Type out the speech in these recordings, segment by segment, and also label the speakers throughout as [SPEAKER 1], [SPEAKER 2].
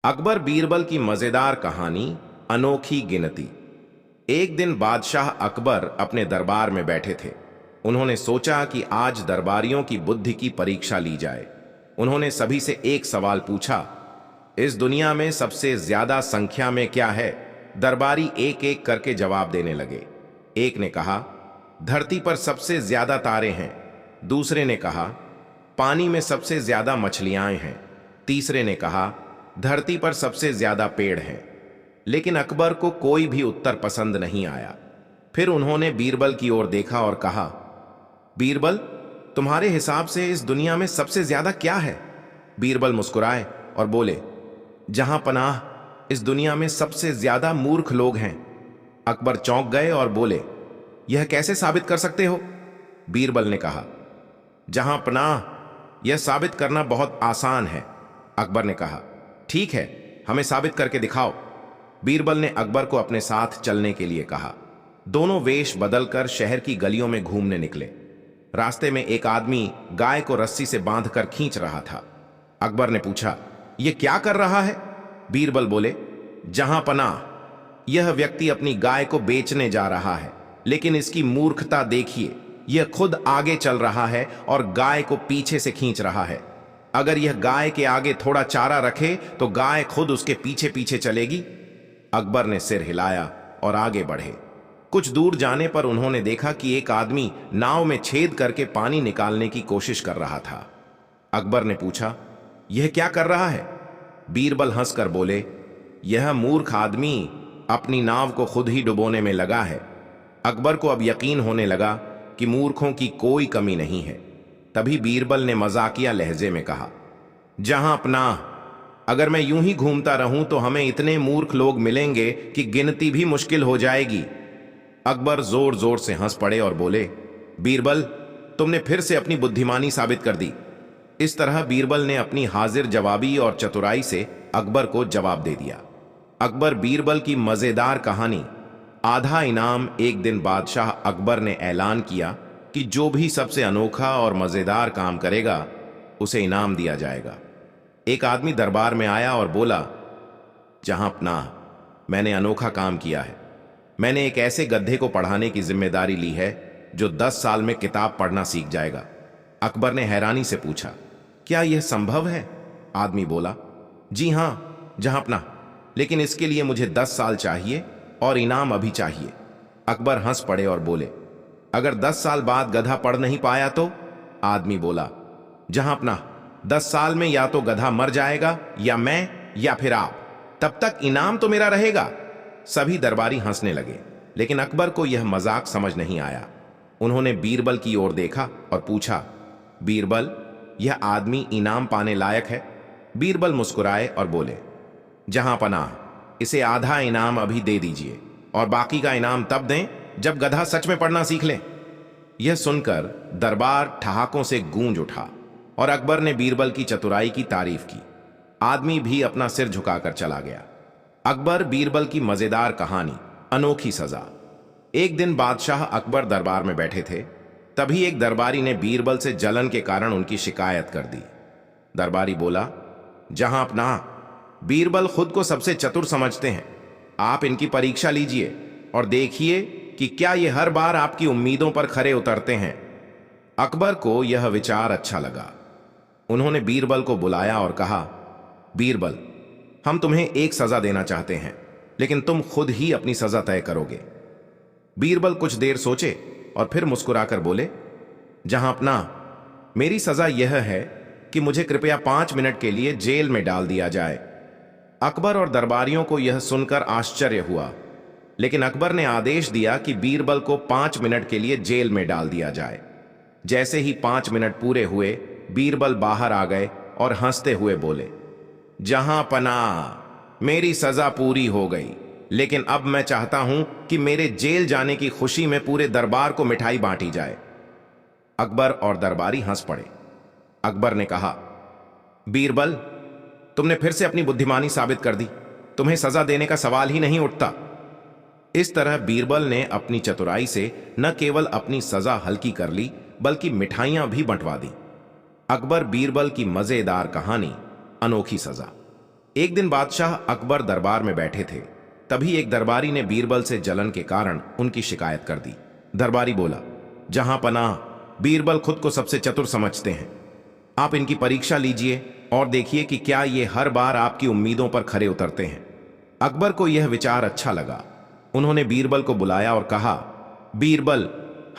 [SPEAKER 1] अकबर बीरबल की मजेदार कहानी, अनोखी गिनती। एक दिन बादशाह अकबर अपने दरबार में बैठे थे। उन्होंने सोचा कि आज दरबारियों की बुद्धि की परीक्षा ली जाए। उन्होंने सभी से एक सवाल पूछा, इस दुनिया में सबसे ज्यादा संख्या में क्या है? दरबारी एक एक करके जवाब देने लगे। एक ने कहा, धरती पर सबसे ज्यादा तारे हैं। दूसरे ने कहा, पानी में सबसे ज्यादा मछलियां हैं। तीसरे ने कहा, धरती पर सबसे ज्यादा पेड़ हैं। लेकिन अकबर को कोई भी उत्तर पसंद नहीं आया। फिर उन्होंने बीरबल की ओर देखा और कहा, बीरबल, तुम्हारे हिसाब से इस दुनिया में सबसे ज्यादा क्या है? बीरबल मुस्कुराए और बोले, जहां पनाह, इस दुनिया में सबसे ज्यादा मूर्ख लोग हैं। अकबर चौंक गए और बोले, यह कैसे साबित कर सकते हो? बीरबल ने कहा, जहां पनाह, यह साबित करना बहुत आसान है। अकबर ने कहा, ठीक है, हमें साबित करके दिखाओ। बीरबल ने अकबर को अपने साथ चलने के लिए कहा। दोनों वेश बदलकर शहर की गलियों में घूमने निकले। रास्ते में एक आदमी गाय को रस्सी से बांधकर खींच रहा था। अकबर ने पूछा, यह क्या कर रहा है? बीरबल बोले, जहां पनाह, यह व्यक्ति अपनी गाय को बेचने जा रहा है, लेकिन इसकी मूर्खता देखिए। यह खुद आगे चल रहा है और गाय को पीछे से खींच रहा है। अगर यह गाय के आगे थोड़ा चारा रखे तो गाय खुद उसके पीछे पीछे चलेगी। अकबर ने सिर हिलाया और आगे बढ़े। कुछ दूर जाने पर उन्होंने देखा कि एक आदमी नाव में छेद करके पानी निकालने की कोशिश कर रहा था। अकबर ने पूछा, यह क्या कर रहा है? बीरबल हंसकर बोले, यह मूर्ख आदमी अपनी नाव को खुद ही डुबोने में लगा है। अकबर को अब यकीन होने लगा कि मूर्खों की कोई कमी नहीं है। तभी बीरबल ने मजाकिया लहजे में कहा, जहां पनाह, अगर मैं यूं ही घूमता रहूं तो हमें इतने मूर्ख लोग मिलेंगे कि गिनती भी मुश्किल हो जाएगी। अकबर जोर जोर से हंस पड़े और बोले, बीरबल, तुमने फिर से अपनी बुद्धिमानी साबित कर दी। इस तरह बीरबल ने अपनी हाजिर जवाबी और चतुराई से अकबर को जवाब दे दिया। अकबर बीरबल की मजेदार कहानी, आधा इनाम। एक दिन बादशाह अकबर ने ऐलान किया कि जो भी सबसे अनोखा और मजेदार काम करेगा उसे इनाम दिया जाएगा। एक आदमी दरबार में आया और बोला, जहां पनाह, मैंने अनोखा काम किया है। मैंने एक ऐसे गधे को पढ़ाने की जिम्मेदारी ली है जो 10 साल में किताब पढ़ना सीख जाएगा। अकबर ने हैरानी से पूछा, क्या यह संभव है? आदमी बोला, जी हां, जहां पनाह, लेकिन इसके लिए मुझे 10 साल चाहिए और इनाम अभी चाहिए। अकबर हंस पड़े और बोले, अगर 10 साल बाद गधा पढ़ नहीं पाया तो? आदमी बोला, जहां पनाह, 10 साल में या तो गधा मर जाएगा या मैं या फिर आप, तब तक इनाम तो मेरा रहेगा। सभी दरबारी हंसने लगे, लेकिन अकबर को यह मजाक समझ नहीं आया। उन्होंने बीरबल की ओर देखा और पूछा, बीरबल, यह आदमी इनाम पाने लायक है? बीरबल मुस्कुराए और बोले, जहां पनाह, इसे आधा इनाम अभी दे दीजिए और बाकी का इनाम तब दें जब गधा सच में पढ़ना सीख ले। यह सुनकर दरबार ठहाकों से गूंज उठा और अकबर ने बीरबल की चतुराई की तारीफ की। आदमी भी अपना सिर झुकाकर चला गया। अकबर बीरबल की मजेदार कहानी, अनोखी सजा। एक दिन बादशाह अकबर दरबार में बैठे थे। तभी एक दरबारी ने बीरबल से जलन के कारण उनकी शिकायत कर दी। दरबारी बोला, जहां पनाह, बीरबल खुद को सबसे चतुर समझते हैं। आप इनकी परीक्षा लीजिए और देखिए कि क्या ये हर बार आपकी उम्मीदों पर खरे उतरते हैं। अकबर को यह विचार अच्छा लगा। उन्होंने बीरबल को बुलाया और कहा, बीरबल, हम तुम्हें एक सजा देना चाहते हैं, लेकिन तुम खुद ही अपनी सजा तय करोगे। बीरबल कुछ देर सोचे और फिर मुस्कुराकर बोले, जहां पनाह, मेरी सजा यह है कि मुझे कृपया 5 मिनट के लिए जेल में डाल दिया जाए। अकबर और दरबारियों को यह सुनकर आश्चर्य हुआ, लेकिन अकबर ने आदेश दिया कि बीरबल को 5 मिनट के लिए जेल में डाल दिया जाए। जैसे ही 5 मिनट पूरे हुए, बीरबल बाहर आ गए और हंसते हुए बोले, जहां पनाह, मेरी सजा पूरी हो गई, लेकिन अब मैं चाहता हूं कि मेरे जेल जाने की खुशी में पूरे दरबार को मिठाई बांटी जाए। अकबर और दरबारी हंस पड़े। अकबर ने कहा, बीरबल, तुमने फिर से अपनी बुद्धिमानी साबित कर दी। तुम्हें सजा देने का सवाल ही नहीं उठता। इस तरह बीरबल ने अपनी चतुराई से न केवल अपनी सजा हल्की कर ली, बल्कि मिठाइयां भी बंटवा दी। अकबर बीरबल की मजेदार कहानी, अनोखी सजा। एक दिन बादशाह अकबर दरबार में बैठे थे। तभी एक दरबारी ने बीरबल से जलन के कारण उनकी शिकायत कर दी। दरबारी बोला, जहां पनाह, बीरबल खुद को सबसे चतुर समझते हैं। आप इनकी परीक्षा लीजिए और देखिए कि क्या ये हर बार आपकी उम्मीदों पर खरे उतरते हैं। अकबर को यह विचार अच्छा लगा। उन्होंने बीरबल को बुलाया और कहा, बीरबल,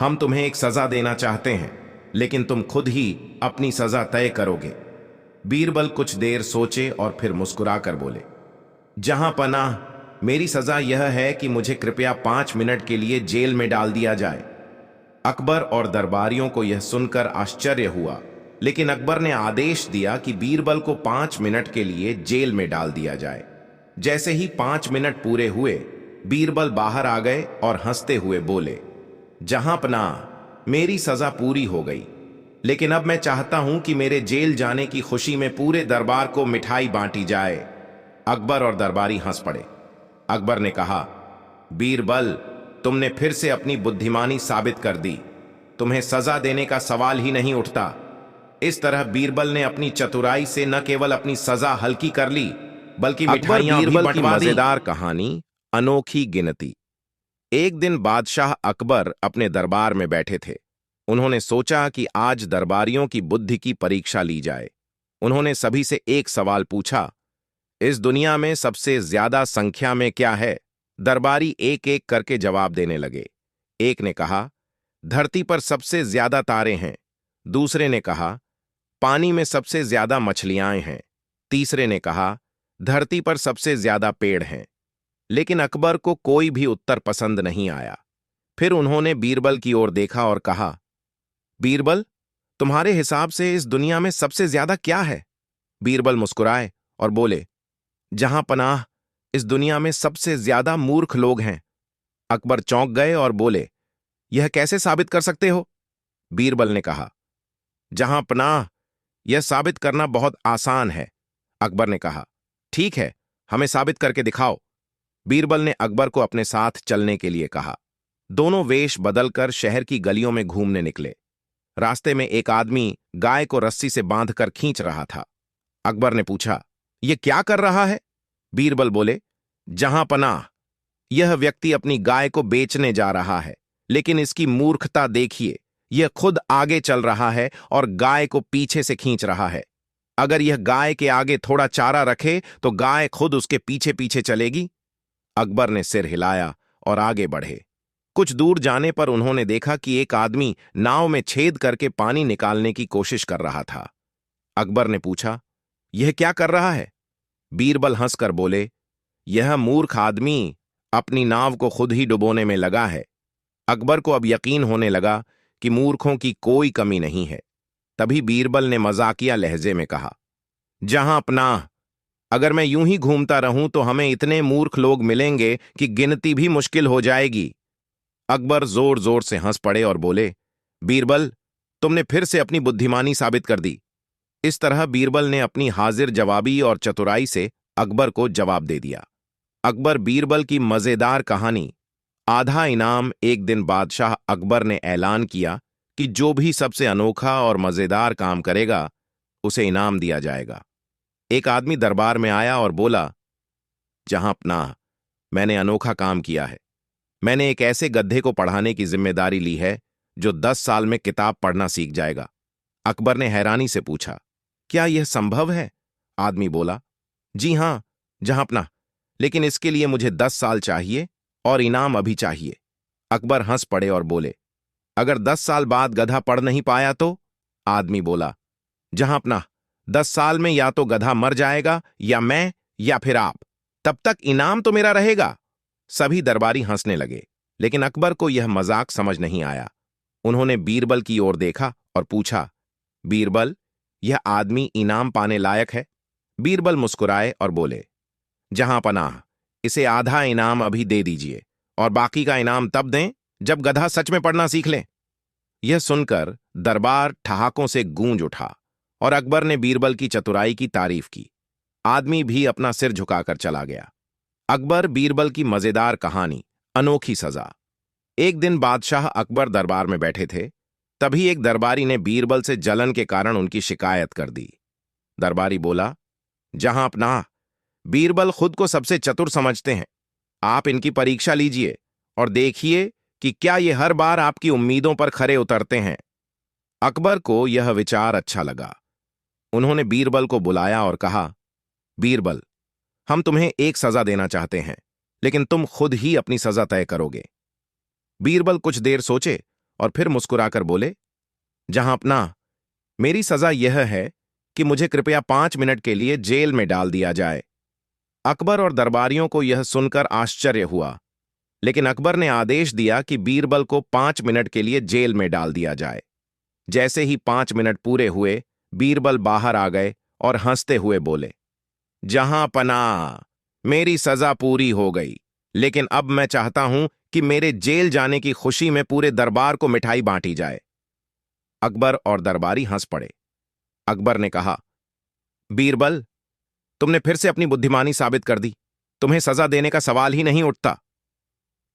[SPEAKER 1] हम तुम्हें एक सजा देना चाहते हैं, लेकिन तुम खुद ही अपनी सजा तय करोगे। बीरबल कुछ देर सोचे और फिर मुस्कुराकर बोले, जहां पनाह, मेरी सजा यह है कि मुझे कृपया 5 मिनट के लिए जेल में डाल दिया जाए। अकबर और दरबारियों को यह सुनकर आश्चर्य हुआ, लेकिन अकबर ने आदेश दिया कि बीरबल को 5 मिनट के लिए जेल में डाल दिया जाए। जैसे ही 5 मिनट पूरे हुए, बीरबल बाहर आ गए और हंसते हुए बोले, जहां पनाह, मेरी सजा पूरी हो गई, लेकिन अब मैं चाहता हूं कि मेरे जेल जाने की खुशी में पूरे दरबार को मिठाई बांटी जाए। अकबर और दरबारी हंस पड़े। अकबर ने कहा, बीरबल, तुमने फिर से अपनी बुद्धिमानी साबित कर दी। तुम्हें सजा देने का सवाल ही नहीं उठता। इस तरह बीरबल ने अपनी चतुराई से न केवल अपनी सजा हल्की कर ली, बल्कि मिठाइयां भी बंटवा दी। मजेदार कहानी, अनोखी गिनती। एक दिन बादशाह अकबर अपने दरबार में बैठे थे। उन्होंने सोचा कि आज दरबारियों की बुद्धि की परीक्षा ली जाए। उन्होंने सभी से एक सवाल पूछा, इस दुनिया में सबसे ज्यादा संख्या में क्या है? दरबारी एक एक करके जवाब देने लगे। एक ने कहा, धरती पर सबसे ज्यादा तारे हैं। दूसरे ने कहा, पानी में सबसे ज्यादा मछलियां हैं। तीसरे ने कहा, धरती पर सबसे ज्यादा पेड़ हैं। लेकिन अकबर को कोई भी उत्तर पसंद नहीं आया। फिर उन्होंने बीरबल की ओर देखा और कहा, बीरबल, तुम्हारे हिसाब से इस दुनिया में सबसे ज्यादा क्या है? बीरबल मुस्कुराए और बोले, जहां पनाह, इस दुनिया में सबसे ज्यादा मूर्ख लोग हैं। अकबर चौंक गए और बोले, यह कैसे साबित कर सकते हो? बीरबल ने कहा, जहां पनाह, यह साबित करना बहुत आसान है। अकबर ने कहा, ठीक है, हमें साबित करके दिखाओ। बीरबल ने अकबर को अपने साथ चलने के लिए कहा। दोनों वेश बदलकर शहर की गलियों में घूमने निकले। रास्ते में एक आदमी गाय को रस्सी से बांधकर खींच रहा था। अकबर ने पूछा, यह क्या कर रहा है? बीरबल बोले, जहां पनाह, यह व्यक्ति अपनी गाय को बेचने जा रहा है, लेकिन इसकी मूर्खता देखिए, यह खुद आगे चल रहा है और गाय को पीछे से खींच रहा है। अगर यह गाय के आगे थोड़ा चारा रखे तो गाय खुद उसके पीछे पीछे चलेगी। अकबर ने सिर हिलाया और आगे बढ़े। कुछ दूर जाने पर उन्होंने देखा कि एक आदमी नाव में छेद करके पानी निकालने की कोशिश कर रहा था। अकबर ने पूछा, यह क्या कर रहा है? बीरबल हंसकर बोले, यह मूर्ख आदमी अपनी नाव को खुद ही डुबोने में लगा है। अकबर को अब यकीन होने लगा कि मूर्खों की कोई कमी नहीं है। तभी बीरबल ने मजाकिया लहजे में कहा, जहां पनाह, अगर मैं यूं ही घूमता रहूं तो हमें इतने मूर्ख लोग मिलेंगे कि गिनती भी मुश्किल हो जाएगी। अकबर जोर जोर से हंस पड़े और बोले, बीरबल, तुमने फिर से अपनी बुद्धिमानी साबित कर दी। इस तरह बीरबल ने अपनी हाजिर जवाबी और चतुराई से अकबर को जवाब दे दिया। अकबर बीरबल की मजेदार कहानी, आधा इनाम। एक दिन बादशाह अकबर ने ऐलान किया कि जो भी सबसे अनोखा और मजेदार काम करेगा, उसे इनाम दिया जाएगा। एक आदमी दरबार में आया और बोला, जहां पनाह, मैंने अनोखा काम किया है। मैंने एक ऐसे गधे को पढ़ाने की जिम्मेदारी ली है जो 10 साल में किताब पढ़ना सीख जाएगा। अकबर ने हैरानी से पूछा, क्या यह संभव है? आदमी बोला, जी हां, जहां पनाह, लेकिन इसके लिए मुझे 10 साल चाहिए और इनाम अभी चाहिए। अकबर हंस पड़े और बोले, अगर 10 साल बाद गधा पढ़ नहीं पाया तो? आदमी बोला, जहां पनाह, 10 साल में या तो गधा मर जाएगा या मैं या फिर आप। तब तक इनाम तो मेरा रहेगा। सभी दरबारी हंसने लगे, लेकिन अकबर को यह मजाक समझ नहीं आया। उन्होंने बीरबल की ओर देखा और पूछा, बीरबल, यह आदमी इनाम पाने लायक है? बीरबल मुस्कुराए और बोले, जहां पनाह, इसे आधा इनाम अभी दे दीजिए और बाकी का इनाम तब दें जब गधा सच में पढ़ना सीख ले। यह सुनकर दरबार ठहाकों से गूंज उठा और अकबर ने बीरबल की चतुराई की तारीफ की। आदमी भी अपना सिर झुकाकर चला गया। अकबर बीरबल की मजेदार कहानी, अनोखी सजा। एक दिन बादशाह अकबर दरबार में बैठे थे। तभी एक दरबारी ने बीरबल से जलन के कारण उनकी शिकायत कर दी। दरबारी बोला, जहां पनाह, बीरबल खुद को सबसे चतुर समझते हैं। आप इनकी परीक्षा लीजिए और देखिए कि क्या ये हर बार आपकी उम्मीदों पर खरे उतरते हैं। अकबर को यह विचार अच्छा लगा। उन्होंने बीरबल को बुलाया और कहा, बीरबल, हम तुम्हें एक सजा देना चाहते हैं, लेकिन तुम खुद ही अपनी सजा तय करोगे। बीरबल कुछ देर सोचे और फिर मुस्कुराकर बोले, जहां अपना, मेरी सजा यह है कि मुझे कृपया 5 मिनट के लिए जेल में डाल दिया जाए। अकबर और दरबारियों को यह सुनकर आश्चर्य हुआ, लेकिन अकबर ने आदेश दिया कि बीरबल को 5 मिनट के लिए जेल में डाल दिया जाए। जैसे ही 5 मिनट पूरे हुए, बीरबल बाहर आ गए और हंसते हुए बोले, जहां पनाह, मेरी सजा पूरी हो गई, लेकिन अब मैं चाहता हूं कि मेरे जेल जाने की खुशी में पूरे दरबार को मिठाई बांटी जाए। अकबर और दरबारी हंस पड़े। अकबर ने कहा, बीरबल, तुमने फिर से अपनी बुद्धिमानी साबित कर दी। तुम्हें सजा देने का सवाल ही नहीं उठता।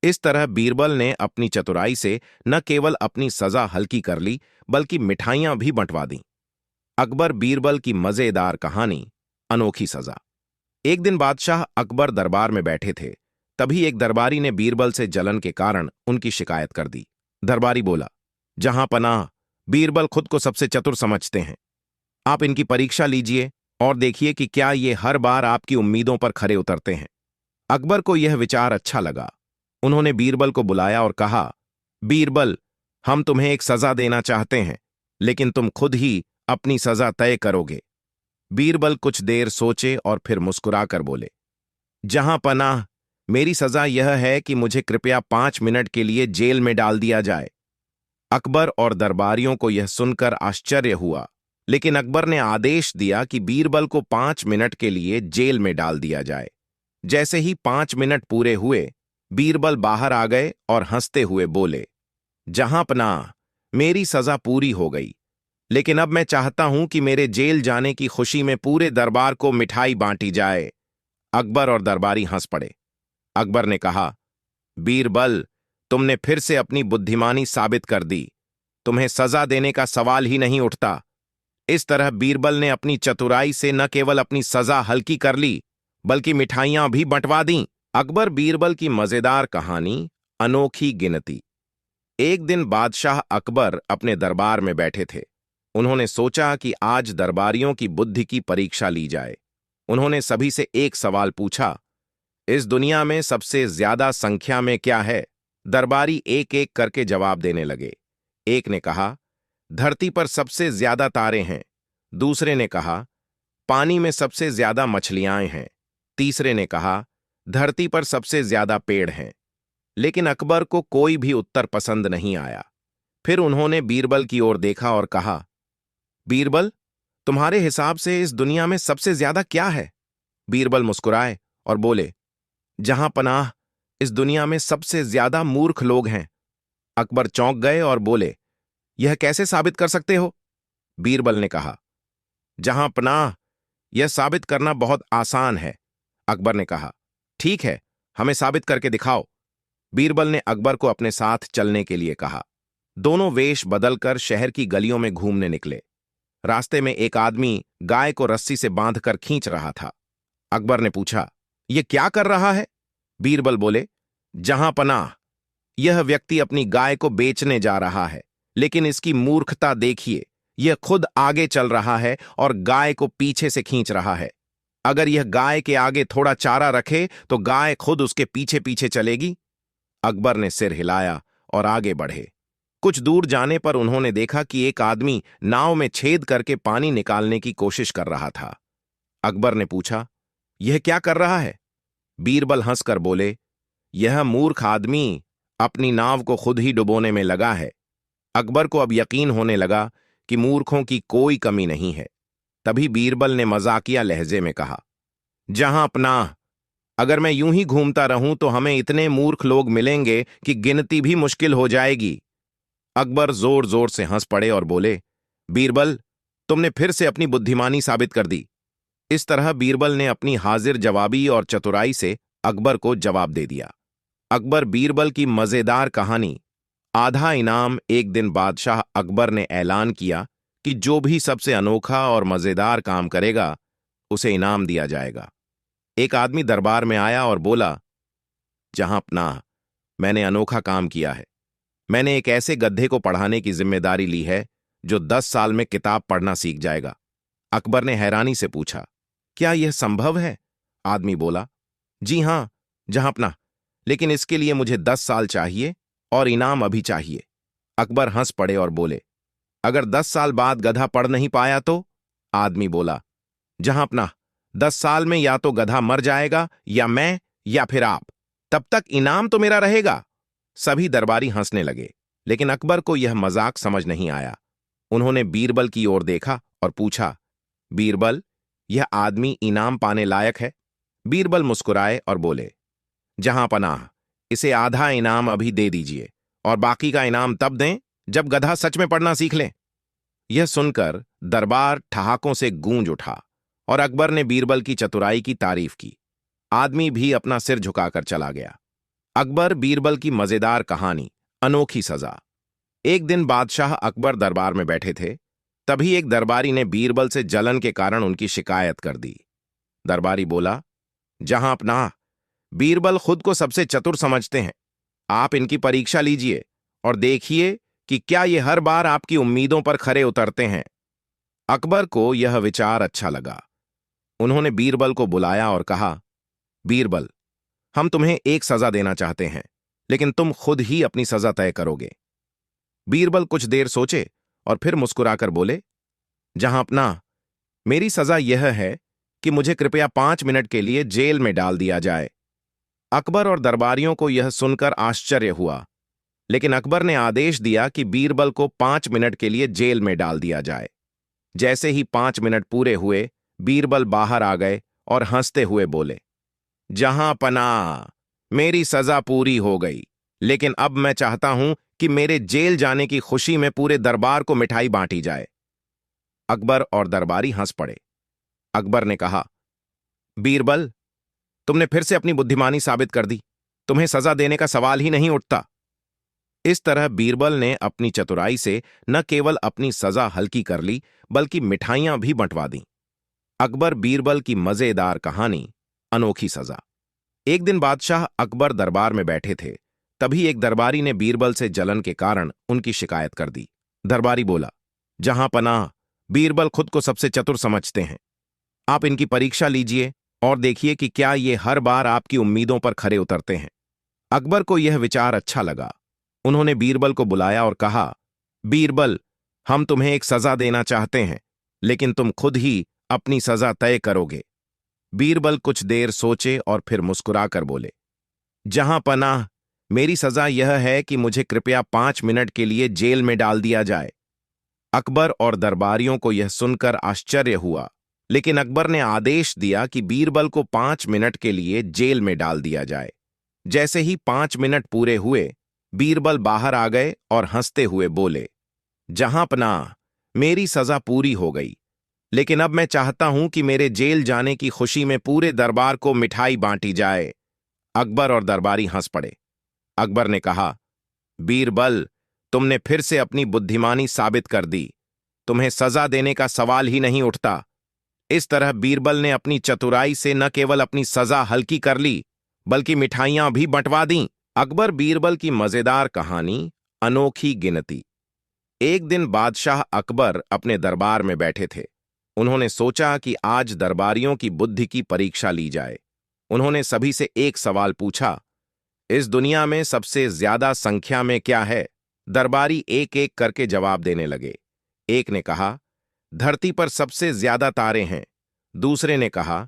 [SPEAKER 1] इस तरह बीरबल ने अपनी चतुराई से न केवल अपनी सजा हल्की कर ली, बल्कि मिठाइयां भी बंटवा दी। अकबर बीरबल की मजेदार कहानी, अनोखी सजा। एक दिन बादशाह अकबर दरबार में बैठे थे। तभी एक दरबारी ने बीरबल से जलन के कारण उनकी शिकायत कर दी। दरबारी बोला, जहां पनाह, बीरबल खुद को सबसे चतुर समझते हैं। आप इनकी परीक्षा लीजिए और देखिए कि क्या ये हर बार आपकी उम्मीदों पर खरे उतरते हैं। अकबर को यह विचार अच्छा लगा। उन्होंने बीरबल को बुलाया और कहा, बीरबल, हम तुम्हें एक सजा देना चाहते हैं, लेकिन तुम खुद ही अपनी सजा तय करोगे। बीरबल कुछ देर सोचे और फिर मुस्कुराकर बोले, जहां पनाह, मेरी सजा यह है कि मुझे कृपया 5 मिनट के लिए जेल में डाल दिया जाए। अकबर और दरबारियों को यह सुनकर आश्चर्य हुआ, लेकिन अकबर ने आदेश दिया कि बीरबल को 5 मिनट के लिए जेल में डाल दिया जाए। जैसे ही 5 मिनट पूरे हुए, बीरबल बाहर आ गए और हंसते हुए बोले, जहां पनाह, मेरी सजा पूरी हो गई, लेकिन अब मैं चाहता हूं कि मेरे जेल जाने की खुशी में पूरे दरबार को मिठाई बांटी जाए। अकबर और दरबारी हंस पड़े। अकबर ने कहा, बीरबल, तुमने फिर से अपनी बुद्धिमानी साबित कर दी। तुम्हें सजा देने का सवाल ही नहीं उठता। इस तरह बीरबल ने अपनी चतुराई से न केवल अपनी सजा हल्की कर ली, बल्कि मिठाइयां भी बंटवा दीं। अकबर बीरबल की मजेदार कहानी, अनोखी गिनती। एक दिन बादशाह अकबर अपने दरबार में बैठे थे। उन्होंने सोचा कि आज दरबारियों की बुद्धि की परीक्षा ली जाए। उन्होंने सभी से एक सवाल पूछा, इस दुनिया में सबसे ज्यादा संख्या में क्या है? दरबारी एक एक करके जवाब देने लगे। एक ने कहा, धरती पर सबसे ज्यादा तारे हैं। दूसरे ने कहा, पानी में सबसे ज्यादा मछलियां हैं। तीसरे ने कहा, धरती पर सबसे ज्यादा पेड़ हैं। लेकिन अकबर को कोई भी उत्तर पसंद नहीं आया। फिर उन्होंने बीरबल की ओर देखा और कहा, बीरबल, तुम्हारे हिसाब से इस दुनिया में सबसे ज्यादा क्या है? बीरबल मुस्कुराए और बोले, जहां पनाह, इस दुनिया में सबसे ज्यादा मूर्ख लोग हैं। अकबर चौंक गए और बोले, यह कैसे साबित कर सकते हो? बीरबल ने कहा, जहां पनाह, यह साबित करना बहुत आसान है। अकबर ने कहा, ठीक है, हमें साबित करके दिखाओ। बीरबल ने अकबर को अपने साथ चलने के लिए कहा। दोनों वेश बदलकर शहर की गलियों में घूमने निकले। रास्ते में एक आदमी गाय को रस्सी से बांधकर खींच रहा था। अकबर ने पूछा, यह क्या कर रहा है? बीरबल बोले, जहां पनाह, यह व्यक्ति अपनी गाय को बेचने जा रहा है, लेकिन इसकी मूर्खता देखिए, यह खुद आगे चल रहा है और गाय को पीछे से खींच रहा है। अगर यह गाय के आगे थोड़ा चारा रखे तो गाय खुद उसके पीछे पीछे चलेगी। अकबर ने सिर हिलाया और आगे बढ़े। कुछ दूर जाने पर उन्होंने देखा कि एक आदमी नाव में छेद करके पानी निकालने की कोशिश कर रहा था। अकबर ने पूछा, यह क्या कर रहा है? बीरबल हंसकर बोले, यह मूर्ख आदमी अपनी नाव को खुद ही डुबोने में लगा है। अकबर को अब यकीन होने लगा कि मूर्खों की कोई कमी नहीं है। तभी बीरबल ने मजाकिया लहजे में कहा, जहां पनाह, अगर मैं यूं ही घूमता रहूं तो हमें इतने मूर्ख लोग मिलेंगे कि गिनती भी मुश्किल हो जाएगी। अकबर जोर जोर से हंस पड़े और बोले, बीरबल, तुमने फिर से अपनी बुद्धिमानी साबित कर दी। इस तरह बीरबल ने अपनी हाजिर जवाबी और चतुराई से अकबर को जवाब दे दिया। अकबर बीरबल की मजेदार कहानी, आधा इनाम। एक दिन बादशाह अकबर ने ऐलान किया कि जो भी सबसे अनोखा और मजेदार काम करेगा, उसे इनाम दिया जाएगा। एक आदमी दरबार में आया और बोला, जहां पनाह, मैंने अनोखा काम किया है। मैंने एक ऐसे गधे को पढ़ाने की जिम्मेदारी ली है जो 10 साल में किताब पढ़ना सीख जाएगा। अकबर ने हैरानी से पूछा, क्या यह संभव है? आदमी बोला, जी हां जहांपनाह, लेकिन इसके लिए मुझे 10 साल चाहिए और इनाम अभी चाहिए। अकबर हंस पड़े और बोले, अगर 10 साल बाद गधा पढ़ नहीं पाया तो? आदमी बोला, जहांपनाह, 10 साल में या तो गधा मर जाएगा या मैं या फिर आप। तब तक इनाम तो मेरा रहेगा। सभी दरबारी हंसने लगे, लेकिन अकबर को यह मजाक समझ नहीं आया। उन्होंने बीरबल की ओर देखा और पूछा, बीरबल, यह आदमी इनाम पाने लायक है? बीरबल मुस्कुराए और बोले, जहां पनाह, इसे आधा इनाम अभी दे दीजिए और बाकी का इनाम तब दें जब गधा सच में पढ़ना सीख ले। यह सुनकर दरबार ठहाकों से गूंज उठा और अकबर ने बीरबल की चतुराई की तारीफ की। आदमी भी अपना सिर झुकाकर चला गया। अकबर बीरबल की मजेदार कहानी, अनोखी सजा। एक दिन बादशाह अकबर दरबार में बैठे थे। तभी एक दरबारी ने बीरबल से जलन के कारण उनकी शिकायत कर दी। दरबारी बोला, जहां पनाह, बीरबल खुद को सबसे चतुर समझते हैं। आप इनकी परीक्षा लीजिए और देखिए कि क्या ये हर बार आपकी उम्मीदों पर खरे उतरते हैं। अकबर को यह विचार अच्छा लगा। उन्होंने बीरबल को बुलाया और कहा, बीरबल, हम तुम्हें एक सजा देना चाहते हैं, लेकिन तुम खुद ही अपनी सजा तय करोगे। बीरबल कुछ देर सोचे और फिर मुस्कुराकर बोले, जहां पनाह, मेरी सजा यह है कि मुझे कृपया 5 मिनट के लिए जेल में डाल दिया जाए। अकबर और दरबारियों को यह सुनकर आश्चर्य हुआ, लेकिन अकबर ने आदेश दिया कि बीरबल को 5 मिनट के लिए जेल में डाल दिया जाए। जैसे ही 5 मिनट पूरे हुए, बीरबल बाहर आ गए और हंसते हुए बोले, जहां पनाह, मेरी सजा पूरी हो गई, लेकिन अब मैं चाहता हूं कि मेरे जेल जाने की खुशी में पूरे दरबार को मिठाई बांटी जाए। अकबर और दरबारी हंस पड़े। अकबर ने कहा, बीरबल, तुमने फिर से अपनी बुद्धिमानी साबित कर दी। तुम्हें सजा देने का सवाल ही नहीं उठता। इस तरह बीरबल ने अपनी चतुराई से न केवल अपनी सजा हल्की कर ली, बल्कि मिठाइयां भी बंटवा दी। अकबर बीरबल की मजेदार कहानी, अनोखी सजा। एक दिन बादशाह अकबर दरबार में बैठे थे। तभी एक दरबारी ने बीरबल से जलन के कारण उनकी शिकायत कर दी। दरबारी बोला, जहां पनाह, बीरबल खुद को सबसे चतुर समझते हैं। आप इनकी परीक्षा लीजिए और देखिए कि क्या ये हर बार आपकी उम्मीदों पर खरे उतरते हैं। अकबर को यह विचार अच्छा लगा। उन्होंने बीरबल को बुलाया और कहा, बीरबल, हम तुम्हें एक सजा देना चाहते हैं, लेकिन तुम खुद ही अपनी सजा तय करोगे। बीरबल कुछ देर सोचे और फिर मुस्कुराकर बोले, जहां पनाह, मेरी सजा यह है कि मुझे कृपया 5 मिनट के लिए जेल में डाल दिया जाए। अकबर और दरबारियों को यह सुनकर आश्चर्य हुआ, लेकिन अकबर ने आदेश दिया कि बीरबल को 5 मिनट के लिए जेल में डाल दिया जाए। जैसे ही 5 मिनट पूरे हुए, बीरबल बाहर आ गए और हंसते हुए बोले, जहां पनाह, मेरी सजा पूरी हो गई, लेकिन अब मैं चाहता हूं कि मेरे जेल जाने की खुशी में पूरे दरबार को मिठाई बांटी जाए। अकबर और दरबारी हंस पड़े। अकबर ने कहा, बीरबल, तुमने फिर से अपनी बुद्धिमानी साबित कर दी। तुम्हें सजा देने का सवाल ही नहीं उठता। इस तरह बीरबल ने अपनी चतुराई से न केवल अपनी सजा हल्की कर ली, बल्कि मिठाइयां भी बंटवा दीं। अकबर बीरबल की मजेदार कहानी, अनोखी गिनती। एक दिन बादशाह अकबर अपने दरबार में बैठे थे। उन्होंने सोचा कि आज दरबारियों की बुद्धि की परीक्षा ली जाए। उन्होंने सभी से एक सवाल पूछा, इस दुनिया में सबसे ज्यादा संख्या में क्या है? दरबारी एक एक करके जवाब देने लगे। एक ने कहा, धरती पर सबसे ज्यादा तारे हैं। दूसरे ने कहा,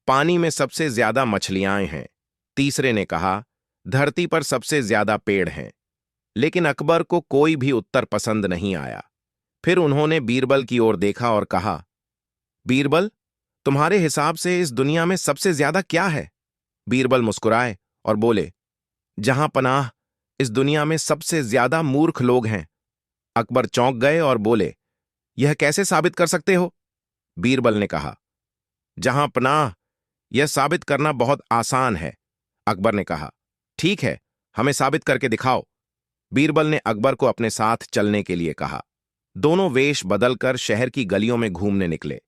[SPEAKER 1] पानी में सबसे ज्यादा मछलियां हैं। तीसरे ने कहा, धरती पर सबसे ज्यादा पेड़ हैं। लेकिन अकबर को कोई भी उत्तर पसंद नहीं आया। फिर उन्होंने बीरबल की ओर देखा और कहा, बीरबल, तुम्हारे हिसाब से इस दुनिया में सबसे ज्यादा क्या है? बीरबल मुस्कुराए और बोले, जहां पनाह, इस दुनिया में सबसे ज्यादा मूर्ख लोग हैं। अकबर चौंक गए और बोले, यह कैसे साबित कर सकते हो? बीरबल ने कहा, जहां पनाह, यह साबित करना बहुत आसान है। अकबर ने कहा, ठीक है, हमें साबित करके दिखाओ। बीरबल ने अकबर को अपने साथ चलने के लिए कहा। दोनों वेश बदलकर शहर की गलियों में घूमने निकले।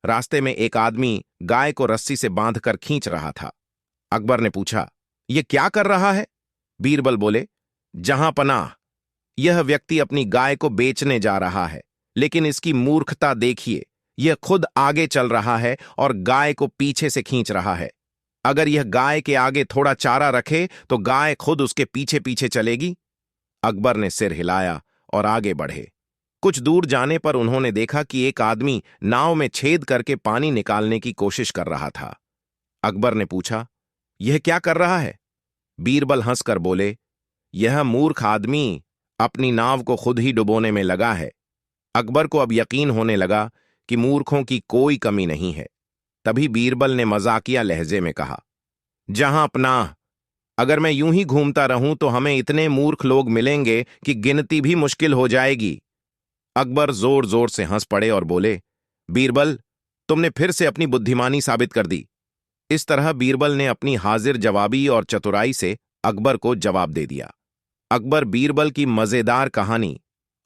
[SPEAKER 1] रास्ते में एक आदमी गाय को रस्सी से बांधकर खींच रहा था। अकबर ने पूछा, यह क्या कर रहा है? बीरबल बोले, जहां पनाह, यह व्यक्ति अपनी गाय को बेचने जा रहा है, लेकिन इसकी मूर्खता देखिए, यह खुद आगे चल रहा है और गाय को पीछे से खींच रहा है। अगर यह गाय के आगे थोड़ा चारा रखे तो गाय खुद उसके पीछे पीछे चलेगी। अकबर ने सिर हिलाया और आगे बढ़े। कुछ दूर जाने पर उन्होंने देखा कि एक आदमी नाव में छेद करके पानी निकालने की कोशिश कर रहा था। अकबर ने पूछा, यह क्या कर रहा है? बीरबल हंसकर बोले, यह मूर्ख आदमी अपनी नाव को खुद ही डुबोने में लगा है। अकबर को अब यकीन होने लगा कि मूर्खों की कोई कमी नहीं है। तभी बीरबल ने मजाकिया लहजे में कहा, जहां पनाह, अगर मैं यूं ही घूमता रहूं तो हमें इतने मूर्ख लोग मिलेंगे कि गिनती भी मुश्किल हो जाएगी। अकबर जोर जोर से हंस पड़े और बोले, बीरबल, तुमने फिर से अपनी बुद्धिमानी साबित कर दी। इस तरह बीरबल ने अपनी हाजिर जवाबी और चतुराई से अकबर को जवाब दे दिया। अकबर बीरबल की मजेदार कहानी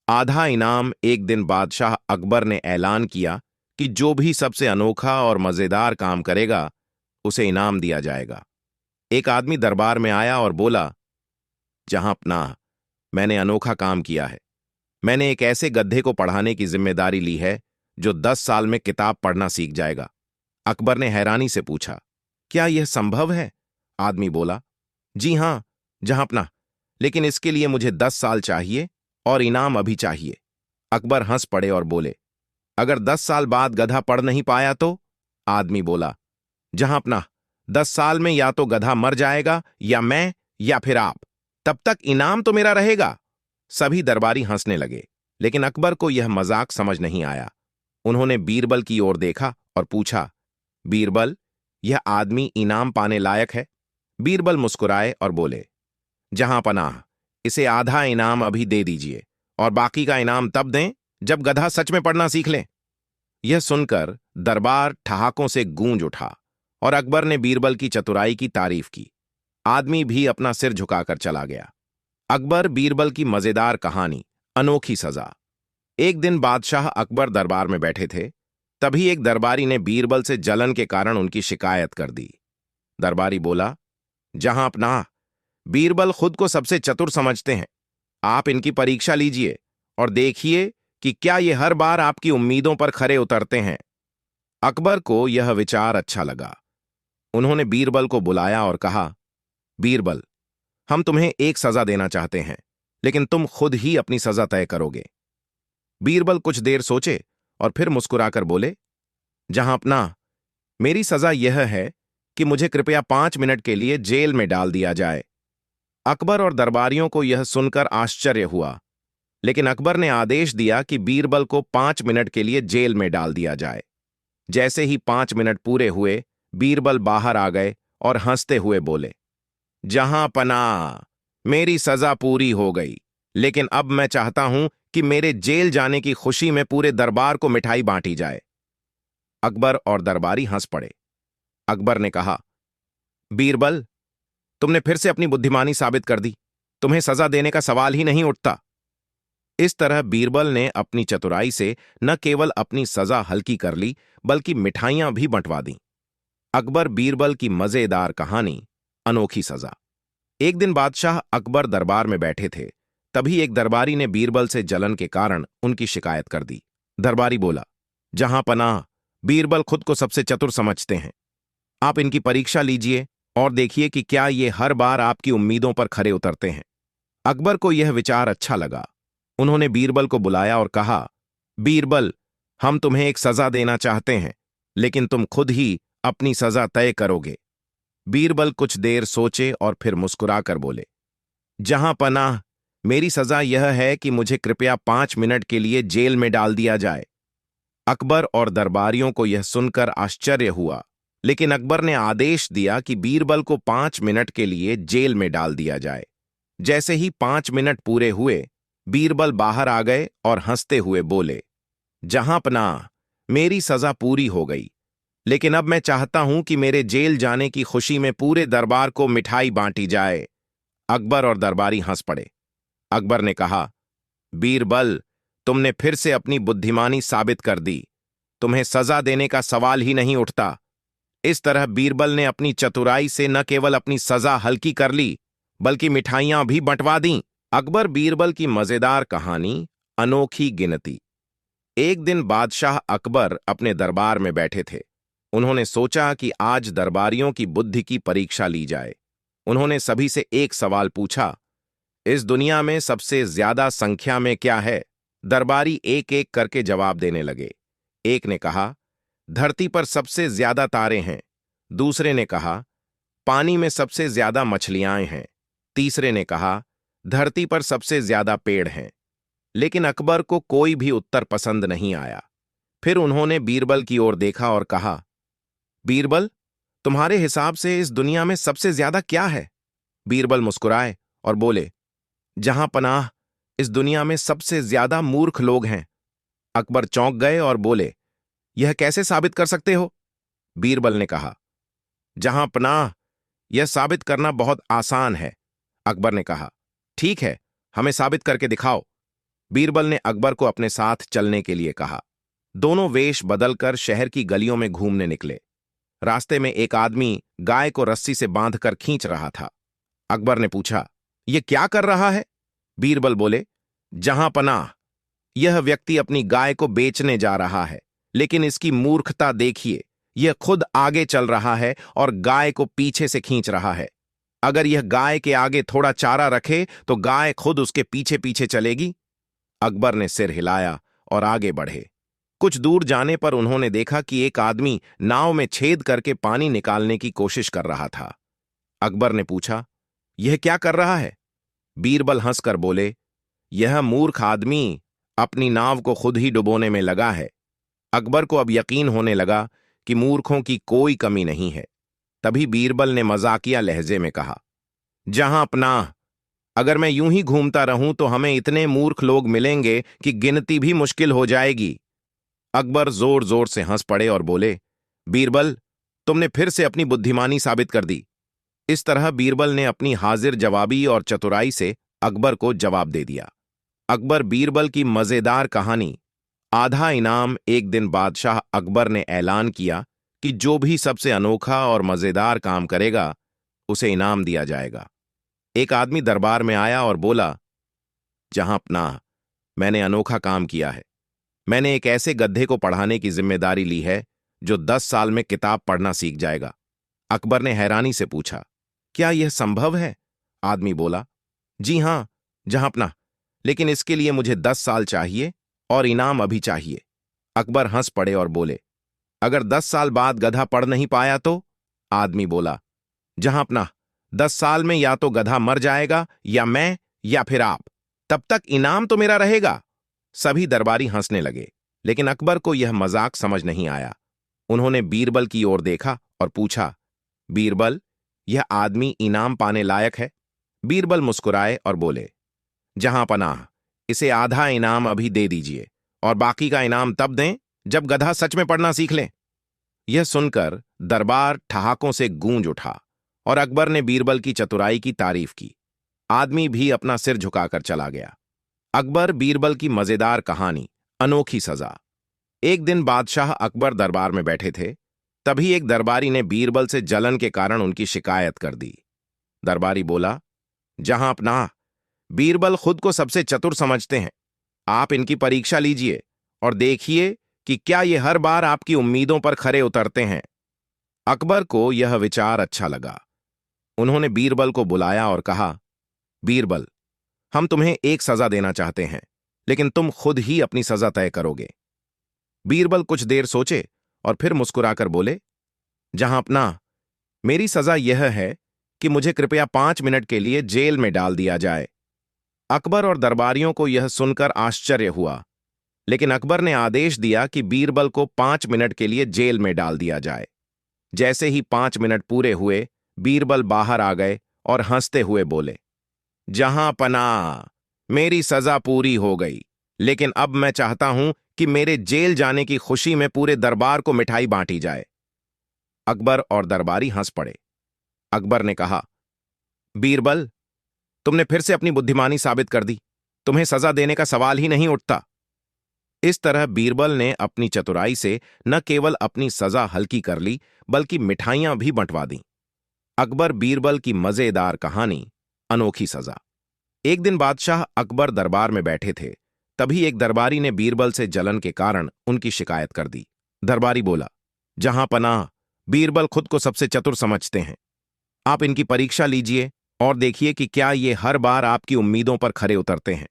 [SPEAKER 1] आधा इनाम। एक दिन बादशाह अकबर ने ऐलान किया कि जो भी सबसे अनोखा और मजेदार काम करेगा उसे इनाम दिया जाएगा। एक आदमी दरबार में आया और बोला, जहां पनाह, मैंने अनोखा काम किया है। मैंने एक ऐसे गधे को पढ़ाने की जिम्मेदारी ली है जो 10 साल में किताब पढ़ना सीख जाएगा। अकबर ने हैरानी से पूछा, क्या यह संभव है? आदमी बोला, जी हां जहां पनाह, लेकिन इसके लिए मुझे 10 साल चाहिए और इनाम अभी चाहिए। अकबर हंस पड़े और बोले, अगर 10 साल बाद गधा पढ़ नहीं पाया तो? आदमी बोला, जहां पनाह, 10 साल में या तो गधा मर जाएगा या मैं या फिर आप, तब तक इनाम तो मेरा रहेगा। सभी दरबारी हंसने लगे, लेकिन अकबर को यह मजाक समझ नहीं आया। उन्होंने बीरबल की ओर देखा और पूछा, बीरबल, यह आदमी इनाम पाने लायक है? बीरबल मुस्कुराए और बोले, जहां पनाह, इसे आधा इनाम अभी दे दीजिए और बाकी का इनाम तब दें जब गधा सच में पढ़ना सीख ले। यह सुनकर दरबार ठहाकों से गूंज उठा और अकबर ने बीरबल की चतुराई की तारीफ की। आदमी भी अपना सिर झुकाकर चला गया। अकबर बीरबल की मजेदार कहानी, अनोखी सजा। एक दिन बादशाह अकबर दरबार में बैठे थे। तभी एक दरबारी ने बीरबल से जलन के कारण उनकी शिकायत कर दी। दरबारी बोला, जहां पनाह, बीरबल खुद को सबसे चतुर समझते हैं। आप इनकी परीक्षा लीजिए और देखिए कि क्या ये हर बार आपकी उम्मीदों पर खरे उतरते हैं। अकबर को यह विचार अच्छा लगा। उन्होंने बीरबल को बुलाया और कहा, बीरबल, हम तुम्हें एक सजा देना चाहते हैं, लेकिन तुम खुद ही अपनी सजा तय करोगे। बीरबल कुछ देर सोचे और फिर मुस्कुराकर बोले, जहां पनाह, मेरी सजा यह है कि मुझे कृपया 5 मिनट के लिए जेल में डाल दिया जाए। अकबर और दरबारियों को यह सुनकर आश्चर्य हुआ, लेकिन अकबर ने आदेश दिया कि बीरबल को 5 मिनट के लिए जेल में डाल दिया जाए। जैसे ही 5 मिनट पूरे हुए, बीरबल बाहर आ गए और हंसते हुए बोले, जहां पनाह, मेरी सजा पूरी हो गई, लेकिन अब मैं चाहता हूं कि मेरे जेल जाने की खुशी में पूरे दरबार को मिठाई बांटी जाए। अकबर और दरबारी हंस पड़े। अकबर ने कहा, बीरबल, तुमने फिर से अपनी बुद्धिमानी साबित कर दी। तुम्हें सजा देने का सवाल ही नहीं उठता। इस तरह बीरबल ने अपनी चतुराई से न केवल अपनी सजा हल्की कर ली, बल्कि मिठाइयां भी बंटवा दी। अकबर बीरबल की मजेदार कहानी, अनोखी सजा। एक दिन बादशाह अकबर दरबार में बैठे थे। तभी एक दरबारी ने बीरबल से जलन के कारण उनकी शिकायत कर दी। दरबारी बोला, जहां पनाह, बीरबल खुद को सबसे चतुर समझते हैं। आप इनकी परीक्षा लीजिए और देखिए कि क्या ये हर बार आपकी उम्मीदों पर खरे उतरते हैं। अकबर को यह विचार अच्छा लगा। उन्होंने बीरबल को बुलाया और कहा, बीरबल, हम तुम्हें एक सजा देना चाहते हैं, लेकिन तुम खुद ही अपनी सजा तय करोगे। बीरबल कुछ देर सोचे और फिर मुस्कुराकर बोले, जहां पनाह, मेरी सजा यह है कि मुझे कृपया 5 मिनट के लिए जेल में डाल दिया जाए। अकबर और दरबारियों को यह सुनकर आश्चर्य हुआ, लेकिन अकबर ने आदेश दिया कि बीरबल को 5 मिनट के लिए जेल में डाल दिया जाए। जैसे ही 5 मिनट पूरे हुए, बीरबल बाहर आ गए और हंसते हुए बोले, जहां पनाह, मेरी सजा पूरी हो गई, लेकिन अब मैं चाहता हूं कि मेरे जेल जाने की खुशी में पूरे दरबार को मिठाई बांटी जाए। अकबर और दरबारी हंस पड़े। अकबर ने कहा, बीरबल, तुमने फिर से अपनी बुद्धिमानी साबित कर दी। तुम्हें सजा देने का सवाल ही नहीं उठता। इस तरह बीरबल ने अपनी चतुराई से न केवल अपनी सजा हल्की कर ली, बल्कि मिठाइयां भी बंटवा दीं। अकबर बीरबल की मजेदार कहानी, अनोखी गिनती। एक दिन बादशाह अकबर अपने दरबार में बैठे थे। उन्होंने सोचा कि आज दरबारियों की बुद्धि की परीक्षा ली जाए। उन्होंने सभी से एक सवाल पूछा, इस दुनिया में सबसे ज्यादा संख्या में क्या है? दरबारी एक एक करके जवाब देने लगे। एक ने कहा, धरती पर सबसे ज्यादा तारे हैं। दूसरे ने कहा, पानी में सबसे ज्यादा मछलियां हैं। तीसरे ने कहा, धरती पर सबसे ज्यादा पेड़ हैं। लेकिन अकबर को कोई भी उत्तर पसंद नहीं आया। फिर उन्होंने बीरबल की ओर देखा और कहा, बीरबल, तुम्हारे हिसाब से इस दुनिया में सबसे ज्यादा क्या है? बीरबल मुस्कुराए और बोले, जहां पनाह, इस दुनिया में सबसे ज्यादा मूर्ख लोग हैं। अकबर चौंक गए और बोले, यह कैसे साबित कर सकते हो? बीरबल ने कहा, जहां पनाह, यह साबित करना बहुत आसान है। अकबर ने कहा, ठीक है, हमें साबित करके दिखाओ। बीरबल ने अकबर को अपने साथ चलने के लिए कहा। दोनों वेश बदलकर शहर की गलियों में घूमने निकले। रास्ते में एक आदमी गाय को रस्सी से बांधकर खींच रहा था। अकबर ने पूछा, यह क्या कर रहा है? बीरबल बोले, जहां पनाह, यह व्यक्ति अपनी गाय को बेचने जा रहा है, लेकिन इसकी मूर्खता देखिए, यह खुद आगे चल रहा है और गाय को पीछे से खींच रहा है। अगर यह गाय के आगे थोड़ा चारा रखे तो गाय खुद उसके पीछे पीछे चलेगी। अकबर ने सिर हिलाया और आगे बढ़े। कुछ दूर जाने पर उन्होंने देखा कि एक आदमी नाव में छेद करके पानी निकालने की कोशिश कर रहा था। अकबर ने पूछा, यह क्या कर रहा है? बीरबल हंसकर बोले, यह मूर्ख आदमी अपनी नाव को खुद ही डुबोने में लगा है। अकबर को अब यकीन होने लगा कि मूर्खों की कोई कमी नहीं है। तभी बीरबल ने मजाकिया लहजे में कहा, जहां पनाह, अगर मैं यूं ही घूमता रहूं तो हमें इतने मूर्ख लोग मिलेंगे कि गिनती भी मुश्किल हो जाएगी। अकबर जोर जोर से हंस पड़े और बोले, बीरबल, तुमने फिर से अपनी बुद्धिमानी साबित कर दी। इस तरह बीरबल ने अपनी हाजिर जवाबी और चतुराई से अकबर को जवाब दे दिया। अकबर बीरबल की मजेदार कहानी, आधा इनाम। एक दिन बादशाह अकबर ने ऐलान किया कि जो भी सबसे अनोखा और मजेदार काम करेगा, उसे इनाम दिया जाएगा। एक आदमी दरबार में आया और बोला, जहां पनाह, मैंने अनोखा काम किया है। मैंने एक ऐसे गधे को पढ़ाने की जिम्मेदारी ली है जो 10 साल में किताब पढ़ना सीख जाएगा। अकबर ने हैरानी से पूछा, क्या यह संभव है? आदमी बोला, जी हां, जहां पनाह, लेकिन इसके लिए मुझे 10 साल चाहिए और इनाम अभी चाहिए। अकबर हंस पड़े और बोले, अगर 10 साल बाद गधा पढ़ नहीं पाया तो? आदमी बोला, जहां पनाह, 10 साल में या तो गधा मर जाएगा या मैं या फिर आप। तब तक इनाम तो मेरा रहेगा। सभी दरबारी हंसने लगे, लेकिन अकबर को यह मजाक समझ नहीं आया। उन्होंने बीरबल की ओर देखा और पूछा, बीरबल, यह आदमी इनाम पाने लायक है? बीरबल मुस्कुराए और बोले, जहां पनाह, इसे आधा इनाम अभी दे दीजिए और बाकी का इनाम तब दें जब गधा सच में पढ़ना सीख ले। यह सुनकर दरबार ठहाकों से गूंज उठा और अकबर ने बीरबल की चतुराई की तारीफ की। आदमी भी अपना सिर झुकाकर चला गया। अकबर बीरबल की मजेदार कहानी, अनोखी सजा। एक दिन बादशाह अकबर दरबार में बैठे थे। तभी एक दरबारी ने बीरबल से जलन के कारण उनकी शिकायत कर दी। दरबारी बोला, जहां पनाह, बीरबल खुद को सबसे चतुर समझते हैं। आप इनकी परीक्षा लीजिए और देखिए कि क्या ये हर बार आपकी उम्मीदों पर खरे उतरते हैं। अकबर को यह विचार अच्छा लगा। उन्होंने बीरबल को बुलाया और कहा, बीरबल, हम तुम्हें एक सजा देना चाहते हैं, लेकिन तुम खुद ही अपनी सजा तय करोगे। बीरबल कुछ देर सोचे और फिर मुस्कुराकर बोले, जहां पनाह, मेरी सजा यह है कि मुझे कृपया 5 मिनट के लिए जेल में डाल दिया जाए। अकबर और दरबारियों को यह सुनकर आश्चर्य हुआ, लेकिन अकबर ने आदेश दिया कि बीरबल को 5 मिनट के लिए जेल में डाल दिया जाए। जैसे ही 5 मिनट पूरे हुए, बीरबल बाहर आ गए और हंसते हुए बोले, जहां पनाह, मेरी सजा पूरी हो गई, लेकिन अब मैं चाहता हूं कि मेरे जेल जाने की खुशी में पूरे दरबार को मिठाई बांटी जाए। अकबर और दरबारी हंस पड़े। अकबर ने कहा, बीरबल, तुमने फिर से अपनी बुद्धिमानी साबित कर दी। तुम्हें सजा देने का सवाल ही नहीं उठता। इस तरह बीरबल ने अपनी चतुराई से न केवल अपनी सजा हल्की कर ली, बल्कि मिठाइयां भी बंटवा दी। अकबर बीरबल की मजेदार कहानी, अनोखी सजा। एक दिन बादशाह अकबर दरबार में बैठे थे। तभी एक दरबारी ने बीरबल से जलन के कारण उनकी शिकायत कर दी। दरबारी बोला, जहां पनाह, बीरबल खुद को सबसे चतुर समझते हैं। आप इनकी परीक्षा लीजिए और देखिए कि क्या ये हर बार आपकी उम्मीदों पर खरे उतरते हैं।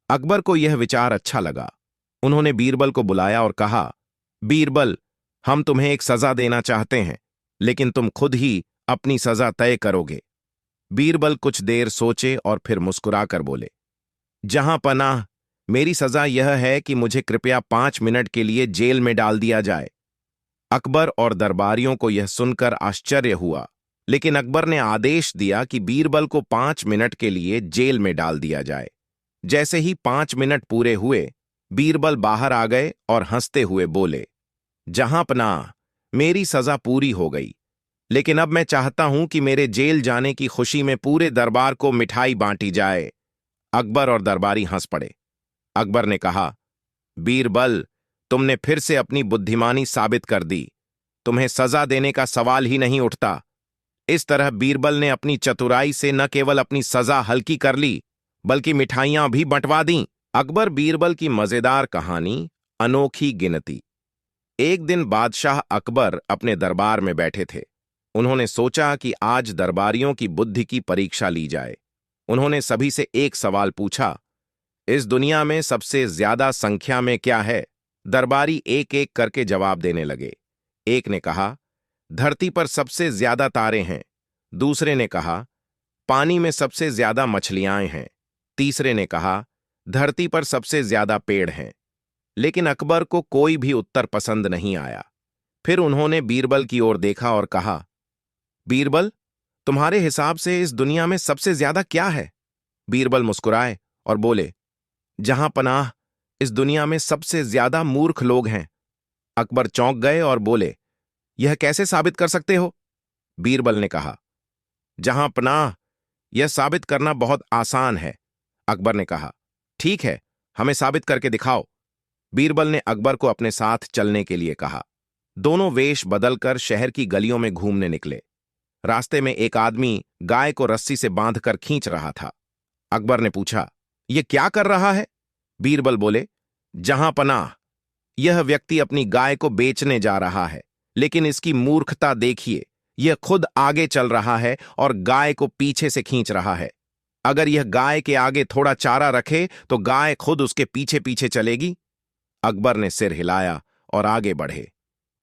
[SPEAKER 1] अकबर को यह विचार अच्छा लगा। उन्होंने बीरबल को बुलाया और कहा, बीरबल, हम तुम्हें एक सजा देना चाहते हैं, लेकिन तुम खुद ही अपनी सजा तय करोगे। बीरबल कुछ देर सोचे और फिर मुस्कुराकर बोले, जहां पनाह, मेरी सजा यह है कि मुझे कृपया 5 मिनट के लिए जेल में डाल दिया जाए। अकबर और दरबारियों को यह सुनकर आश्चर्य हुआ, लेकिन अकबर ने आदेश दिया कि बीरबल को 5 मिनट के लिए जेल में डाल दिया जाए। जैसे ही 5 मिनट पूरे हुए, बीरबल बाहर आ गए और हंसते हुए बोले, जहां पनाह, मेरी सजा पूरी हो गई, लेकिन अब मैं चाहता हूं कि मेरे जेल जाने की खुशी में पूरे दरबार को मिठाई बांटी जाए। अकबर और दरबारी हंस पड़े। अकबर ने कहा, बीरबल, तुमने फिर से अपनी बुद्धिमानी साबित कर दी। तुम्हें सजा देने का सवाल ही नहीं उठता। इस तरह बीरबल ने अपनी चतुराई से न केवल अपनी सजा हल्की कर ली, बल्कि मिठाइयां भी बंटवा दीं। अकबर बीरबल की मजेदार कहानी, अनोखी गिनती। एक दिन बादशाह अकबर अपने दरबार में बैठे थे। उन्होंने सोचा कि आज दरबारियों की बुद्धि की परीक्षा ली जाए। उन्होंने सभी से एक सवाल पूछा, इस दुनिया में सबसे ज्यादा संख्या में क्या है? दरबारी एक एक करके जवाब देने लगे। एक ने कहा, धरती पर सबसे ज्यादा तारे हैं। दूसरे ने कहा, पानी में सबसे ज्यादा मछलियां हैं। तीसरे ने कहा, धरती पर सबसे ज्यादा पेड़ हैं। लेकिन अकबर को कोई भी उत्तर पसंद नहीं आया। फिर उन्होंने बीरबल की ओर देखा और कहा, बीरबल, तुम्हारे हिसाब से इस दुनिया में सबसे ज्यादा क्या है? बीरबल मुस्कुराए और बोले, जहां पनाह, इस दुनिया में सबसे ज्यादा मूर्ख लोग हैं। अकबर चौंक गए और बोले, यह कैसे साबित कर सकते हो? बीरबल ने कहा, जहां पनाह, यह साबित करना बहुत आसान है। अकबर ने कहा, ठीक है, हमें साबित करके दिखाओ। बीरबल ने अकबर को अपने साथ चलने के लिए कहा। दोनों वेश बदलकर शहर की गलियों में घूमने निकले। रास्ते में एक आदमी गाय को रस्सी से बांधकर खींच रहा था। अकबर ने पूछा, यह क्या कर रहा है? बीरबल बोले, जहां पनाह, यह व्यक्ति अपनी गाय को बेचने जा रहा है, लेकिन इसकी मूर्खता देखिए, यह खुद आगे चल रहा है और गाय को पीछे से खींच रहा है। अगर यह गाय के आगे थोड़ा चारा रखे तो गाय खुद उसके पीछे पीछे चलेगी। अकबर ने सिर हिलाया और आगे बढ़े।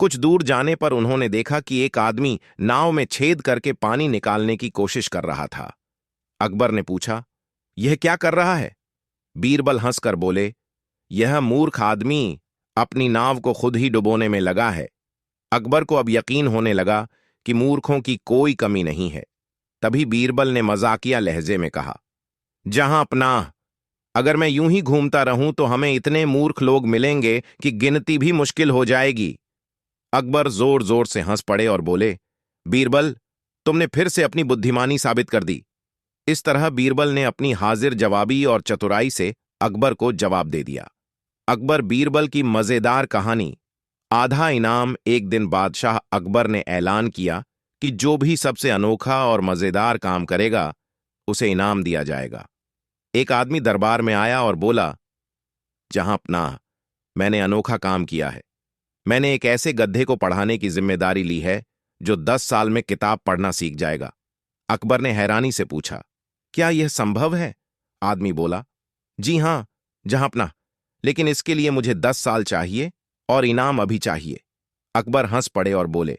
[SPEAKER 1] कुछ दूर जाने पर उन्होंने देखा कि एक आदमी नाव में छेद करके पानी निकालने की कोशिश कर रहा था। अकबर ने पूछा, यह क्या कर रहा है? बीरबल हंसकर बोले, यह मूर्ख आदमी अपनी नाव को खुद ही डुबोने में लगा है। अकबर को अब यकीन होने लगा कि मूर्खों की कोई कमी नहीं है। तभी बीरबल ने मजाकिया लहजे में कहा, जहां पनाह, अगर मैं यूं ही घूमता रहूं तो हमें इतने मूर्ख लोग मिलेंगे कि गिनती भी मुश्किल हो जाएगी। अकबर जोर जोर से हंस पड़े और बोले, बीरबल, तुमने फिर से अपनी बुद्धिमानी साबित कर दी। इस तरह बीरबल ने अपनी हाजिर जवाबी और चतुराई से अकबर को जवाब दे दिया। अकबर बीरबल की मजेदार कहानी, आधा इनाम। एक दिन बादशाह अकबर ने ऐलान किया कि जो भी सबसे अनोखा और मजेदार काम करेगा, उसे इनाम दिया जाएगा। एक आदमी दरबार में आया और बोला, जहां पनाह, मैंने अनोखा काम किया है। मैंने एक ऐसे गधे को पढ़ाने की जिम्मेदारी ली है जो 10 साल में किताब पढ़ना सीख जाएगा। अकबर ने हैरानी से पूछा, क्या यह संभव है? आदमी बोला, जी हां, जहां पनाह, लेकिन इसके लिए मुझे 10 साल चाहिए और इनाम अभी चाहिए। अकबर हंस पड़े और बोले,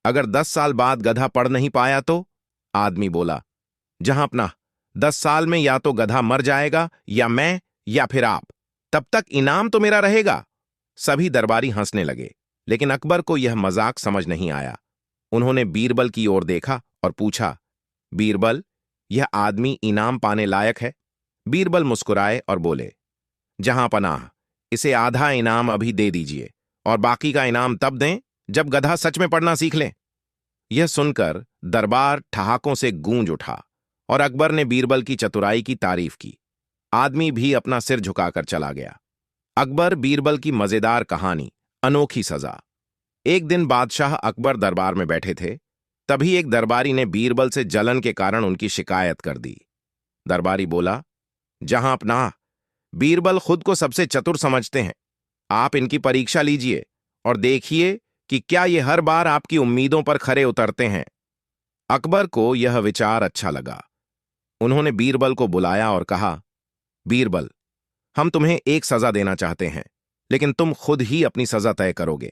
[SPEAKER 1] अगर 10 साल बाद गधा पढ़ नहीं पाया तो? आदमी बोला, जहां पनाह, 10 साल में या तो गधा मर जाएगा या मैं या फिर आप। तब तक इनाम तो मेरा रहेगा। सभी दरबारी हंसने लगे, लेकिन अकबर को यह मजाक समझ नहीं आया। उन्होंने बीरबल की ओर देखा और पूछा, बीरबल, यह आदमी इनाम पाने लायक है? बीरबल मुस्कुराए और बोले, जहां पनाह, इसे आधा इनाम अभी दे दीजिए और बाकी का इनाम तब दें जब गधा सच में पढ़ना सीख ले। यह सुनकर दरबार ठहाकों से गूंज उठा और अकबर ने बीरबल की चतुराई की तारीफ की। आदमी भी अपना सिर झुकाकर चला गया। अकबर बीरबल की मजेदार कहानी, अनोखी सजा। एक दिन बादशाह अकबर दरबार में बैठे थे। तभी एक दरबारी ने बीरबल से जलन के कारण उनकी शिकायत कर दी। दरबारी बोला, जहां अपना बीरबल खुद को सबसे चतुर समझते हैं। आप इनकी परीक्षा लीजिए और देखिए कि क्या ये हर बार आपकी उम्मीदों पर खरे उतरते हैं। अकबर को यह विचार अच्छा लगा। उन्होंने बीरबल को बुलाया और कहा, बीरबल, हम तुम्हें एक सजा देना चाहते हैं, लेकिन तुम खुद ही अपनी सजा तय करोगे।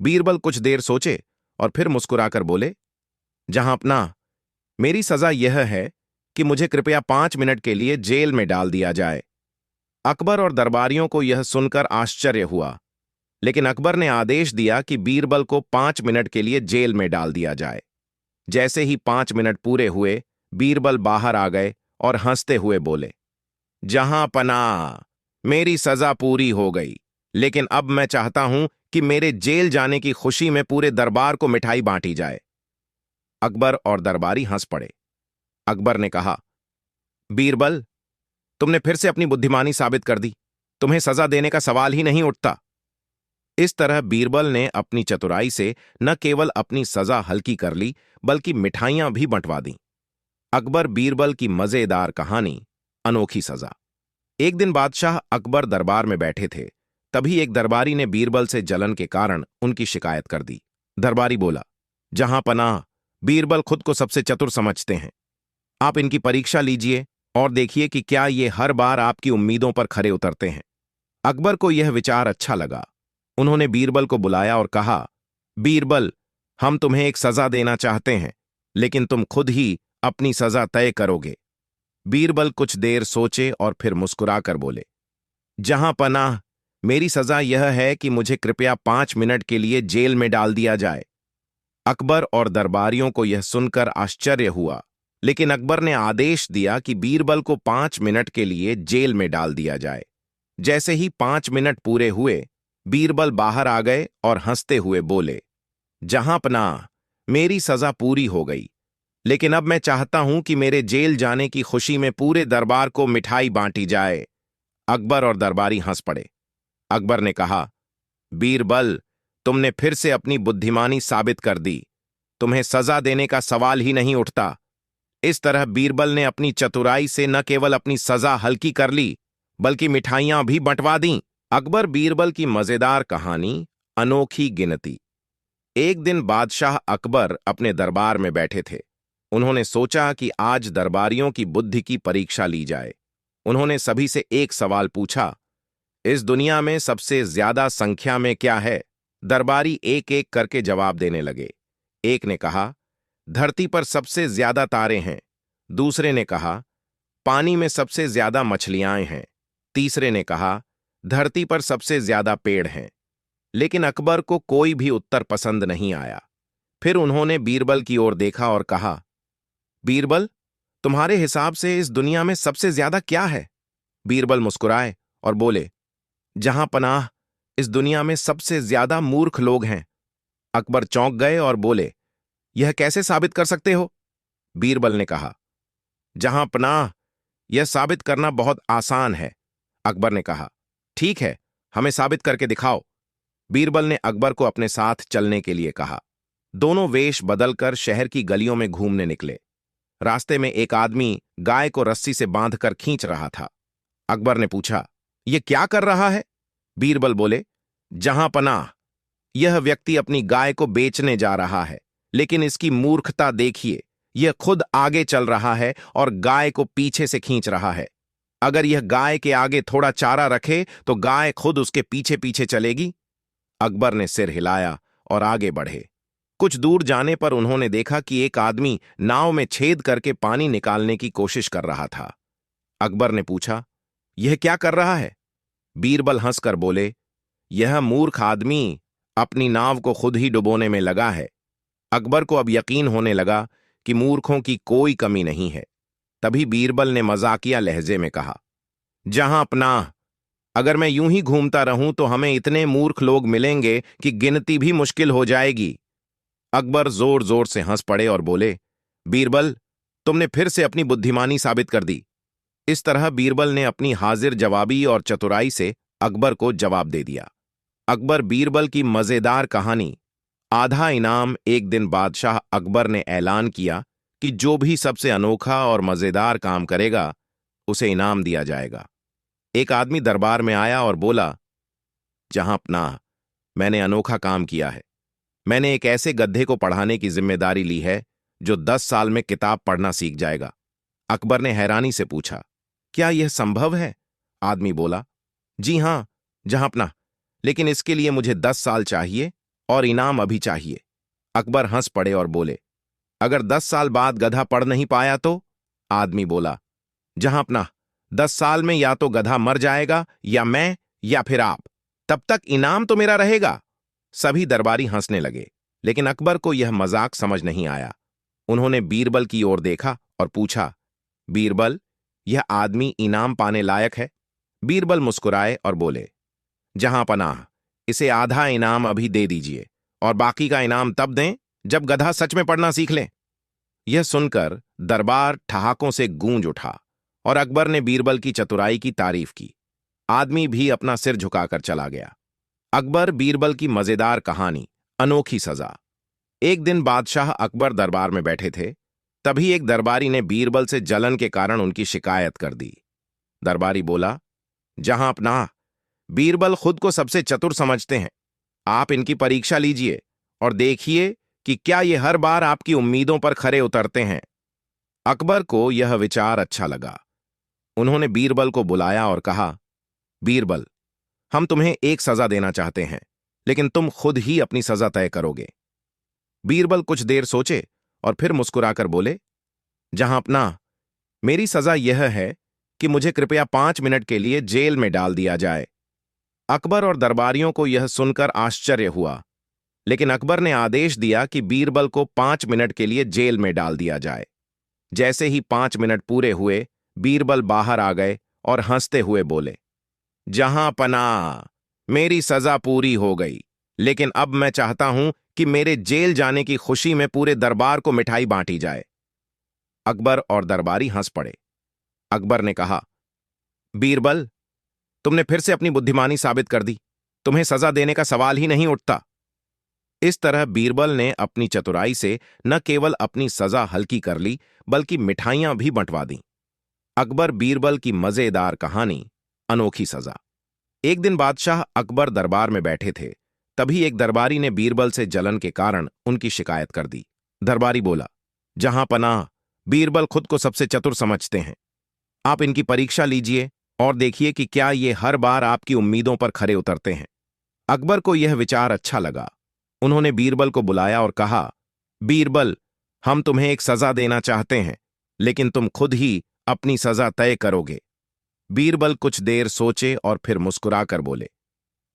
[SPEAKER 1] बीरबल कुछ देर सोचे और फिर मुस्कुराकर बोले, जहां अपना मेरी सजा यह है कि मुझे कृपया 5 मिनट के लिए जेल में डाल दिया जाए। अकबर और दरबारियों को यह सुनकर आश्चर्य हुआ, लेकिन अकबर ने आदेश दिया कि बीरबल को 5 मिनट के लिए जेल में डाल दिया जाए। जैसे ही 5 मिनट पूरे हुए, बीरबल बाहर आ गए और हंसते हुए बोले, जहां पनाह, मेरी सजा पूरी हो गई, लेकिन अब मैं चाहता हूं कि मेरे जेल जाने की खुशी में पूरे दरबार को मिठाई बांटी जाए। अकबर और दरबारी हंस पड़े। अकबर ने कहा, बीरबल, तुमने फिर से अपनी बुद्धिमानी साबित कर दी। तुम्हें सजा देने का सवाल ही नहीं उठता। इस तरह बीरबल ने अपनी चतुराई से न केवल अपनी सजा हल्की कर ली, बल्कि मिठाइयां भी बंटवा दी। अकबर बीरबल की मजेदार कहानी, अनोखी सजा। एक दिन बादशाह अकबर दरबार में बैठे थे। तभी एक दरबारी ने बीरबल से जलन के कारण उनकी शिकायत कर दी। दरबारी बोला, जहां पनाह, बीरबल खुद को सबसे चतुर समझते हैं। आप इनकी परीक्षा लीजिए और देखिए कि क्या ये हर बार आपकी उम्मीदों पर खरे उतरते हैं। अकबर को यह विचार अच्छा लगा। उन्होंने बीरबल को बुलाया और कहा, बीरबल, हम तुम्हें एक सजा देना चाहते हैं, लेकिन तुम खुद ही अपनी सजा तय करोगे। बीरबल कुछ देर सोचे और फिर मुस्कुराकर बोले, जहां पनाह, मेरी सजा यह है कि मुझे कृपया 5 मिनट के लिए जेल में डाल दिया जाए। अकबर और दरबारियों को यह सुनकर आश्चर्य हुआ, लेकिन अकबर ने आदेश दिया कि बीरबल को 5 मिनट के लिए जेल में डाल दिया जाए। जैसे ही 5 मिनट पूरे हुए, बीरबल बाहर आ गए और हंसते हुए बोले, जहां पनाह, मेरी सजा पूरी हो गई, लेकिन अब मैं चाहता हूं कि मेरे जेल जाने की खुशी में पूरे दरबार को मिठाई बांटी जाए। अकबर और दरबारी हंस पड़े। अकबर ने कहा, बीरबल, तुमने फिर से अपनी बुद्धिमानी साबित कर दी। तुम्हें सजा देने का सवाल ही नहीं उठता। इस तरह बीरबल ने अपनी चतुराई से न केवल अपनी सजा हल्की कर ली, बल्कि मिठाइयां भी बंटवा दीं। अकबर बीरबल की मजेदार कहानी, अनोखी गिनती। एक दिन बादशाह अकबर अपने दरबार में बैठे थे। उन्होंने सोचा कि आज दरबारियों की बुद्धि की परीक्षा ली जाए। उन्होंने सभी से एक सवाल पूछा, इस दुनिया में सबसे ज्यादा संख्या में क्या है? दरबारी एक एक करके जवाब देने लगे। एक ने कहा, धरती पर सबसे ज्यादा तारे हैं। दूसरे ने कहा, पानी में सबसे ज्यादा मछलियां हैं। तीसरे ने कहा, धरती पर सबसे ज्यादा पेड़ हैं। लेकिन अकबर को कोई भी उत्तर पसंद नहीं आया। फिर उन्होंने बीरबल की ओर देखा और कहा, बीरबल, तुम्हारे हिसाब से इस दुनिया में सबसे ज्यादा क्या है? बीरबल मुस्कुराए और बोले, जहां पनाह, इस दुनिया में सबसे ज्यादा मूर्ख लोग हैं। अकबर चौंक गए और बोले, यह कैसे साबित कर सकते हो? बीरबल ने कहा, जहां पनाह, यह साबित करना बहुत आसान है। अकबर ने कहा, ठीक है, हमें साबित करके दिखाओ। बीरबल ने अकबर को अपने साथ चलने के लिए कहा। दोनों वेश बदलकर शहर की गलियों में घूमने निकले। रास्ते में एक आदमी गाय को रस्सी से बांधकर खींच रहा था। अकबर ने पूछा, यह क्या कर रहा है? बीरबल बोले, जहां पनाह, यह व्यक्ति अपनी गाय को बेचने जा रहा है, लेकिन इसकी मूर्खता देखिए। यह खुद आगे चल रहा है और गाय को पीछे से खींच रहा है। अगर यह गाय के आगे थोड़ा चारा रखे तो गाय खुद उसके पीछे पीछे चलेगी। अकबर ने सिर हिलाया और आगे बढ़े। कुछ दूर जाने पर उन्होंने देखा कि एक आदमी नाव में छेद करके पानी निकालने की कोशिश कर रहा था। अकबर ने पूछा, यह क्या कर रहा है? बीरबल हंसकर बोले, यह मूर्ख आदमी अपनी नाव को खुद ही डुबोने में लगा है। अकबर को अब यकीन होने लगा कि मूर्खों की कोई कमी नहीं है। तभी बीरबल ने मजाकिया लहजे में कहा, जहां पनाह, अगर मैं यूं ही घूमता रहूं तो हमें इतने मूर्ख लोग मिलेंगे कि गिनती भी मुश्किल हो जाएगी। अकबर जोर जोर से हंस पड़े और बोले, बीरबल, तुमने फिर से अपनी बुद्धिमानी साबित कर दी। इस तरह बीरबल ने अपनी हाजिर जवाबी और चतुराई से अकबर को जवाब दे दिया। अकबर बीरबल की मजेदार कहानी। आधा इनाम। एक दिन बादशाह अकबर ने ऐलान किया कि जो भी सबसे अनोखा और मजेदार काम करेगा उसे इनाम दिया जाएगा। एक आदमी दरबार में आया और बोला, जहां पनाह, मैंने अनोखा काम किया है। मैंने एक ऐसे गधे को पढ़ाने की जिम्मेदारी ली है जो 10 साल में किताब पढ़ना सीख जाएगा। अकबर ने हैरानी से पूछा, क्या यह संभव है? आदमी बोला, जी हां जहांपना, लेकिन इसके लिए मुझे 10 साल चाहिए और इनाम अभी चाहिए। अकबर हंस पड़े और बोले, अगर 10 साल बाद गधा पढ़ नहीं पाया तो? आदमी बोला, जहांपना, 10 साल में या तो गधा मर जाएगा या मैं या फिर आप। तब तक इनाम तो मेरा रहेगा। सभी दरबारी हंसने लगे, लेकिन अकबर को यह मजाक समझ नहीं आया। उन्होंने बीरबल की ओर देखा और पूछा, बीरबल, यह आदमी इनाम पाने लायक है? बीरबल मुस्कुराए और बोले, जहां पनाह, इसे आधा इनाम अभी दे दीजिए और बाकी का इनाम तब दें जब गधा सच में पढ़ना सीख ले। यह सुनकर दरबार ठहाकों से गूंज उठा और अकबर ने बीरबल की चतुराई की तारीफ की। आदमी भी अपना सिर झुकाकर चला गया। अकबर बीरबल की मजेदार कहानी। अनोखी सजा। एक दिन बादशाह अकबर दरबार में बैठे थे, तभी एक दरबारी ने बीरबल से जलन के कारण उनकी शिकायत कर दी। दरबारी बोला, जहां पनाह, बीरबल खुद को सबसे चतुर समझते हैं। आप इनकी परीक्षा लीजिए और देखिए कि क्या ये हर बार आपकी उम्मीदों पर खरे उतरते हैं। अकबर को यह विचार अच्छा लगा। उन्होंने बीरबल को बुलाया और कहा, बीरबल, हम तुम्हें एक सजा देना चाहते हैं, लेकिन तुम खुद ही अपनी सजा तय करोगे। बीरबल कुछ देर सोचे और फिर मुस्कुराकर बोले, जहांपनाह, मेरी सजा यह है कि मुझे कृपया 5 मिनट के लिए जेल में डाल दिया जाए। अकबर और दरबारियों को यह सुनकर आश्चर्य हुआ, लेकिन अकबर ने आदेश दिया कि बीरबल को 5 मिनट के लिए जेल में डाल दिया जाए। जैसे ही 5 मिनट पूरे हुए, बीरबल बाहर आ गए और हंसते हुए बोले, जहां पनाह, मेरी सजा पूरी हो गई, लेकिन अब मैं चाहता हूं कि मेरे जेल जाने की खुशी में पूरे दरबार को मिठाई बांटी जाए। अकबर और दरबारी हंस पड़े। अकबर ने कहा, बीरबल, तुमने फिर से अपनी बुद्धिमानी साबित कर दी। तुम्हें सजा देने का सवाल ही नहीं उठता। इस तरह बीरबल ने अपनी चतुराई से न केवल अपनी सजा हल्की कर ली, बल्कि मिठाइयां भी बंटवा दी। अकबर बीरबल की मजेदार कहानी। अनोखी सजा। एक दिन बादशाह अकबर दरबार में बैठे थे, तभी एक दरबारी ने बीरबल से जलन के कारण उनकी शिकायत कर दी। दरबारी बोला, जहां पनाह, बीरबल खुद को सबसे चतुर समझते हैं। आप इनकी परीक्षा लीजिए और देखिए कि क्या ये हर बार आपकी उम्मीदों पर खरे उतरते हैं। अकबर को यह विचार अच्छा लगा। उन्होंने बीरबल को बुलाया और कहा, बीरबल, हम तुम्हें एक सजा देना चाहते हैं, लेकिन तुम खुद ही अपनी सजा तय करोगे। बीरबल कुछ देर सोचे और फिर मुस्कुराकर बोले,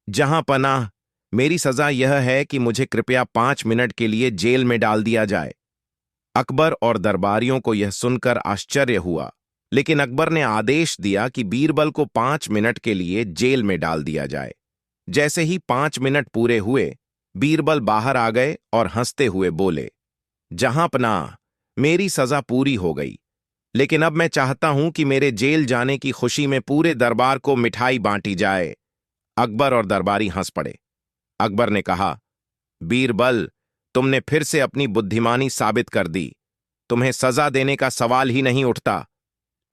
[SPEAKER 1] जहां पनाह, मेरी सजा यह है कि मुझे कृपया 5 मिनट के लिए जेल में डाल दिया जाए। अकबर और दरबारियों को यह सुनकर आश्चर्य हुआ, लेकिन अकबर ने आदेश दिया कि बीरबल को 5 मिनट के लिए जेल में डाल दिया जाए। जैसे ही 5 मिनट पूरे हुए, बीरबल बाहर आ गए और हंसते हुए बोले, जहां पनाह, मेरी सजा पूरी हो गई, लेकिन अब मैं चाहता हूं कि मेरे जेल जाने की खुशी में पूरे दरबार को मिठाई बांटी जाए। अकबर और दरबारी हंस पड़े। अकबर ने कहा, बीरबल, तुमने फिर से अपनी बुद्धिमानी साबित कर दी। तुम्हें सजा देने का सवाल ही नहीं उठता।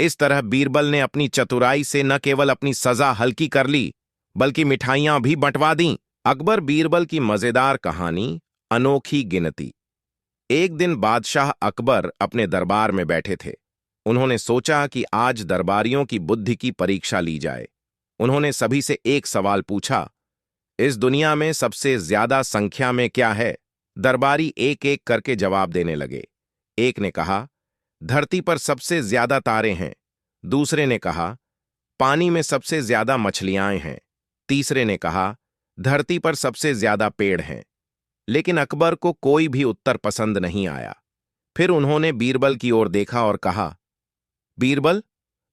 [SPEAKER 1] इस तरह बीरबल ने अपनी चतुराई से न केवल अपनी सजा हल्की कर ली, बल्कि मिठाइयां भी बंटवा दीं। अकबर बीरबल की मजेदार कहानी। अनोखी गिनती। एक दिन बादशाह अकबर अपने दरबार में बैठे थे। उन्होंने सोचा कि आज दरबारियों की बुद्धि की परीक्षा ली जाए। उन्होंने सभी से एक सवाल पूछा, इस दुनिया में सबसे ज्यादा संख्या में क्या है? दरबारी एक एक करके जवाब देने लगे। एक ने कहा, धरती पर सबसे ज्यादा तारे हैं। दूसरे ने कहा, पानी में सबसे ज्यादा मछलियां हैं। तीसरे ने कहा, धरती पर सबसे ज्यादा पेड़ हैं। लेकिन अकबर को कोई भी उत्तर पसंद नहीं आया। फिर उन्होंने बीरबल की ओर देखा और कहा, बीरबल,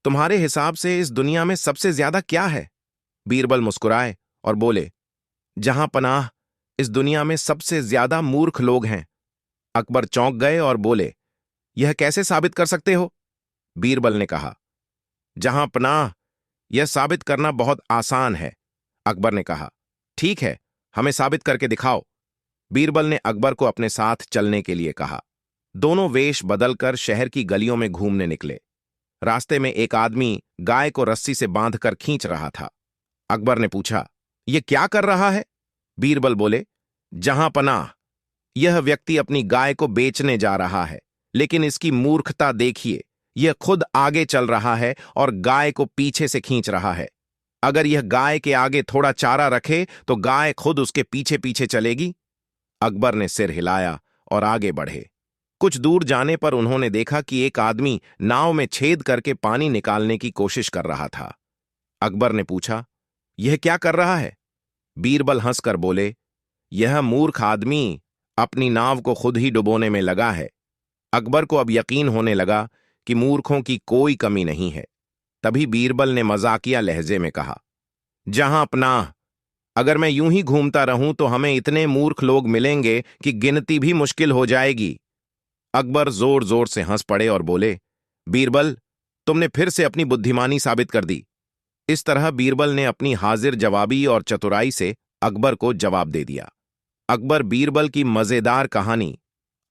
[SPEAKER 1] तुम्हारे हिसाब से इस दुनिया में सबसे ज्यादा क्या है? बीरबल मुस्कुराए और बोले, जहां पनाह, इस दुनिया में सबसे ज्यादा मूर्ख लोग हैं। अकबर चौंक गए और बोले, यह कैसे साबित कर सकते हो? बीरबल ने कहा, जहां पनाह, यह साबित करना बहुत आसान है। अकबर ने कहा, ठीक है, हमें साबित करके दिखाओ। बीरबल ने अकबर को अपने साथ चलने के लिए कहा। दोनों वेश बदलकर शहर की गलियों में घूमने निकले। रास्ते में एक आदमी गाय को रस्सी से बांधकर खींच रहा था। अकबर ने पूछा, यह क्या कर रहा है? बीरबल बोले, जहां पनाह, यह व्यक्ति अपनी गाय को बेचने जा रहा है, लेकिन इसकी मूर्खता देखिए, यह खुद आगे चल रहा है और गाय को पीछे से खींच रहा है। अगर यह गाय के आगे थोड़ा चारा रखे तो गाय खुद उसके पीछे पीछे चलेगी। अकबर ने सिर हिलाया और आगे बढ़े। कुछ दूर जाने पर उन्होंने देखा कि एक आदमी नाव में छेद करके पानी निकालने की कोशिश कर रहा था। अकबर ने पूछा, यह क्या कर रहा है? बीरबल हंसकर बोले, यह मूर्ख आदमी अपनी नाव को खुद ही डुबोने में लगा है। अकबर को अब यकीन होने लगा कि मूर्खों की कोई कमी नहीं है। तभी बीरबल ने मजाकिया लहजे में कहा, जहां पनाह, अगर मैं यूं ही घूमता रहूं तो हमें इतने मूर्ख लोग मिलेंगे कि गिनती भी मुश्किल हो जाएगी। अकबर जोर जोर से हंस पड़े और बोले, बीरबल, तुमने फिर से अपनी बुद्धिमानी साबित कर दी। इस तरह बीरबल ने अपनी हाजिर जवाबी और चतुराई से अकबर को जवाब दे दिया। अकबर बीरबल की मजेदार कहानी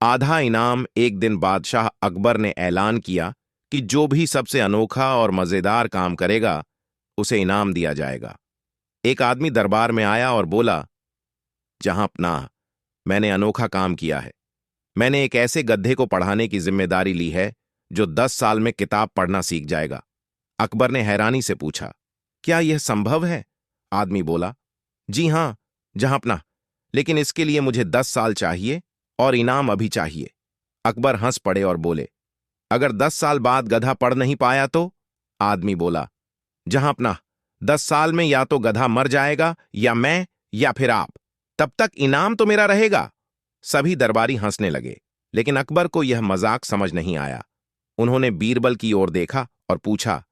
[SPEAKER 1] आधा इनाम। एक दिन बादशाह अकबर ने ऐलान किया कि जो भी सबसे अनोखा और मजेदार काम करेगा उसे इनाम दिया जाएगा। एक आदमी दरबार में आया और बोला, जहां पनाह, मैंने अनोखा काम किया है। मैंने एक ऐसे गधे को पढ़ाने की जिम्मेदारी ली है जो 10 साल में किताब पढ़ना सीख जाएगा। अकबर ने हैरानी से पूछा, क्या यह संभव है? आदमी बोला, जी हां जहांपनाह, लेकिन इसके लिए मुझे 10 साल चाहिए और इनाम अभी चाहिए। अकबर हंस पड़े और बोले, अगर 10 साल बाद गधा पढ़ नहीं पाया तो? आदमी बोला, जहांपनाह, 10 साल में या तो गधा मर जाएगा या मैं या फिर आप, तब तक इनाम तो मेरा रहेगा। सभी दरबारी हंसने लगे, लेकिन अकबर को यह मजाक समझ नहीं आया। उन्होंने बीरबल की ओर देखा और पूछा,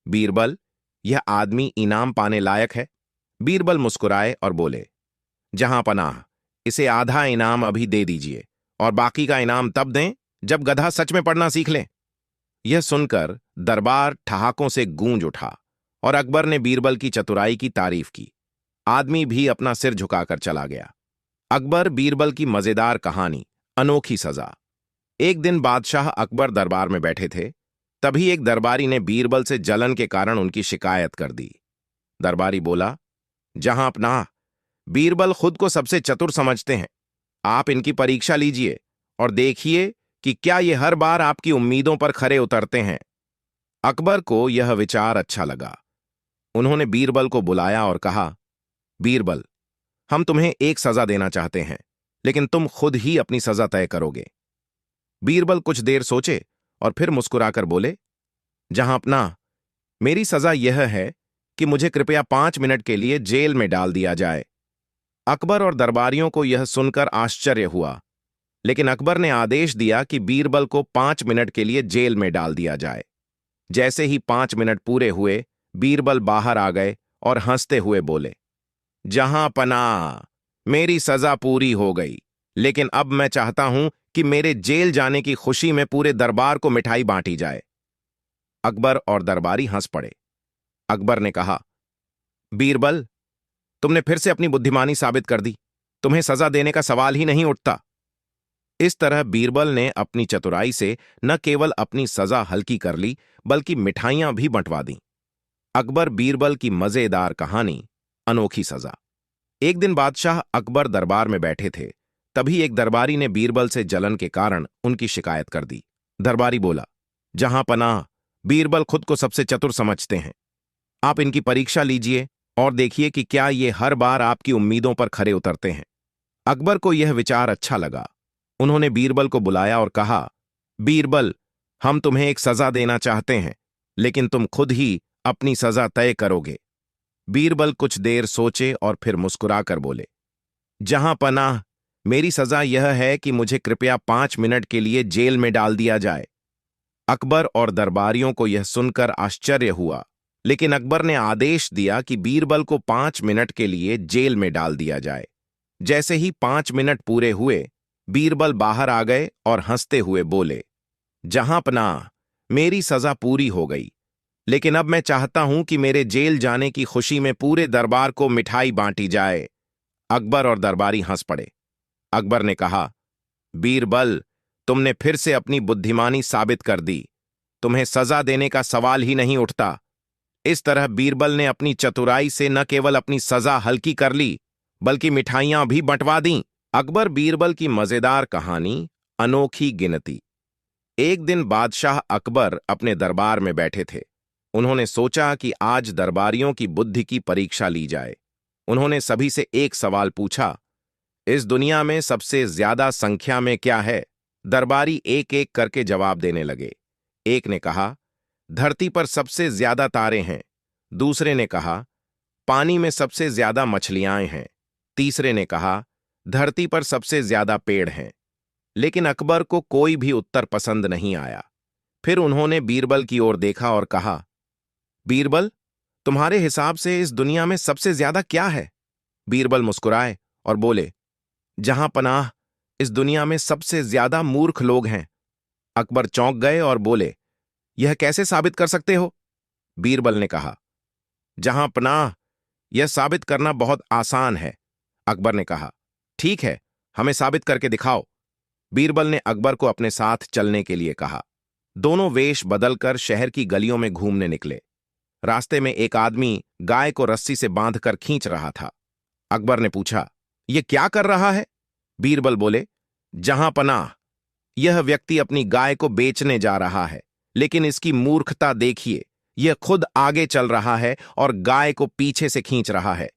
[SPEAKER 1] बीरबल, यह आदमी इनाम पाने लायक है? बीरबल मुस्कुराए और बोले, जहां पनाह, इसे आधा इनाम अभी दे दीजिए और बाकी का इनाम तब दें जब गधा सच में पढ़ना सीख ले। यह सुनकर दरबार ठहाकों से गूंज उठा और अकबर ने बीरबल की चतुराई की तारीफ की। आदमी भी अपना सिर झुकाकर चला गया। अकबर बीरबल की मजेदार कहानी, अनोखी सजा। एक दिन बादशाह अकबर दरबार में बैठे थे। तभी एक दरबारी ने बीरबल से जलन के कारण उनकी शिकायत कर दी। दरबारी बोला, जहां पनाह, बीरबल खुद को सबसे चतुर समझते हैं। आप इनकी परीक्षा लीजिए और देखिए कि क्या ये हर बार आपकी उम्मीदों पर खरे उतरते हैं। अकबर को यह विचार अच्छा लगा। उन्होंने बीरबल को बुलाया और कहा, बीरबल, हम तुम्हें एक सजा देना चाहते हैं, लेकिन तुम खुद ही अपनी सजा तय करोगे। बीरबल कुछ देर सोचे और फिर मुस्कुराकर बोले, जहां पनाह, मेरी सजा यह है कि मुझे कृपया 5 मिनट के लिए जेल में डाल दिया जाए। अकबर और दरबारियों को यह सुनकर आश्चर्य हुआ, लेकिन अकबर ने आदेश दिया कि बीरबल को 5 मिनट के लिए जेल में डाल दिया जाए। जैसे ही 5 मिनट पूरे हुए, बीरबल बाहर आ गए और हंसते हुए बोले, जहां पनाह, मेरी सजा पूरी हो गई, लेकिन अब मैं चाहता हूं कि मेरे जेल जाने की खुशी में पूरे दरबार को मिठाई बांटी जाए। अकबर और दरबारी हंस पड़े। अकबर ने कहा, बीरबल, तुमने फिर से अपनी बुद्धिमानी साबित कर दी। तुम्हें सजा देने का सवाल ही नहीं उठता। इस तरह बीरबल ने अपनी चतुराई से न केवल अपनी सजा हल्की कर ली, बल्कि मिठाइयां भी बंटवा दी। अकबर बीरबल की मजेदार कहानी, अनोखी सजा। एक दिन बादशाह अकबर दरबार में बैठे थे। तभी एक दरबारी ने बीरबल से जलन के कारण उनकी शिकायत कर दी। दरबारी बोला, जहां पनाह, बीरबल खुद को सबसे चतुर समझते हैं। आप इनकी परीक्षा लीजिए और देखिए कि क्या ये हर बार आपकी उम्मीदों पर खरे उतरते हैं। अकबर को यह विचार अच्छा लगा। उन्होंने बीरबल को बुलाया और कहा, बीरबल, हम तुम्हें एक सजा देना चाहते हैं, लेकिन तुम खुद ही अपनी सजा तय करोगे। बीरबल कुछ देर सोचे और फिर मुस्कुराकर बोले, जहां पनाह, मेरी सजा यह है कि मुझे कृपया 5 मिनट के लिए जेल में डाल दिया जाए। अकबर और दरबारियों को यह सुनकर आश्चर्य हुआ, लेकिन अकबर ने आदेश दिया कि बीरबल को 5 मिनट के लिए जेल में डाल दिया जाए। जैसे ही 5 मिनट पूरे हुए, बीरबल बाहर आ गए और हंसते हुए बोले, जहां पनाह, मेरी सजा पूरी हो गई, लेकिन अब मैं चाहता हूं कि मेरे जेल जाने की खुशी में पूरे दरबार को मिठाई बांटी जाए। अकबर और दरबारी हंस पड़े। अकबर ने कहा, बीरबल, तुमने फिर से अपनी बुद्धिमानी साबित कर दी। तुम्हें सजा देने का सवाल ही नहीं उठता। इस तरह बीरबल ने अपनी चतुराई से न केवल अपनी सजा हल्की कर ली, बल्कि मिठाइयां भी बंटवा दीं। अकबर बीरबल की मजेदार कहानी, अनोखी गिनती। एक दिन बादशाह अकबर अपने दरबार में बैठे थे। उन्होंने सोचा कि आज दरबारियों की बुद्धि की परीक्षा ली जाए। उन्होंने सभी से एक सवाल पूछा, इस दुनिया में सबसे ज्यादा संख्या में क्या है? दरबारी एक एक करके जवाब देने लगे। एक ने कहा, धरती पर सबसे ज्यादा तारे हैं। दूसरे ने कहा, पानी में सबसे ज्यादा मछलियां हैं। तीसरे ने कहा, धरती पर सबसे ज्यादा पेड़ हैं। लेकिन अकबर को कोई भी उत्तर पसंद नहीं आया। फिर उन्होंने बीरबल की ओर देखा और कहा, बीरबल, तुम्हारे हिसाब से इस दुनिया में सबसे ज्यादा क्या है? बीरबल मुस्कुराए और बोले, जहां पनाह, इस दुनिया में सबसे ज्यादा मूर्ख लोग हैं। अकबर चौंक गए और बोले, यह कैसे साबित कर सकते हो? बीरबल ने कहा, जहां पनाह, यह साबित करना बहुत आसान है। अकबर ने कहा, ठीक है, हमें साबित करके दिखाओ। बीरबल ने अकबर को अपने साथ चलने के लिए कहा। दोनों वेश बदलकर शहर की गलियों में घूमने निकले। रास्ते में एक आदमी गाय को रस्सी से बांधकर खींच रहा था। अकबर ने पूछा, यह क्या कर रहा है? बीरबल बोले, जहां पनाह, यह व्यक्ति अपनी गाय को बेचने जा रहा है, लेकिन इसकी मूर्खता देखिए, यह खुद आगे चल रहा है और गाय को पीछे से खींच रहा है।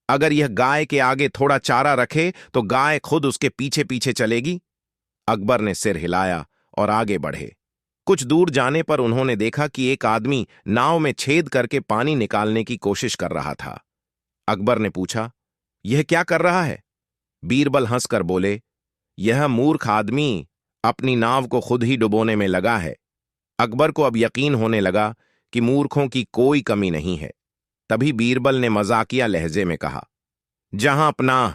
[SPEAKER 1] अगर यह गाय के आगे थोड़ा चारा रखे तो गाय खुद उसके पीछे पीछे चलेगी। अकबर ने सिर हिलाया और आगे बढ़े। कुछ दूर जाने पर उन्होंने देखा कि एक आदमी नाव में छेद करके पानी निकालने की कोशिश कर रहा था। अकबर ने पूछा, यह क्या कर रहा है? बीरबल हंसकर बोले, यह मूर्ख आदमी अपनी नाव को खुद ही डुबोने में लगा है। अकबर को अब यकीन होने लगा कि मूर्खों की कोई कमी नहीं है। तभी बीरबल ने मजाकिया लहजे में कहा, जहां पनाह,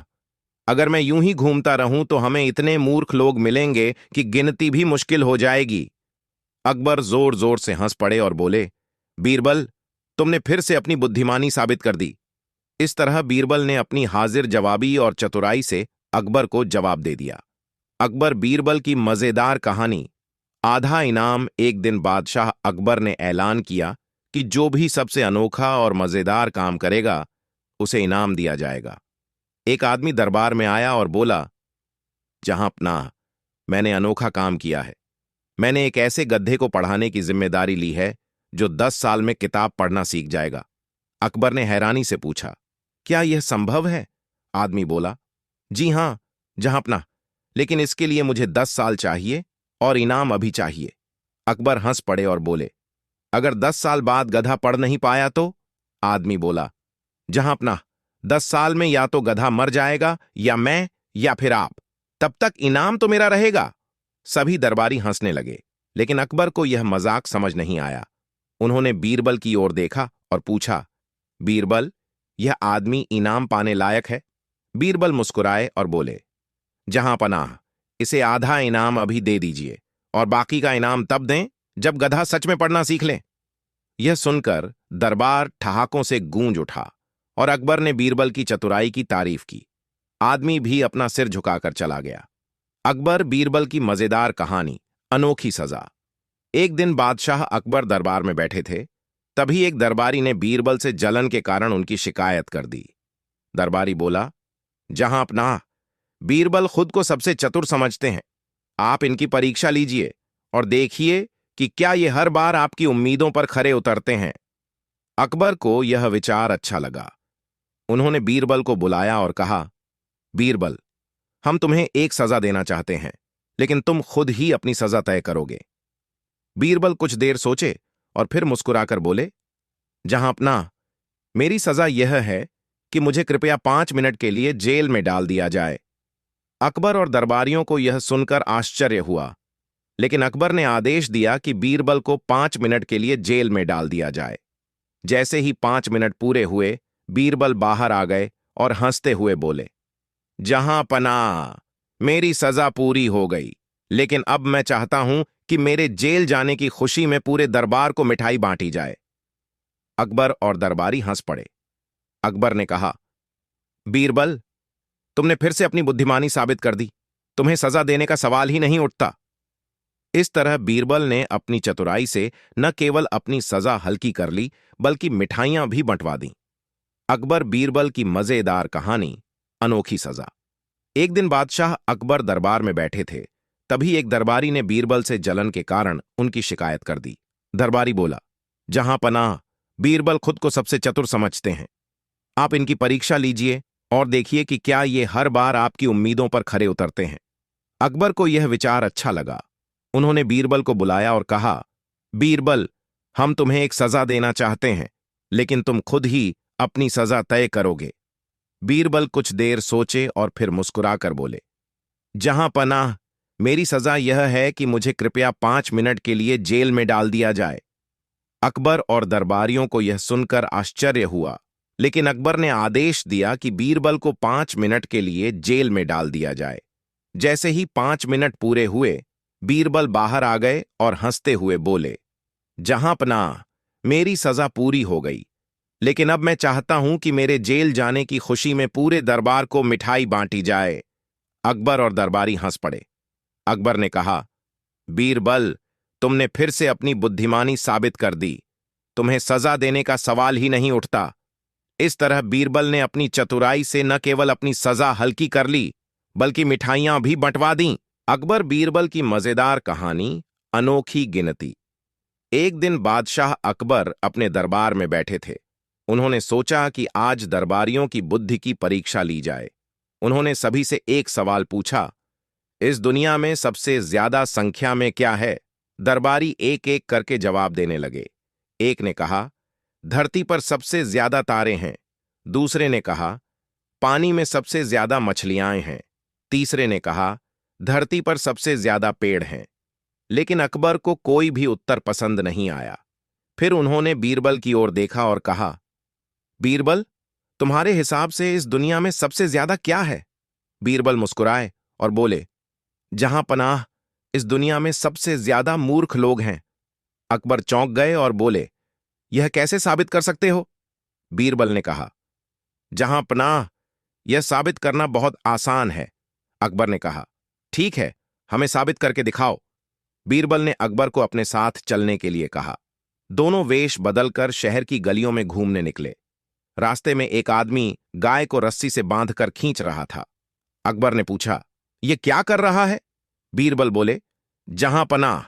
[SPEAKER 1] अगर मैं यूं ही घूमता रहूं तो हमें इतने मूर्ख लोग मिलेंगे कि गिनती भी मुश्किल हो जाएगी। अकबर जोर जोर से हंस पड़े और बोले, बीरबल, तुमने फिर से अपनी बुद्धिमानी साबित कर दी। इस तरह बीरबल ने अपनी हाजिर जवाबी और चतुराई से अकबर को जवाब दे दिया। अकबर बीरबल की मजेदार कहानी, आधा इनाम। एक दिन बादशाह अकबर ने ऐलान किया कि जो भी सबसे अनोखा और मजेदार काम करेगा, उसे इनाम दिया जाएगा। एक आदमी दरबार में आया और बोला, जहां पनाह, मैंने अनोखा काम किया है। मैंने एक ऐसे गधे को पढ़ाने की जिम्मेदारी ली है जो 10 साल में किताब पढ़ना सीख जाएगा। अकबर ने हैरानी से पूछा, क्या यह संभव है? आदमी बोला, जी हां, जहां पनाह, लेकिन इसके लिए मुझे 10 साल चाहिए और इनाम अभी चाहिए। अकबर हंस पड़े और बोले, अगर 10 साल बाद गधा पढ़ नहीं पाया तो? आदमी बोला, जहां पनाह, 10 साल में या तो गधा मर जाएगा या मैं या फिर आप। तब तक इनाम तो मेरा रहेगा। सभी दरबारी हंसने लगे, लेकिन अकबर को यह मजाक समझ नहीं आया। उन्होंने बीरबल की ओर देखा और पूछा, बीरबल, यह आदमी इनाम पाने लायक है? बीरबल मुस्कुराए और बोले, जहां पनाह, इसे आधा इनाम अभी दे दीजिए और बाकी का इनाम तब दें जब गधा सच में पढ़ना सीख ले। यह सुनकर दरबार ठहाकों से गूंज उठा और अकबर ने बीरबल की चतुराई की तारीफ की। आदमी भी अपना सिर झुकाकर चला गया। अकबर बीरबल की मजेदार कहानी, अनोखी सजा। एक दिन बादशाह अकबर दरबार में बैठे थे। तभी एक दरबारी ने बीरबल से जलन के कारण उनकी शिकायत कर दी। दरबारी बोला, जहां पनाह, बीरबल खुद को सबसे चतुर समझते हैं। आप इनकी परीक्षा लीजिए और देखिए कि क्या ये हर बार आपकी उम्मीदों पर खरे उतरते हैं। अकबर को यह विचार अच्छा लगा। उन्होंने बीरबल को बुलाया और कहा, बीरबल, हम तुम्हें एक सजा देना चाहते हैं, लेकिन तुम खुद ही अपनी सजा तय करोगे। बीरबल कुछ देर सोचे और फिर मुस्कुराकर बोले, जहां पनाह, मेरी सजा यह है कि मुझे कृपया 5 मिनट के लिए जेल में डाल दिया जाए। अकबर और दरबारियों को यह सुनकर आश्चर्य हुआ, लेकिन अकबर ने आदेश दिया कि बीरबल को 5 मिनट के लिए जेल में डाल दिया जाए। जैसे ही 5 मिनट पूरे हुए, बीरबल बाहर आ गए और हंसते हुए बोले, जहां पनाह, मेरी सजा पूरी हो गई, लेकिन अब मैं चाहता हूं कि मेरे जेल जाने की खुशी में पूरे दरबार को मिठाई बांटी जाए। अकबर और दरबारी हंस पड़े। अकबर ने कहा, बीरबल, तुमने फिर से अपनी बुद्धिमानी साबित कर दी। तुम्हें सजा देने का सवाल ही नहीं उठता। इस तरह बीरबल ने अपनी चतुराई से न केवल अपनी सजा हल्की कर ली, बल्कि मिठाइयां भी बंटवा दी। अकबर बीरबल की मजेदार कहानी, अनोखी सजा। एक दिन बादशाह अकबर दरबार में बैठे थे। तभी एक दरबारी ने बीरबल से जलन के कारण उनकी शिकायत कर दी। दरबारी बोला, जहां पनाह, बीरबल खुद को सबसे चतुर समझते हैं। आप इनकी परीक्षा लीजिए और देखिए कि क्या ये हर बार आपकी उम्मीदों पर खरे उतरते हैं। अकबर को यह विचार अच्छा लगा। उन्होंने बीरबल को बुलाया और कहा, बीरबल, हम तुम्हें एक सजा देना चाहते हैं, लेकिन तुम खुद ही अपनी सजा तय करोगे। बीरबल कुछ देर सोचे और फिर मुस्कुराकर बोले, जहां पनाह, मेरी सजा यह है कि मुझे कृपया 5 मिनट के लिए जेल में डाल दिया जाए। अकबर और दरबारियों को यह सुनकर आश्चर्य हुआ, लेकिन अकबर ने आदेश दिया कि बीरबल को 5 मिनट के लिए जेल में डाल दिया जाए। जैसे ही 5 मिनट पूरे हुए, बीरबल बाहर आ गए और हंसते हुए बोले, जहां पनाह, मेरी सजा पूरी हो गई, लेकिन अब मैं चाहता हूं कि मेरे जेल जाने की खुशी में पूरे दरबार को मिठाई बांटी जाए। अकबर और दरबारी हंस पड़े। अकबर ने कहा, बीरबल, तुमने फिर से अपनी बुद्धिमानी साबित कर दी। तुम्हें सजा देने का सवाल ही नहीं उठता। इस तरह बीरबल ने अपनी चतुराई से न केवल अपनी सजा हल्की कर ली, बल्कि मिठाइयां भी बंटवा दीं। अकबर बीरबल की मजेदार कहानी, अनोखी गिनती। एक दिन बादशाह अकबर अपने दरबार में बैठे थे। उन्होंने सोचा कि आज दरबारियों की बुद्धि की परीक्षा ली जाए। उन्होंने सभी से एक सवाल पूछा, इस दुनिया में सबसे ज्यादा संख्या में क्या है? दरबारी एक एक करके जवाब देने लगे। एक ने कहा, धरती पर सबसे ज्यादा तारे हैं। दूसरे ने कहा, पानी में सबसे ज्यादा मछलियां हैं। तीसरे ने कहा, धरती पर सबसे ज्यादा पेड़ हैं। लेकिन अकबर को कोई भी उत्तर पसंद नहीं आया। फिर उन्होंने बीरबल की ओर देखा और कहा, बीरबल, तुम्हारे हिसाब से इस दुनिया में सबसे ज्यादा क्या है? बीरबल मुस्कुराए और बोले, जहां पनाह, इस दुनिया में सबसे ज्यादा मूर्ख लोग हैं। अकबर चौंक गए और बोले, यह कैसे साबित कर सकते हो? बीरबल ने कहा, जहां पनाह, यह साबित करना बहुत आसान है। अकबर ने कहा, ठीक है, हमें साबित करके दिखाओ। बीरबल ने अकबर को अपने साथ चलने के लिए कहा। दोनों वेश बदलकर शहर की गलियों में घूमने निकले। रास्ते में एक आदमी गाय को रस्सी से बांधकर खींच रहा था। अकबर ने पूछा, यह क्या कर रहा है? बीरबल बोले, जहां पनाह,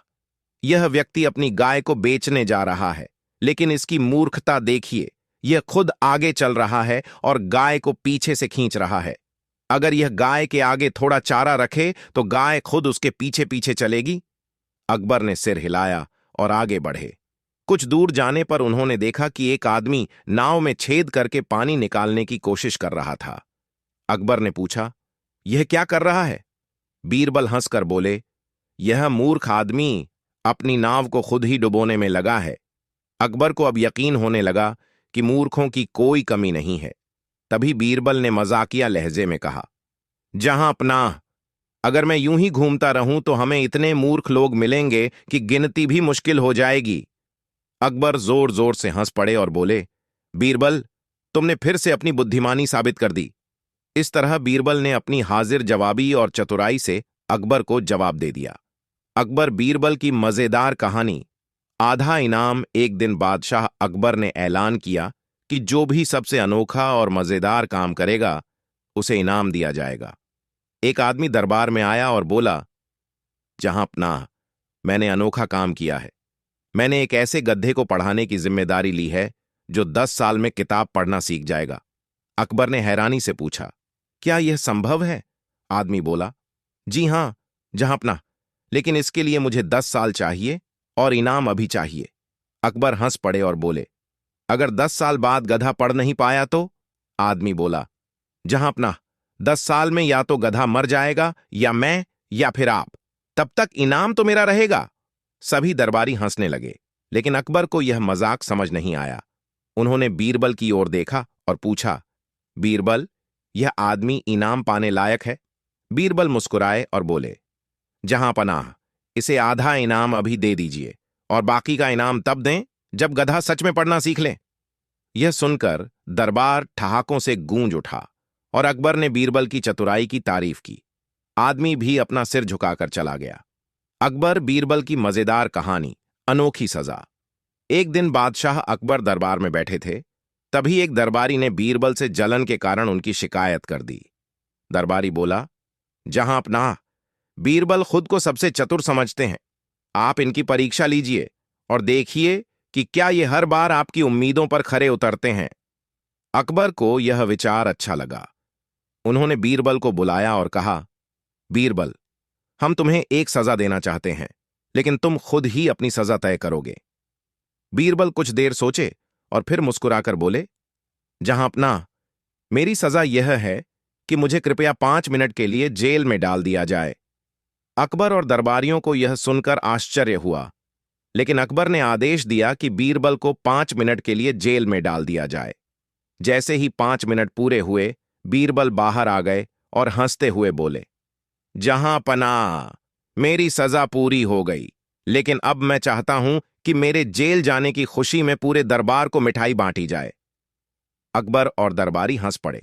[SPEAKER 1] यह व्यक्ति अपनी गाय को बेचने जा रहा है, लेकिन इसकी मूर्खता देखिए, यह खुद आगे चल रहा है और गाय को पीछे से खींच रहा है। अगर यह गाय के आगे थोड़ा चारा रखे तो गाय खुद उसके पीछे पीछे चलेगी। अकबर ने सिर हिलाया और आगे बढ़े। कुछ दूर जाने पर उन्होंने देखा कि एक आदमी नाव में छेद करके पानी निकालने की कोशिश कर रहा था। अकबर ने पूछा, यह क्या कर रहा है? बीरबल हंसकर बोले, यह मूर्ख आदमी अपनी नाव को खुद ही डुबोने में लगा है। अकबर को अब यकीन होने लगा कि मूर्खों की कोई कमी नहीं है। तभी बीरबल ने मजाकिया लहजे में कहा, जहां पनाह, अगर मैं यूं ही घूमता रहूं तो हमें इतने मूर्ख लोग मिलेंगे कि गिनती भी मुश्किल हो जाएगी। अकबर जोर जोर से हंस पड़े और बोले, बीरबल, तुमने फिर से अपनी बुद्धिमानी साबित कर दी। इस तरह बीरबल ने अपनी हाजिर जवाबी और चतुराई से अकबर को जवाब दे दिया। अकबर बीरबल की मजेदार कहानी, आधा इनाम। एक दिन बादशाह अकबर ने ऐलान किया कि जो भी सबसे अनोखा और मजेदार काम करेगा, उसे इनाम दिया जाएगा। एक आदमी दरबार में आया और बोला, जहां पनाह, मैंने अनोखा काम किया है। मैंने एक ऐसे गधे को पढ़ाने की जिम्मेदारी ली है जो 10 साल में किताब पढ़ना सीख जाएगा। अकबर ने हैरानी से पूछा, क्या यह संभव है? आदमी बोला, जी हां, जहां पनाह, लेकिन इसके लिए मुझे 10 साल चाहिए और इनाम अभी चाहिए। अकबर हंस पड़े और बोले, अगर 10 साल बाद गधा पढ़ नहीं पाया तो? आदमी बोला, जहां पनाह, 10 साल में या तो गधा मर जाएगा या मैं या फिर आप। तब तक इनाम तो मेरा रहेगा। सभी दरबारी हंसने लगे, लेकिन अकबर को यह मजाक समझ नहीं आया। उन्होंने बीरबल की ओर देखा और पूछा, बीरबल, यह आदमी इनाम पाने लायक है? बीरबल मुस्कुराए और बोले, जहां पनाह, इसे आधा इनाम अभी दे दीजिए और बाकी का इनाम तब दें जब गधा सच में पढ़ना सीख ले। यह सुनकर दरबार ठहाकों से गूंज उठा और अकबर ने बीरबल की चतुराई की तारीफ की। आदमी भी अपना सिर झुकाकर चला गया। अकबर बीरबल की मजेदार कहानी, अनोखी सजा। एक दिन बादशाह अकबर दरबार में बैठे थे। तभी एक दरबारी ने बीरबल से जलन के कारण उनकी शिकायत कर दी। दरबारी बोला, जहां अपना बीरबल खुद को सबसे चतुर समझते हैं। आप इनकी परीक्षा लीजिए और देखिए कि क्या ये हर बार आपकी उम्मीदों पर खरे उतरते हैं। अकबर को यह विचार अच्छा लगा। उन्होंने बीरबल को बुलाया और कहा, बीरबल, हम तुम्हें एक सजा देना चाहते हैं, लेकिन तुम खुद ही अपनी सजा तय करोगे। बीरबल कुछ देर सोचे और फिर मुस्कुराकर बोले, जहां अपना मेरी सजा यह है कि मुझे कृपया 5 मिनट के लिए जेल में डाल दिया जाए। अकबर और दरबारियों को यह सुनकर आश्चर्य हुआ, लेकिन अकबर ने आदेश दिया कि बीरबल को 5 मिनट के लिए जेल में डाल दिया जाए। जैसे ही 5 मिनट पूरे हुए, बीरबल बाहर आ गए और हंसते हुए बोले, जहां पनाह, मेरी सजा पूरी हो गई, लेकिन अब मैं चाहता हूं कि मेरे जेल जाने की खुशी में पूरे दरबार को मिठाई बांटी जाए। अकबर और दरबारी हंस पड़े।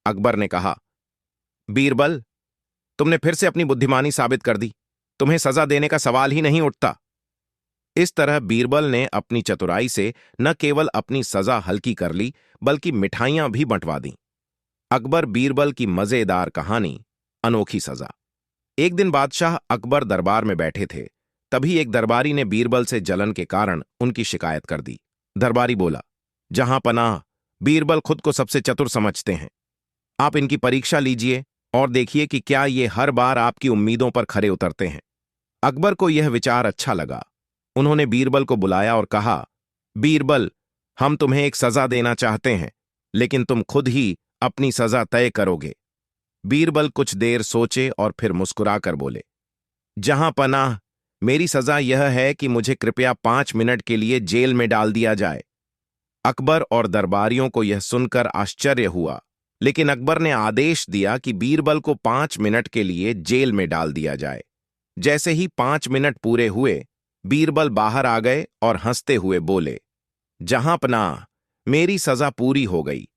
[SPEAKER 1] अकबर ने कहा, बीरबल, तुमने फिर से अपनी बुद्धिमानी साबित कर दी। तुम्हें सजा देने का सवाल ही नहीं उठता। इस तरह बीरबल ने अपनी चतुराई से न केवल अपनी सजा हल्की कर ली, बल्कि मिठाइयां भी बंटवा दी। अकबर बीरबल की मजेदार कहानी, अनोखी सजा। एक दिन बादशाह अकबर दरबार में बैठे थे। तभी एक दरबारी ने बीरबल से जलन के कारण उनकी शिकायत कर दी। दरबारी बोला, जहां पनाह, बीरबल खुद को सबसे चतुर समझते हैं। आप इनकी परीक्षा लीजिए और देखिए कि क्या ये हर बार आपकी उम्मीदों पर खरे उतरते हैं। अकबर को यह विचार अच्छा लगा। उन्होंने बीरबल को बुलाया और कहा, बीरबल, हम तुम्हें एक सजा देना चाहते हैं, लेकिन तुम खुद ही अपनी सजा तय करोगे। बीरबल कुछ देर सोचे और फिर मुस्कुराकर बोले, जहां पनाह, मेरी सजा यह है कि मुझे कृपया 5 मिनट के लिए जेल में डाल दिया जाए। अकबर और दरबारियों को यह सुनकर आश्चर्य हुआ, लेकिन अकबर ने आदेश दिया कि बीरबल को 5 मिनट के लिए जेल में डाल दिया जाए। जैसे ही 5 मिनट पूरे हुए, बीरबल बाहर आ गए और हंसते हुए बोले, जहां पनाह, मेरी सजा पूरी हो गई,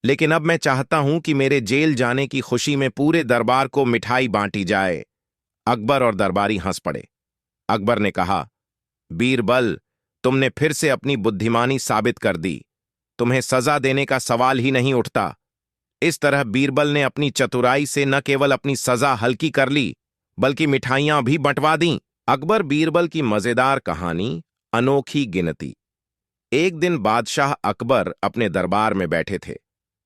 [SPEAKER 1] लेकिन अब मैं चाहता हूं कि मेरे जेल जाने की खुशी में पूरे दरबार को मिठाई बांटी जाए। अकबर और दरबारी हंस पड़े। अकबर ने कहा, बीरबल, तुमने फिर से अपनी बुद्धिमानी साबित कर दी। तुम्हें सजा देने का सवाल ही नहीं उठता। इस तरह बीरबल ने अपनी चतुराई से न केवल अपनी सजा हल्की कर ली, बल्कि मिठाइयां भी बंटवा दीं। अकबर बीरबल की मजेदार कहानी, अनोखी गिनती। एक दिन बादशाह अकबर अपने दरबार में बैठे थे।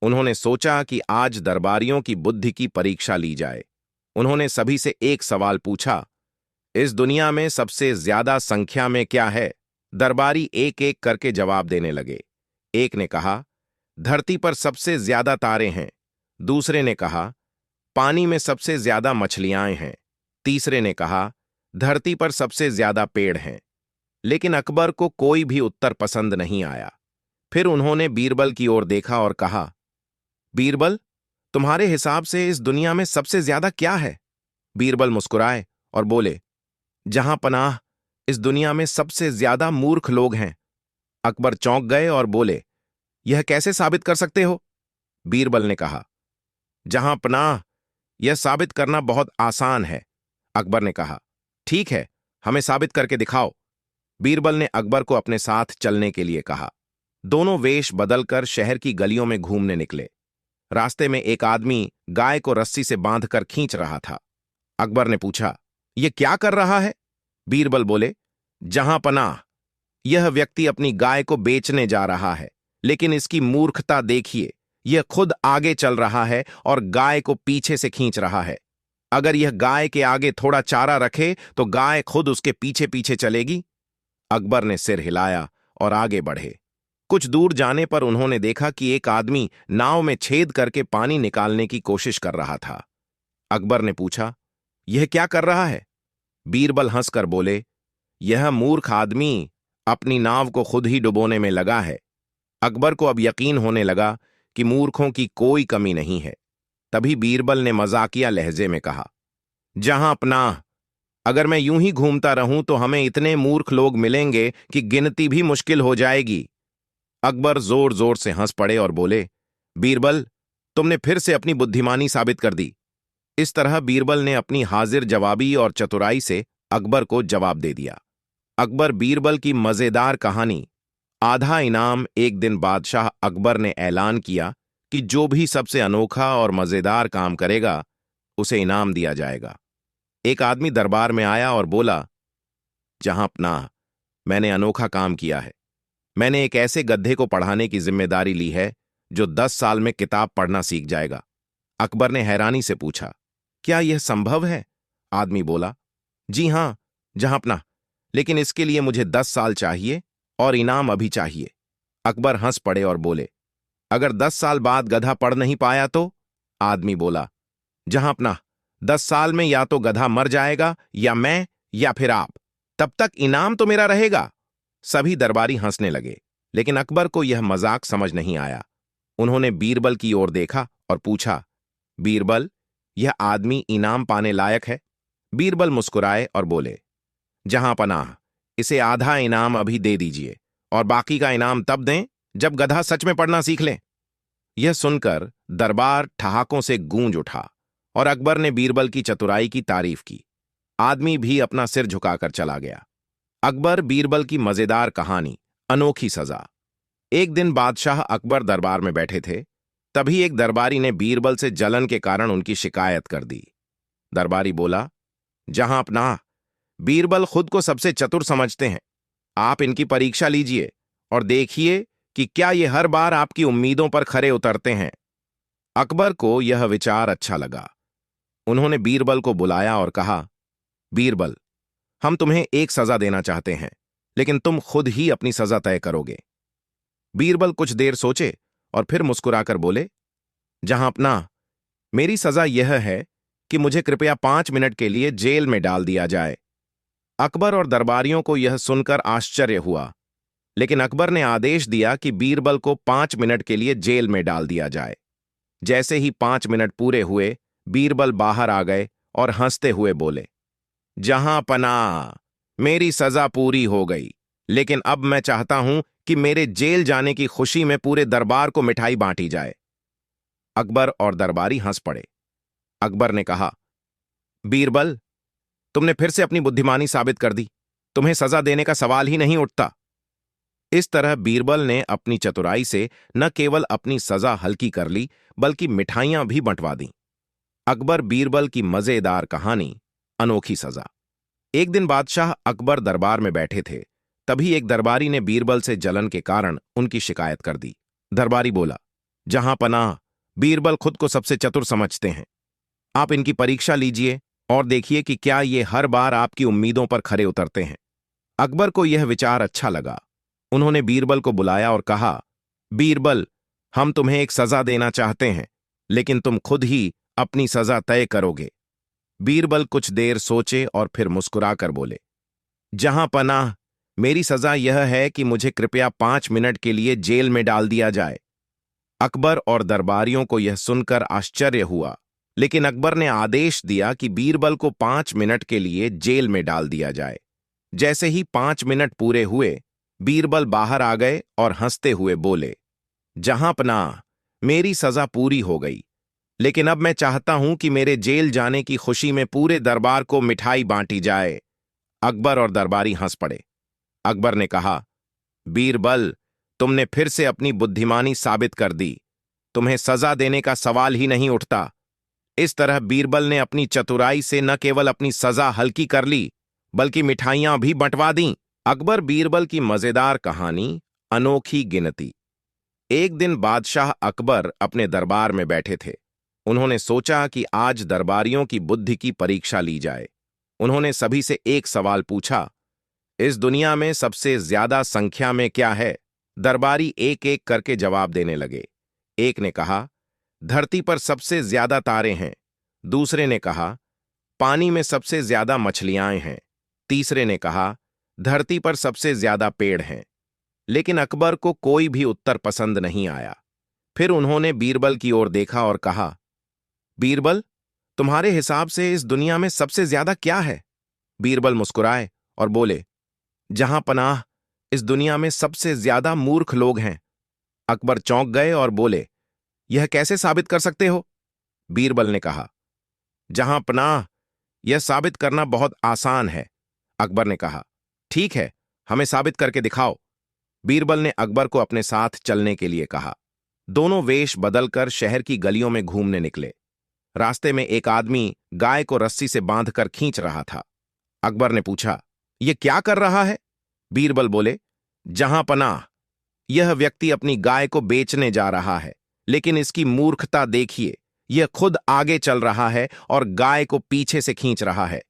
[SPEAKER 1] उन्होंने सोचा कि आज दरबारियों की बुद्धि की परीक्षा ली जाए। उन्होंने सभी से एक सवाल पूछा, इस दुनिया में सबसे ज्यादा संख्या में क्या है? दरबारी एक एक करके जवाब देने लगे। एक ने कहा, धरती पर सबसे ज्यादा तारे हैं। दूसरे ने कहा, पानी में सबसे ज्यादा मछलियां हैं। तीसरे ने कहा, धरती पर सबसे ज्यादा पेड़ हैं। लेकिन अकबर को कोई भी उत्तर पसंद नहीं आया। फिर उन्होंने बीरबल की ओर देखा और कहा, बीरबल, तुम्हारे हिसाब से इस दुनिया में सबसे ज्यादा क्या है? बीरबल मुस्कुराए और बोले, जहां पनाह, इस दुनिया में सबसे ज्यादा मूर्ख लोग हैं। अकबर चौंक गए और बोले, यह कैसे साबित कर सकते हो? बीरबल ने कहा, जहां पनाह, यह साबित करना बहुत आसान है। अकबर ने कहा, ठीक है, हमें साबित करके दिखाओ। बीरबल ने अकबर को अपने साथ चलने के लिए कहा। दोनों वेश बदलकर शहर की गलियों में घूमने निकले। रास्ते में एक आदमी गाय को रस्सी से बांधकर खींच रहा था। अकबर ने पूछा, यह क्या कर रहा है? बीरबल बोले, जहां पनाह, यह व्यक्ति अपनी गाय को बेचने जा रहा है, लेकिन इसकी मूर्खता देखिए, यह खुद आगे चल रहा है और गाय को पीछे से खींच रहा है। अगर यह गाय के आगे थोड़ा चारा रखे तो गाय खुद उसके पीछे पीछे चलेगी। अकबर ने सिर हिलाया और आगे बढ़े। कुछ दूर जाने पर उन्होंने देखा कि एक आदमी नाव में छेद करके पानी निकालने की कोशिश कर रहा था। अकबर ने पूछा, यह क्या कर रहा है? बीरबल हंसकर बोले, यह मूर्ख आदमी अपनी नाव को खुद ही डुबोने में लगा है। अकबर को अब यकीन होने लगा कि मूर्खों की कोई कमी नहीं है। तभी बीरबल ने मजाकिया लहजे में कहा, जहां पनाह, अगर मैं यूं ही घूमता रहूं तो हमें इतने मूर्ख लोग मिलेंगे कि गिनती भी मुश्किल हो जाएगी। अकबर जोर जोर से हंस पड़े और बोले, बीरबल, तुमने फिर से अपनी बुद्धिमानी साबित कर दी। इस तरह बीरबल ने अपनी हाजिर जवाबी और चतुराई से अकबर को जवाब दे दिया। अकबर बीरबल की मजेदार कहानी आधा इनाम। एक दिन बादशाह अकबर ने ऐलान किया कि जो भी सबसे अनोखा और मजेदार काम करेगा उसे इनाम दिया जाएगा। एक आदमी दरबार में आया और बोला, जहांपनाह, मैंने अनोखा काम किया है। मैंने एक ऐसे गधे को पढ़ाने की जिम्मेदारी ली है जो 10 साल में किताब पढ़ना सीख जाएगा। अकबर ने हैरानी से पूछा, क्या यह संभव है? आदमी बोला, जी हां जहांपनाह, लेकिन इसके लिए मुझे 10 साल चाहिए और इनाम अभी चाहिए। अकबर हंस पड़े और बोले, अगर 10 साल बाद गधा पढ़ नहीं पाया तो? आदमी बोला, जहांपनाह, 10 साल में या तो गधा मर जाएगा या मैं या फिर आप। तब तक इनाम तो मेरा रहेगा। सभी दरबारी हंसने लगे, लेकिन अकबर को यह मजाक समझ नहीं आया। उन्होंने बीरबल की ओर देखा और पूछा, बीरबल, यह आदमी इनाम पाने लायक है? बीरबल मुस्कुराए और बोले, जहांपनाह, इसे आधा इनाम अभी दे दीजिए और बाकी का इनाम तब दें जब गधा सच में पढ़ना सीख ले। यह सुनकर दरबार ठहाकों से गूंज उठा और अकबर ने बीरबल की चतुराई की तारीफ की। आदमी भी अपना सिर झुकाकर चला गया। अकबर बीरबल की मजेदार कहानी, अनोखी सजा। एक दिन बादशाह अकबर दरबार में बैठे थे। तभी एक दरबारी ने बीरबल से जलन के कारण उनकी शिकायत कर दी। दरबारी बोला, जहांपनाह, बीरबल खुद को सबसे चतुर समझते हैं। आप इनकी परीक्षा लीजिए और देखिए कि क्या ये हर बार आपकी उम्मीदों पर खरे उतरते हैं। अकबर को यह विचार अच्छा लगा। उन्होंने बीरबल को बुलाया और कहा, बीरबल, हम तुम्हें एक सजा देना चाहते हैं, लेकिन तुम खुद ही अपनी सजा तय करोगे। बीरबल कुछ देर सोचे और फिर मुस्कुराकर बोले, जहांपनाह, मेरी सजा यह है कि मुझे कृपया 5 मिनट के लिए जेल में डाल दिया जाए। अकबर और दरबारियों को यह सुनकर आश्चर्य हुआ, लेकिन अकबर ने आदेश दिया कि बीरबल को 5 मिनट के लिए जेल में डाल दिया जाए। जैसे ही 5 मिनट पूरे हुए, बीरबल बाहर आ गए और हंसते हुए बोले, जहांपनाह, मेरी सजा पूरी हो गई, लेकिन अब मैं चाहता हूं कि मेरे जेल जाने की खुशी में पूरे दरबार को मिठाई बांटी जाए। अकबर और दरबारी हंस पड़े। अकबर ने कहा, बीरबल, तुमने फिर से अपनी बुद्धिमानी साबित कर दी। तुम्हें सजा देने का सवाल ही नहीं उठता। इस तरह बीरबल ने अपनी चतुराई से न केवल अपनी सजा हल्की कर ली, बल्कि मिठाइयां भी बंटवा दी। अकबर बीरबल की मजेदार कहानी, अनोखी सजा। एक दिन बादशाह अकबर दरबार में बैठे थे। तभी एक दरबारी ने बीरबल से जलन के कारण उनकी शिकायत कर दी। दरबारी बोला, जहांपनाह, बीरबल खुद को सबसे चतुर समझते हैं। आप इनकी परीक्षा लीजिए और देखिए कि क्या ये हर बार आपकी उम्मीदों पर खरे उतरते हैं। अकबर को यह विचार अच्छा लगा। उन्होंने बीरबल को बुलाया और कहा, बीरबल, हम तुम्हें एक सजा देना चाहते हैं, लेकिन तुम खुद ही अपनी सजा तय करोगे। बीरबल कुछ देर सोचे और फिर मुस्कुराकर बोले, जहांपनाह, मेरी सजा यह है कि मुझे कृपया 5 मिनट के लिए जेल में डाल दिया जाए। अकबर और दरबारियों को यह सुनकर आश्चर्य हुआ, लेकिन अकबर ने आदेश दिया कि बीरबल को 5 मिनट के लिए जेल में डाल दिया जाए। जैसे ही 5 मिनट पूरे हुए, बीरबल बाहर आ गए और हंसते हुए बोले, जहांपनाह, मेरी सजा पूरी हो गई, लेकिन अब मैं चाहता हूं कि मेरे जेल जाने की खुशी में पूरे दरबार को मिठाई बांटी जाए। अकबर और दरबारी हंस पड़े। अकबर ने कहा, बीरबल, तुमने फिर से अपनी बुद्धिमानी साबित कर दी। तुम्हें सजा देने का सवाल ही नहीं उठता। इस तरह बीरबल ने अपनी चतुराई से न केवल अपनी सजा हल्की कर ली, बल्कि मिठाइयां भी बंटवा दीं। अकबर बीरबल की मजेदार कहानी, अनोखी गिनती। एक दिन बादशाह अकबर अपने दरबार में बैठे थे। उन्होंने सोचा कि आज दरबारियों की बुद्धि की परीक्षा ली जाए। उन्होंने सभी से एक सवाल पूछा, इस दुनिया में सबसे ज्यादा संख्या में क्या है? दरबारी एक एक करके जवाब देने लगे। एक ने कहा, धरती पर सबसे ज्यादा तारे हैं। दूसरे ने कहा, पानी में सबसे ज्यादा मछलियां हैं। तीसरे ने कहा, धरती पर सबसे ज्यादा पेड़ हैं। लेकिन अकबर को कोई भी उत्तर पसंद नहीं आया। फिर उन्होंने बीरबल की ओर देखा और कहा, बीरबल, तुम्हारे हिसाब से इस दुनिया में सबसे ज्यादा क्या है? बीरबल मुस्कुराए और बोले, जहांपनाह, इस दुनिया में सबसे ज्यादा मूर्ख लोग हैं अकबर चौंक गए और बोले, यह कैसे साबित कर सकते हो? बीरबल ने कहा, जहां पनाह, यह साबित करना बहुत आसान है। अकबर ने कहा, ठीक है, हमें साबित करके दिखाओ। बीरबल ने अकबर को अपने साथ चलने के लिए कहा। दोनों वेश बदलकर शहर की गलियों में घूमने निकले। रास्ते में एक आदमी गाय को रस्सी से बांधकर खींच रहा था। अकबर ने पूछा, यह क्या कर रहा है? बीरबल बोले, जहां पनाह, यह व्यक्ति अपनी गाय को बेचने जा रहा है, लेकिन इसकी मूर्खता देखिए, यह खुद आगे चल रहा है और गाय को पीछे से खींच रहा है।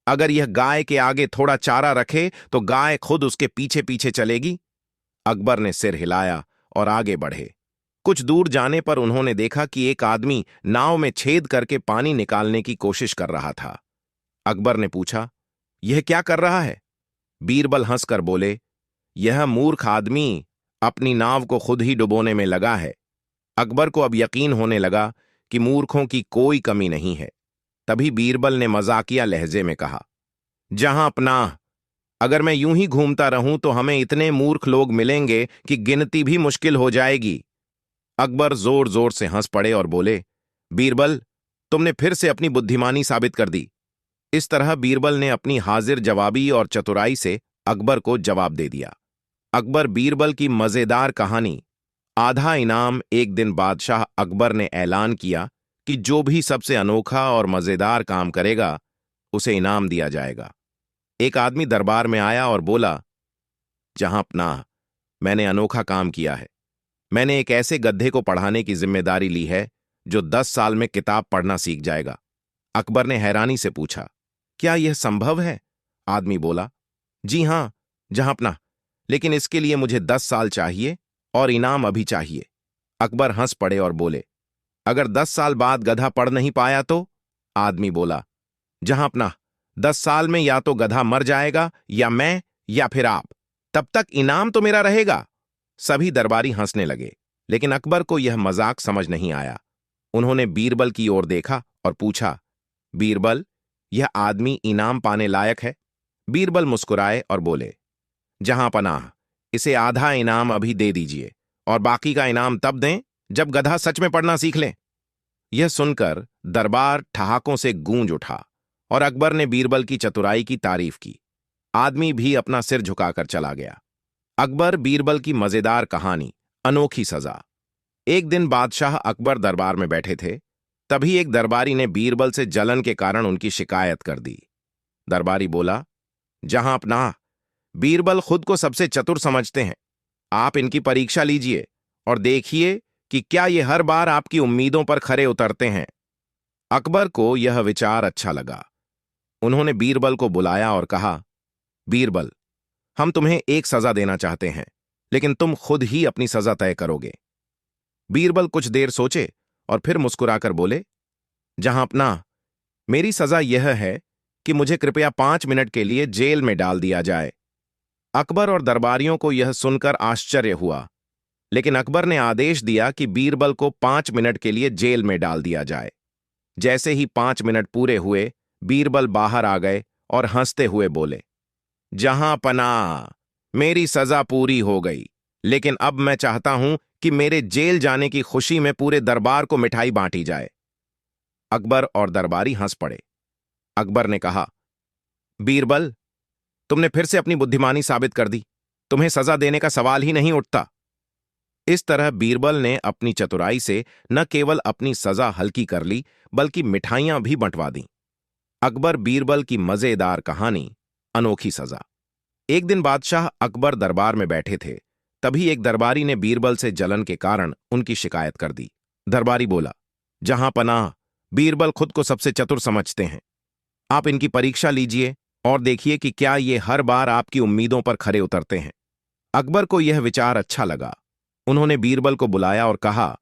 [SPEAKER 1] अगर यह गाय के आगे थोड़ा चारा रखे तो गाय खुद उसके पीछे पीछे चलेगी। अकबर ने सिर हिलाया और आगे बढ़े। कुछ दूर जाने पर उन्होंने देखा कि एक आदमी नाव में छेद करके पानी निकालने की कोशिश कर रहा था। अकबर ने पूछा, यह क्या कर रहा है? बीरबल हंसकर बोले, यह मूर्ख आदमी अपनी नाव को खुद ही डुबोने में लगा है। अकबर को अब यकीन होने लगा कि मूर्खों की कोई कमी नहीं है। तभी बीरबल ने मजाकिया लहजे में कहा, जहां पनाह, अगर मैं यूं ही घूमता रहूं तो हमें इतने मूर्ख लोग मिलेंगे कि गिनती भी मुश्किल हो जाएगी। अकबर जोर जोर से हंस पड़े और बोले, बीरबल, तुमने फिर से अपनी बुद्धिमानी साबित कर दी। इस तरह बीरबल ने अपनी हाजिर जवाबी और चतुराई से अकबर को जवाब दे दिया। अकबर बीरबल की मजेदार कहानी आधा इनाम। एक दिन बादशाह अकबर ने ऐलान किया कि जो भी सबसे अनोखा और मजेदार काम करेगा उसे इनाम दिया जाएगा। एक आदमी दरबार में आया और बोला, जहां पनाह, मैंने अनोखा काम किया है। मैंने एक ऐसे गधे को पढ़ाने की जिम्मेदारी ली है जो 10 साल में किताब पढ़ना सीख जाएगा। अकबर ने हैरानी से पूछा, क्या यह संभव है? आदमी बोला, जी हां, जहां पनाह, लेकिन इसके लिए मुझे 10 साल चाहिए और इनाम अभी चाहिए। अकबर हंस पड़े और बोले, अगर 10 साल बाद गधा पढ़ नहीं पाया तो? आदमी बोला, जहां पनाह, 10 साल में या तो गधा मर जाएगा या मैं या फिर आप, तब तक इनाम तो मेरा रहेगा। सभी दरबारी हंसने लगे, लेकिन अकबर को यह मजाक समझ नहीं आया। उन्होंने बीरबल की ओर देखा और पूछा, बीरबल, यह आदमी इनाम पाने लायक है? बीरबल मुस्कुराए और बोले, जहां पनाह, इसे आधा इनाम अभी दे दीजिए और बाकी का इनाम तब दें जब गधा सच में पढ़ना सीख ले। यह सुनकर दरबार ठहाकों से गूंज उठा और अकबर ने बीरबल की चतुराई की तारीफ की। आदमी भी अपना सिर झुकाकर चला गया। अकबर बीरबल की मजेदार कहानी, अनोखी सजा। एक दिन बादशाह अकबर दरबार में बैठे थे। तभी एक दरबारी ने बीरबल से जलन के कारण उनकी शिकायत कर दी। दरबारी बोला, जहां पनाह, बीरबल खुद को सबसे चतुर समझते हैं। आप इनकी परीक्षा लीजिए और देखिए कि क्या ये हर बार आपकी उम्मीदों पर खरे उतरते हैं। अकबर को यह विचार अच्छा लगा। उन्होंने बीरबल को बुलाया और कहा, बीरबल, हम तुम्हें एक सजा देना चाहते हैं, लेकिन तुम खुद ही अपनी सजा तय करोगे। बीरबल कुछ देर सोचे और फिर मुस्कुराकर बोले, जहां पनाह, मेरी सजा यह है कि मुझे कृपया 5 मिनट के लिए जेल में डाल दिया जाए। अकबर और दरबारियों को यह सुनकर आश्चर्य हुआ, लेकिन अकबर ने आदेश दिया कि बीरबल को 5 मिनट के लिए जेल में डाल दिया जाए। जैसे ही 5 मिनट पूरे हुए, बीरबल बाहर आ गए और हंसते हुए बोले, जहां पनाह, मेरी सजा पूरी हो गई, लेकिन अब मैं चाहता हूं कि मेरे जेल जाने की खुशी में पूरे दरबार को मिठाई बांटी जाए। अकबर और दरबारी हंस पड़े। अकबर ने कहा, बीरबल, तुमने फिर से अपनी बुद्धिमानी साबित कर दी। तुम्हें सजा देने का सवाल ही नहीं उठता। इस तरह बीरबल ने अपनी चतुराई से न केवल अपनी सजा हल्की कर ली, बल्कि मिठाइयां भी बंटवा दी। अकबर बीरबल की मजेदार कहानी, अनोखी सजा। एक दिन बादशाह अकबर दरबार में बैठे थे। तभी एक दरबारी ने बीरबल से जलन के कारण उनकी शिकायत कर दी। दरबारी बोला, जहां पनाह, बीरबल खुद को सबसे चतुर समझते हैं। आप इनकी परीक्षा लीजिए और देखिए कि क्या ये हर बार आपकी उम्मीदों पर खरे उतरते हैं। अकबर को यह विचार अच्छा लगा। उन्होंने बीरबल को बुलाया और कहा,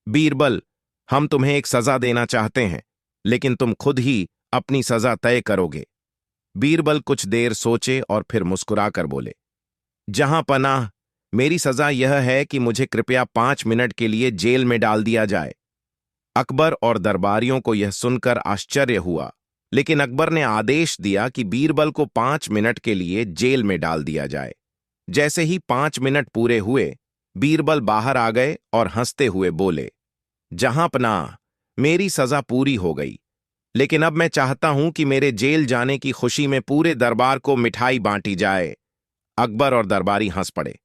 [SPEAKER 1] बीरबल, हम तुम्हें एक सजा देना चाहते हैं, लेकिन तुम खुद ही अपनी सजा तय करोगे। बीरबल कुछ देर सोचे और फिर मुस्कुराकर बोले, जहां पनाह, मेरी सजा यह है कि मुझे कृपया 5 मिनट के लिए जेल में डाल दिया जाए। अकबर और दरबारियों को यह सुनकर आश्चर्य हुआ, लेकिन अकबर ने आदेश दिया कि बीरबल को 5 मिनट के लिए जेल में डाल दिया जाए। जैसे ही 5 मिनट पूरे हुए, बीरबल बाहर आ गए और हंसते हुए बोले, जहांपनाह, मेरी सजा पूरी हो गई, लेकिन अब मैं चाहता हूं कि मेरे जेल जाने की खुशी में पूरे दरबार को मिठाई बांटी जाए। अकबर और दरबारी हंस पड़े।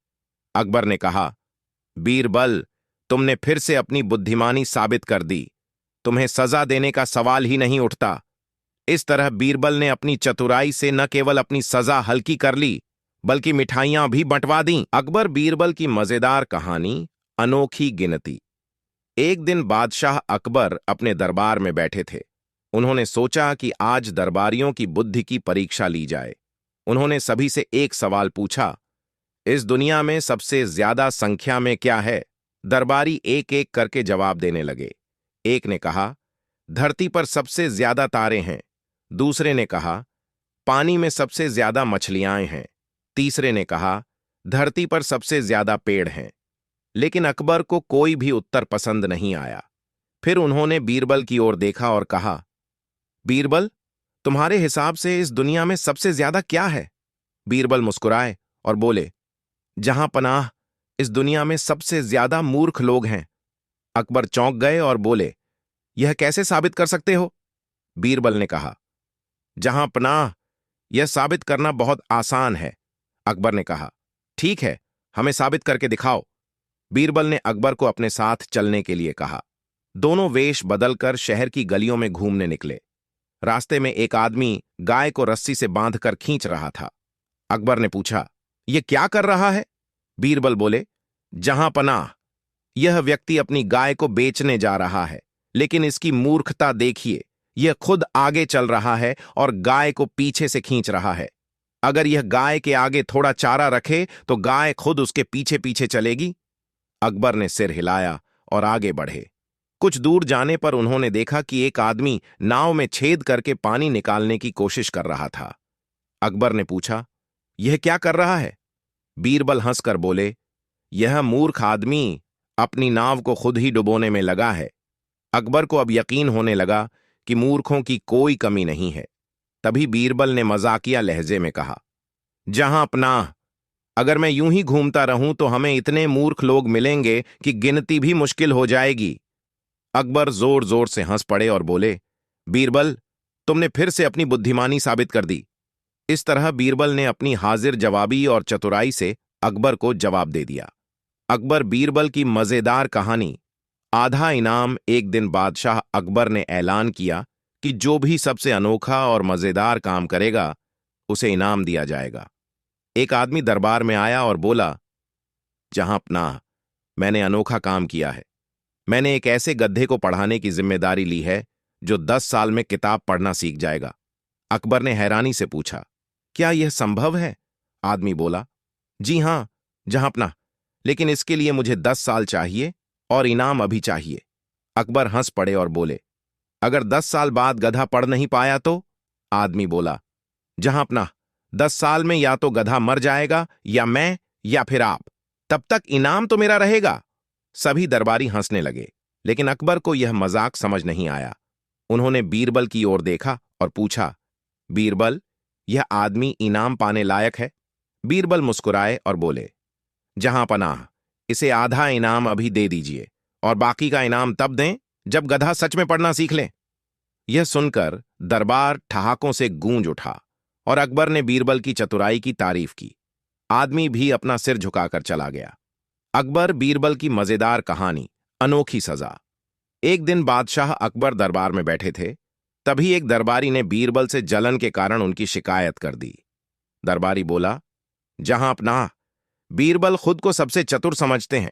[SPEAKER 1] अकबर ने कहा, बीरबल, तुमने फिर से अपनी बुद्धिमानी साबित कर दी। तुम्हें सजा देने का सवाल ही नहीं उठता। इस तरह बीरबल ने अपनी चतुराई से न केवल अपनी सजा हल्की कर ली, बल्कि मिठाइयां भी बंटवा दीं। अकबर बीरबल की मजेदार कहानी, अनोखी गिनती। एक दिन बादशाह अकबर अपने दरबार में बैठे थे। उन्होंने सोचा कि आज दरबारियों की बुद्धि की परीक्षा ली जाए। उन्होंने सभी से एक सवाल पूछा, इस दुनिया में सबसे ज्यादा संख्या में क्या है? दरबारी एक एक करके जवाब देने लगे। एक ने कहा, धरती पर सबसे ज्यादा तारे हैं। दूसरे ने कहा, पानी में सबसे ज्यादा मछलियां हैं। तीसरे ने कहा, धरती पर सबसे ज्यादा पेड़ हैं। लेकिन अकबर को कोई भी उत्तर पसंद नहीं आया। फिर उन्होंने बीरबल की ओर देखा और कहा, बीरबल, तुम्हारे हिसाब से इस दुनिया में सबसे ज्यादा क्या है? बीरबल मुस्कुराए और बोले, जहां पनाह, इस दुनिया में सबसे ज्यादा मूर्ख लोग हैं। अकबर चौंक गए और बोले, यह कैसे साबित कर सकते हो? बीरबल ने कहा, जहां पनाह, यह साबित करना बहुत आसान है। अकबर ने कहा, ठीक है, हमें साबित करके दिखाओ। बीरबल ने अकबर को अपने साथ चलने के लिए कहा। दोनों वेश बदलकर शहर की गलियों में घूमने निकले। रास्ते में एक आदमी गाय को रस्सी से बांधकर खींच रहा था। अकबर ने पूछा, यह क्या कर रहा है? बीरबल बोले, जहां पनाह, यह व्यक्ति अपनी गाय को बेचने जा रहा है, लेकिन इसकी मूर्खता देखिए। यह खुद आगे चल रहा है और गाय को पीछे से खींच रहा है। अगर यह गाय के आगे थोड़ा चारा रखे तो गाय खुद उसके पीछे पीछे चलेगी। अकबर ने सिर हिलाया और आगे बढ़े। कुछ दूर जाने पर उन्होंने देखा कि एक आदमी नाव में छेद करके पानी निकालने की कोशिश कर रहा था। अकबर ने पूछा, यह क्या कर रहा है? बीरबल हंसकर बोले, यह मूर्ख आदमी अपनी नाव को खुद ही डुबोने में लगा है। अकबर को अब यकीन होने लगा कि मूर्खों की कोई कमी नहीं है। तभी बीरबल ने मजाकिया लहजे में कहा, जहां पनाह, अगर मैं यूं ही घूमता रहूं तो हमें इतने मूर्ख लोग मिलेंगे कि गिनती भी मुश्किल हो जाएगी। अकबर जोर जोर से हंस पड़े और बोले, बीरबल, तुमने फिर से अपनी बुद्धिमानी साबित कर दी। इस तरह बीरबल ने अपनी हाजिर जवाबी और चतुराई से अकबर को जवाब दे दिया। अकबर बीरबल की मजेदार कहानी, आधा इनाम। एक दिन बादशाह अकबर ने ऐलान किया कि जो भी सबसे अनोखा और मजेदार काम करेगा, उसे इनाम दिया जाएगा। एक आदमी दरबार में आया और बोला, जहां पनाह, मैंने अनोखा काम किया है। मैंने एक ऐसे गधे को पढ़ाने की जिम्मेदारी ली है जो 10 साल में किताब पढ़ना सीख जाएगा। अकबर ने हैरानी से पूछा, क्या यह संभव है? आदमी बोला, जी हां, जहां पनाह, लेकिन इसके लिए मुझे 10 साल चाहिए और इनाम अभी चाहिए। अकबर हंस पड़े और बोले, अगर 10 साल बाद गधा पढ़ नहीं पाया तो? आदमी बोला, जहां पनाह, 10 साल में या तो गधा मर जाएगा या मैं या फिर आप। तब तक इनाम तो मेरा रहेगा। सभी दरबारी हंसने लगे, लेकिन अकबर को यह मजाक समझ नहीं आया। उन्होंने बीरबल की ओर देखा और पूछा, बीरबल, यह आदमी इनाम पाने लायक है? बीरबल मुस्कुराए और बोले, जहां पनाह, इसे आधा इनाम अभी दे दीजिए और बाकी का इनाम तब दें जब गधा सच में पढ़ना सीख ले। यह सुनकर दरबार ठहाकों से गूंज उठा और अकबर ने बीरबल की चतुराई की तारीफ की। आदमी भी अपना सिर झुकाकर चला गया। अकबर बीरबल की मजेदार कहानी, अनोखी सजा। एक दिन बादशाह अकबर दरबार में बैठे थे। तभी एक दरबारी ने बीरबल से जलन के कारण उनकी शिकायत कर दी। दरबारी बोला, जहां पनाह, बीरबल खुद को सबसे चतुर समझते हैं।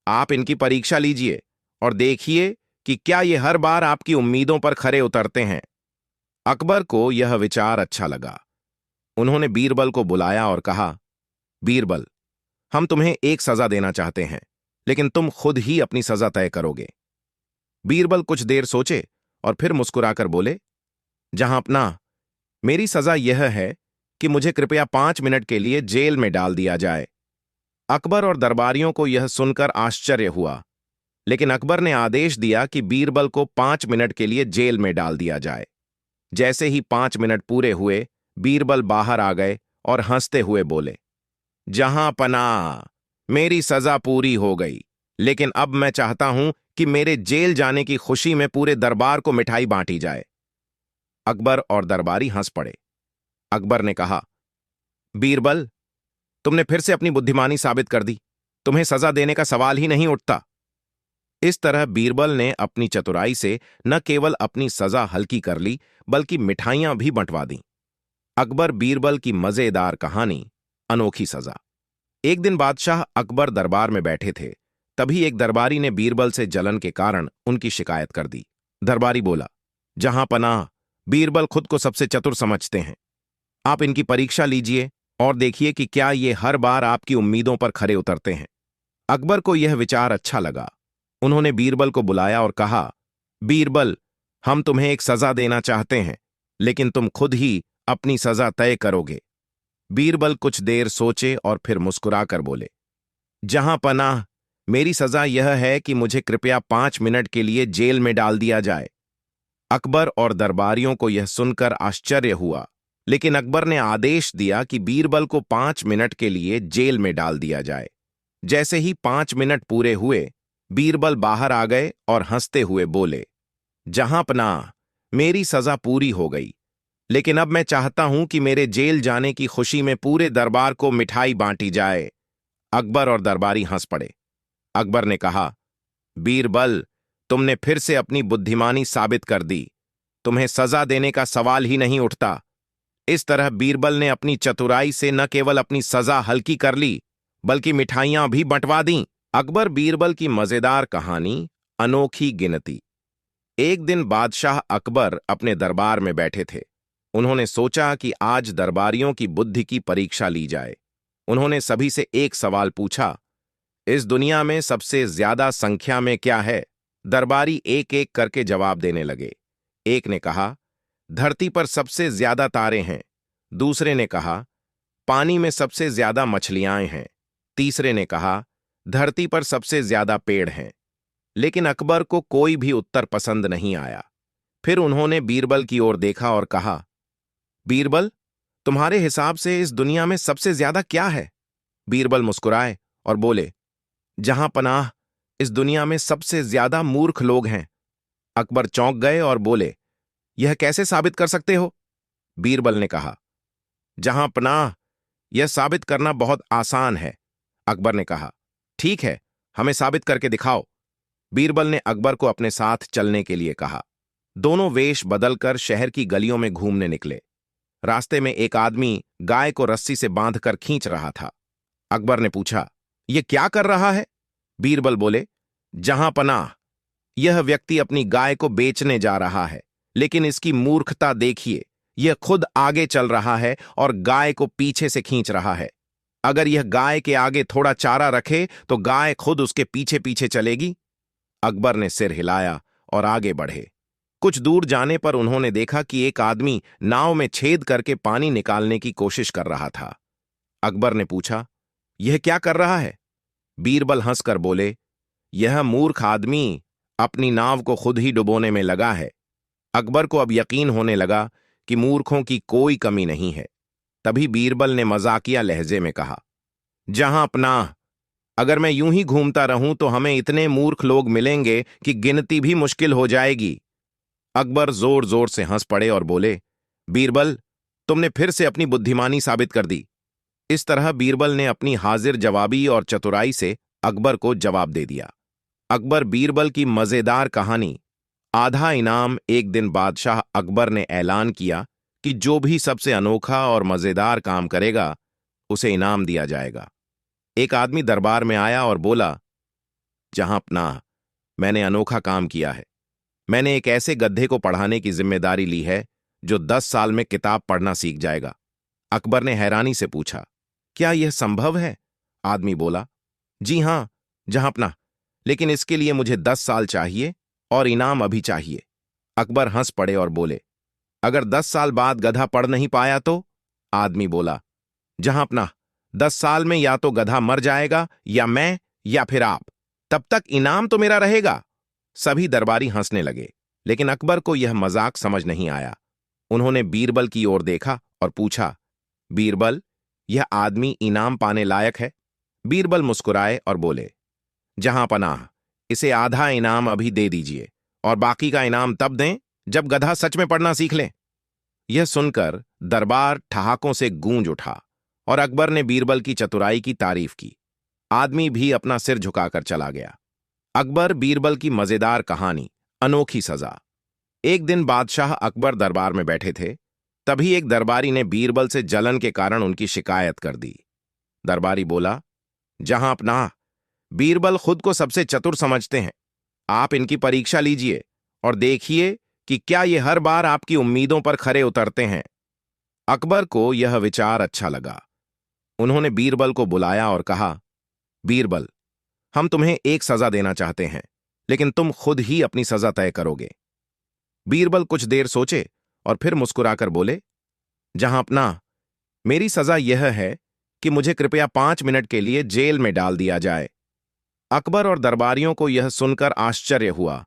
[SPEAKER 1] आप इनकी परीक्षा लीजिए और देखिए कि क्या ये हर बार आपकी उम्मीदों पर खरे उतरते हैं। अकबर को यह विचार अच्छा लगा। उन्होंने बीरबल को बुलाया और कहा, बीरबल, हम तुम्हें एक सजा देना चाहते हैं, लेकिन तुम खुद ही अपनी सजा तय करोगे। बीरबल कुछ देर सोचे और फिर मुस्कुराकर बोले, जहां पनाह, मेरी सजा यह है कि मुझे कृपया 5 मिनट के लिए जेल में डाल दिया जाए। अकबर और दरबारियों को यह सुनकर आश्चर्य हुआ, लेकिन अकबर ने आदेश दिया कि बीरबल को 5 मिनट के लिए जेल में डाल दिया जाए। जैसे ही 5 मिनट पूरे हुए, बीरबल बाहर आ गए और हंसते हुए बोले, जहां पनाह, मेरी सजा पूरी हो गई, लेकिन अब मैं चाहता हूं कि मेरे जेल जाने की खुशी में पूरे दरबार को मिठाई बांटी जाए। अकबर और दरबारी हंस पड़े। अकबर ने कहा, बीरबल, तुमने फिर से अपनी बुद्धिमानी साबित कर दी। तुम्हें सजा देने का सवाल ही नहीं उठता। इस तरह बीरबल ने अपनी चतुराई से न केवल अपनी सजा हल्की कर ली, बल्कि मिठाइयां भी बंटवा दी। अकबर बीरबल की मजेदार कहानी, अनोखी सजा। एक दिन बादशाह अकबर दरबार में बैठे थे। तभी एक दरबारी ने बीरबल से जलन के कारण उनकी शिकायत कर दी। दरबारी बोला, जहां पनाह, बीरबल खुद को सबसे चतुर समझते हैं। आप इनकी परीक्षा लीजिए और देखिए कि क्या ये हर बार आपकी उम्मीदों पर खरे उतरते हैं। अकबर को यह विचार अच्छा लगा। उन्होंने बीरबल को बुलाया और कहा, बीरबल, हम तुम्हें एक सजा देना चाहते हैं, लेकिन तुम खुद ही अपनी सजा तय करोगे। बीरबल कुछ देर सोचे और फिर मुस्कुराकर बोले, जहां पनाह, मेरी सजा यह है कि मुझे कृपया 5 मिनट के लिए जेल में डाल दिया जाए। अकबर और दरबारियों को यह सुनकर आश्चर्य हुआ, लेकिन अकबर ने आदेश दिया कि बीरबल को 5 मिनट के लिए जेल में डाल दिया जाए। जैसे ही 5 मिनट पूरे हुए, बीरबल बाहर आ गए और हंसते हुए बोले, जहां पनाह, मेरी सजा पूरी हो गई, लेकिन अब मैं चाहता हूं कि मेरे जेल जाने की खुशी में पूरे दरबार को मिठाई बांटी जाए। अकबर और दरबारी हंस पड़े। अकबर ने कहा, बीरबल, तुमने फिर से अपनी बुद्धिमानी साबित कर दी। तुम्हें सजा देने का सवाल ही नहीं उठता। इस तरह बीरबल ने अपनी चतुराई से न केवल अपनी सजा हल्की कर ली, बल्कि मिठाइयां भी बंटवा दीं। अकबर बीरबल की मजेदार कहानी, अनोखी गिनती। एक दिन बादशाह अकबर अपने दरबार में बैठे थे। उन्होंने सोचा कि आज दरबारियों की बुद्धि की परीक्षा ली जाए। उन्होंने सभी से एक सवाल पूछा, इस दुनिया में सबसे ज्यादा संख्या में क्या है? दरबारी एक एक करके जवाब देने लगे। एक ने कहा, धरती पर सबसे ज्यादा तारे हैं। दूसरे ने कहा, पानी में सबसे ज्यादा मछलियां हैं। तीसरे ने कहा, धरती पर सबसे ज्यादा पेड़ हैं। लेकिन अकबर को कोई भी उत्तर पसंद नहीं आया। फिर उन्होंने बीरबल की ओर देखा और कहा, बीरबल, तुम्हारे हिसाब से इस दुनिया में सबसे ज्यादा क्या है? बीरबल मुस्कुराए और बोले, जहां पनाह, इस दुनिया में सबसे ज्यादा मूर्ख लोग हैं। अकबर चौंक गए और बोले, यह कैसे साबित कर सकते हो? बीरबल ने कहा, जहां पनाह, यह साबित करना बहुत आसान है। अकबर ने कहा, ठीक है, हमें साबित करके दिखाओ। बीरबल ने अकबर को अपने साथ चलने के लिए कहा। दोनों वेश बदलकर शहर की गलियों में घूमने निकले। रास्ते में एक आदमी गाय को रस्सी से बांधकर खींच रहा था। अकबर ने पूछा, यह क्या कर रहा है? बीरबल बोले, जहां पनाह, यह व्यक्ति अपनी गाय को बेचने जा रहा है, लेकिन इसकी मूर्खता देखिए, यह खुद आगे चल रहा है और गाय को पीछे से खींच रहा है। अगर यह गाय के आगे थोड़ा चारा रखे तो गाय खुद उसके पीछे पीछे चलेगी। अकबर ने सिर हिलाया और आगे बढ़े। कुछ दूर जाने पर उन्होंने देखा कि एक आदमी नाव में छेद करके पानी निकालने की कोशिश कर रहा था। अकबर ने पूछा, यह क्या कर रहा है? बीरबल हंसकर बोले, यह मूर्ख आदमी अपनी नाव को खुद ही डुबोने में लगा है। अकबर को अब यकीन होने लगा कि मूर्खों की कोई कमी नहीं है। तभी बीरबल ने मजाकिया लहजे में कहा, जहां पनाह, अगर मैं यूं ही घूमता रहूं तो हमें इतने मूर्ख लोग मिलेंगे कि गिनती भी मुश्किल हो जाएगी। अकबर जोर जोर से हंस पड़े और बोले, बीरबल, तुमने फिर से अपनी बुद्धिमानी साबित कर दी। इस तरह बीरबल ने अपनी हाजिर जवाबी और चतुराई से अकबर को जवाब दे दिया। अकबर बीरबल की मजेदार कहानी, आधा इनाम। एक दिन बादशाह अकबर ने ऐलान किया कि जो भी सबसे अनोखा और मजेदार काम करेगा, उसे इनाम दिया जाएगा। एक आदमी दरबार में आया और बोला, जहां पनाह, मैंने अनोखा काम किया है। मैंने एक ऐसे गधे को पढ़ाने की जिम्मेदारी ली है जो 10 साल में किताब पढ़ना सीख जाएगा। अकबर ने हैरानी से पूछा, क्या यह संभव है? आदमी बोला, जी हां, जहां पनाह, लेकिन इसके लिए मुझे 10 साल चाहिए और इनाम अभी चाहिए। अकबर हंस पड़े और बोले, अगर 10 साल बाद गधा पढ़ नहीं पाया तो? आदमी बोला, जहां पनाह, 10 साल में या तो गधा मर जाएगा या मैं या फिर आप। तब तक इनाम तो मेरा रहेगा। सभी दरबारी हंसने लगे, लेकिन अकबर को यह मजाक समझ नहीं आया। उन्होंने बीरबल की ओर देखा और पूछा, बीरबल, यह आदमी इनाम पाने लायक है? बीरबल मुस्कुराए और बोले, जहां पनाह, इसे आधा इनाम अभी दे दीजिए और बाकी का इनाम तब दें जब गधा सच में पढ़ना सीख ले। यह सुनकर दरबार ठहाकों से गूंज उठा और अकबर ने बीरबल की चतुराई की तारीफ की। आदमी भी अपना सिर झुकाकर चला गया। अकबर बीरबल की मजेदार कहानी, अनोखी सजा। एक दिन बादशाह अकबर दरबार में बैठे थे, तभी एक दरबारी ने बीरबल से जलन के कारण उनकी शिकायत कर दी। दरबारी बोला, जहां अपना, बीरबल खुद को सबसे चतुर समझते हैं। आप इनकी परीक्षा लीजिए और देखिए कि क्या ये हर बार आपकी उम्मीदों पर खरे उतरते हैं। अकबर को यह विचार अच्छा लगा। उन्होंने बीरबल को बुलाया और कहा, बीरबल, हम तुम्हें एक सजा देना चाहते हैं, लेकिन तुम खुद ही अपनी सजा तय करोगे। बीरबल कुछ देर सोचे और फिर मुस्कुराकर बोले, जहां अपना, मेरी सजा यह है कि मुझे कृपया 5 मिनट के लिए जेल में डाल दिया जाए। अकबर और दरबारियों को यह सुनकर आश्चर्य हुआ,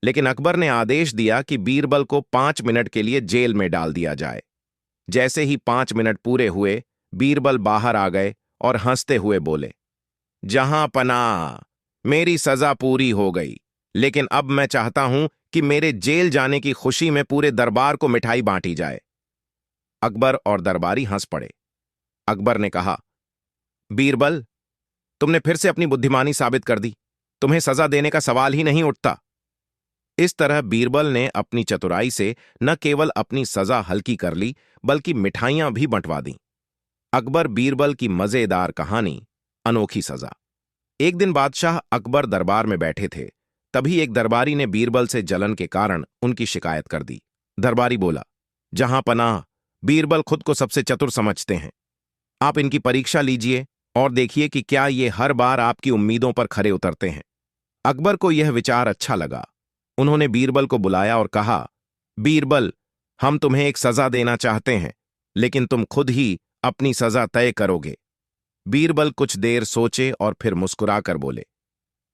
[SPEAKER 1] लेकिन अकबर ने आदेश दिया कि बीरबल को 5 मिनट के लिए जेल में डाल दिया जाए। जैसे ही 5 मिनट पूरे हुए, बीरबल बाहर आ गए और हंसते हुए बोले, जहां पनाह, मेरी सजा पूरी हो गई, लेकिन अब मैं चाहता हूं कि मेरे जेल जाने की खुशी में पूरे दरबार को मिठाई बांटी जाए। अकबर और दरबारी हंस पड़े। अकबर ने कहा, बीरबल, तुमने फिर से अपनी बुद्धिमानी साबित कर दी। तुम्हें सजा देने का सवाल ही नहीं उठता। इस तरह बीरबल ने अपनी चतुराई से न केवल अपनी सजा हल्की कर ली, बल्कि मिठाइयां भी बंटवा दी। अकबर बीरबल की मजेदार कहानी, अनोखी सजा। एक दिन बादशाह अकबर दरबार में बैठे थे, तभी एक दरबारी ने बीरबल से जलन के कारण उनकी शिकायत कर दी। दरबारी बोला, जहां पनाह, बीरबल खुद को सबसे चतुर समझते हैं। आप इनकी परीक्षा लीजिए और देखिए कि क्या ये हर बार आपकी उम्मीदों पर खरे उतरते हैं। अकबर को यह विचार अच्छा लगा। उन्होंने बीरबल को बुलाया और कहा, बीरबल, हम तुम्हें एक सजा देना चाहते हैं, लेकिन तुम खुद ही अपनी सजा तय करोगे। बीरबल कुछ देर सोचे और फिर मुस्कुराकर बोले,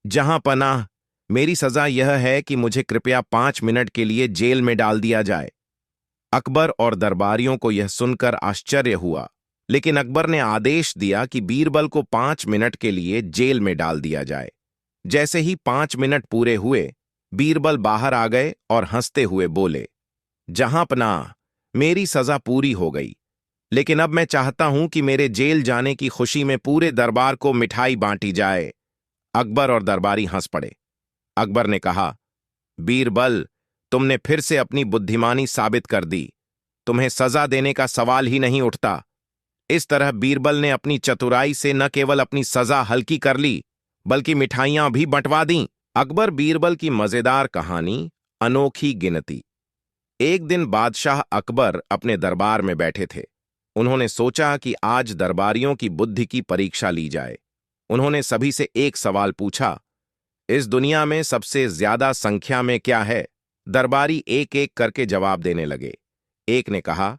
[SPEAKER 1] जहां पनाह, मेरी सजा यह है कि मुझे कृपया 5 मिनट के लिए जेल में डाल दिया जाए। अकबर और दरबारियों को यह सुनकर आश्चर्य हुआ, लेकिन अकबर ने आदेश दिया कि बीरबल को 5 मिनट के लिए जेल में डाल दिया जाए। जैसे ही 5 मिनट पूरे हुए, बीरबल बाहर आ गए और हंसते हुए बोले, जहां पनाह, मेरी सजा पूरी हो गई, लेकिन अब मैं चाहता हूं कि मेरे जेल जाने की खुशी में पूरे दरबार को मिठाई बांटी जाए। अकबर और दरबारी हंस पड़े। अकबर ने कहा, बीरबल, तुमने फिर से अपनी बुद्धिमानी साबित कर दी। तुम्हें सजा देने का सवाल ही नहीं उठता। इस तरह बीरबल ने अपनी चतुराई से न केवल अपनी सजा हल्की कर ली, बल्कि मिठाइयां भी बंटवा दीं। अकबर बीरबल की मजेदार कहानी, अनोखी गिनती। एक दिन बादशाह अकबर अपने दरबार में बैठे थे। उन्होंने सोचा कि आज दरबारियों की बुद्धि की परीक्षा ली जाए। उन्होंने सभी से एक सवाल पूछा, इस दुनिया में सबसे ज्यादा संख्या में क्या है? दरबारी एक एक करके जवाब देने लगे। एक ने कहा,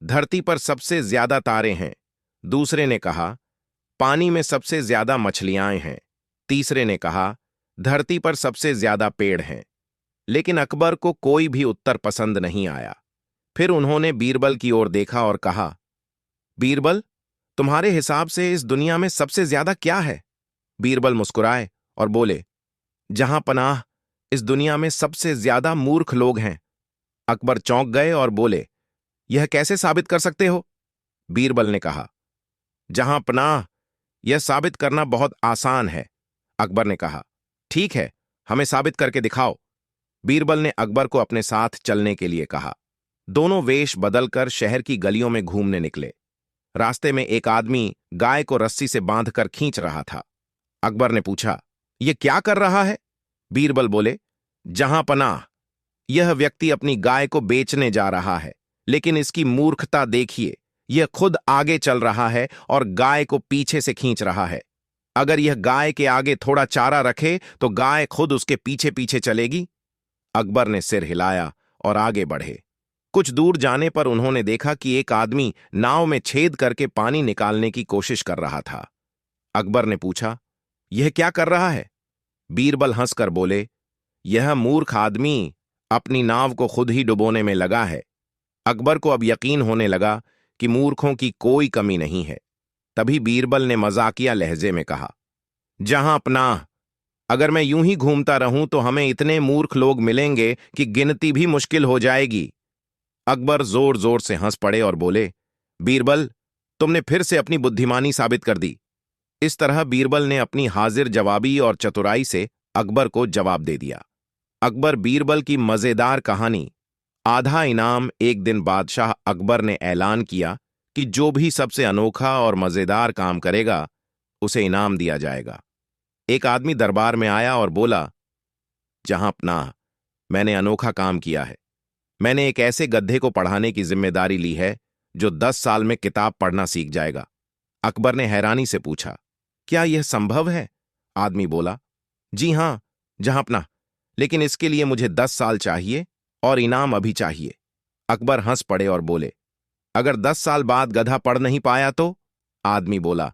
[SPEAKER 1] धरती पर सबसे ज्यादा तारे हैं। दूसरे ने कहा, पानी में सबसे ज्यादा मछलियां हैं। तीसरे ने कहा, धरती पर सबसे ज्यादा पेड़ हैं। लेकिन अकबर को कोई भी उत्तर पसंद नहीं आया। फिर उन्होंने बीरबल की ओर देखा और कहा, बीरबल, तुम्हारे हिसाब से इस दुनिया में सबसे ज्यादा क्या है? बीरबल मुस्कुराए और बोले, जहां पनाह, इस दुनिया में सबसे ज्यादा मूर्ख लोग हैं। अकबर चौंक गए और बोले, यह कैसे साबित कर सकते हो? बीरबल ने कहा, जहां पनाह, यह साबित करना बहुत आसान है। अकबर ने कहा, ठीक है, हमें साबित करके दिखाओ। बीरबल ने अकबर को अपने साथ चलने के लिए कहा। दोनों वेश बदलकर शहर की गलियों में घूमने निकले। रास्ते में एक आदमी गाय को रस्सी से बांधकर खींच रहा था। अकबर ने पूछा, यह क्या कर रहा है? बीरबल बोले, जहां पनाह, यह व्यक्ति अपनी गाय को बेचने जा रहा है, लेकिन इसकी मूर्खता देखिए, यह खुद आगे चल रहा है और गाय को पीछे से खींच रहा है। अगर यह गाय के आगे थोड़ा चारा रखे तो गाय खुद उसके पीछे पीछे चलेगी। अकबर ने सिर हिलाया और आगे बढ़े। कुछ दूर जाने पर उन्होंने देखा कि एक आदमी नाव में छेद करके पानी निकालने की कोशिश कर रहा था। अकबर ने पूछा, यह क्या कर रहा है? बीरबल हंसकर बोले, यह मूर्ख आदमी अपनी नाव को खुद ही डुबोने में लगा है। अकबर को अब यकीन होने लगा कि मूर्खों की कोई कमी नहीं है। तभी बीरबल ने मजाकिया लहजे में कहा, जहां पनाह, अगर मैं यूं ही घूमता रहूं तो हमें इतने मूर्ख लोग मिलेंगे कि गिनती भी मुश्किल हो जाएगी। अकबर जोर जोर से हंस पड़े और बोले, बीरबल, तुमने फिर से अपनी बुद्धिमानी साबित कर दी। इस तरह बीरबल ने अपनी हाजिर जवाबी और चतुराई से अकबर को जवाब दे दिया। अकबर बीरबल की मजेदार कहानी आधा इनाम। एक दिन बादशाह अकबर ने ऐलान किया कि जो भी सबसे अनोखा और मजेदार काम करेगा उसे इनाम दिया जाएगा। एक आदमी दरबार में आया और बोला, जहां पनाह, मैंने अनोखा काम किया है। मैंने एक ऐसे गधे को पढ़ाने की जिम्मेदारी ली है जो 10 साल में किताब पढ़ना सीख जाएगा। अकबर ने हैरानी से पूछा, क्या यह संभव है? आदमी बोला, जी हां जहांपनाह, लेकिन इसके लिए मुझे 10 साल चाहिए और इनाम अभी चाहिए। अकबर हंस पड़े और बोले, अगर 10 साल बाद गधा पढ़ नहीं पाया तो? आदमी बोला,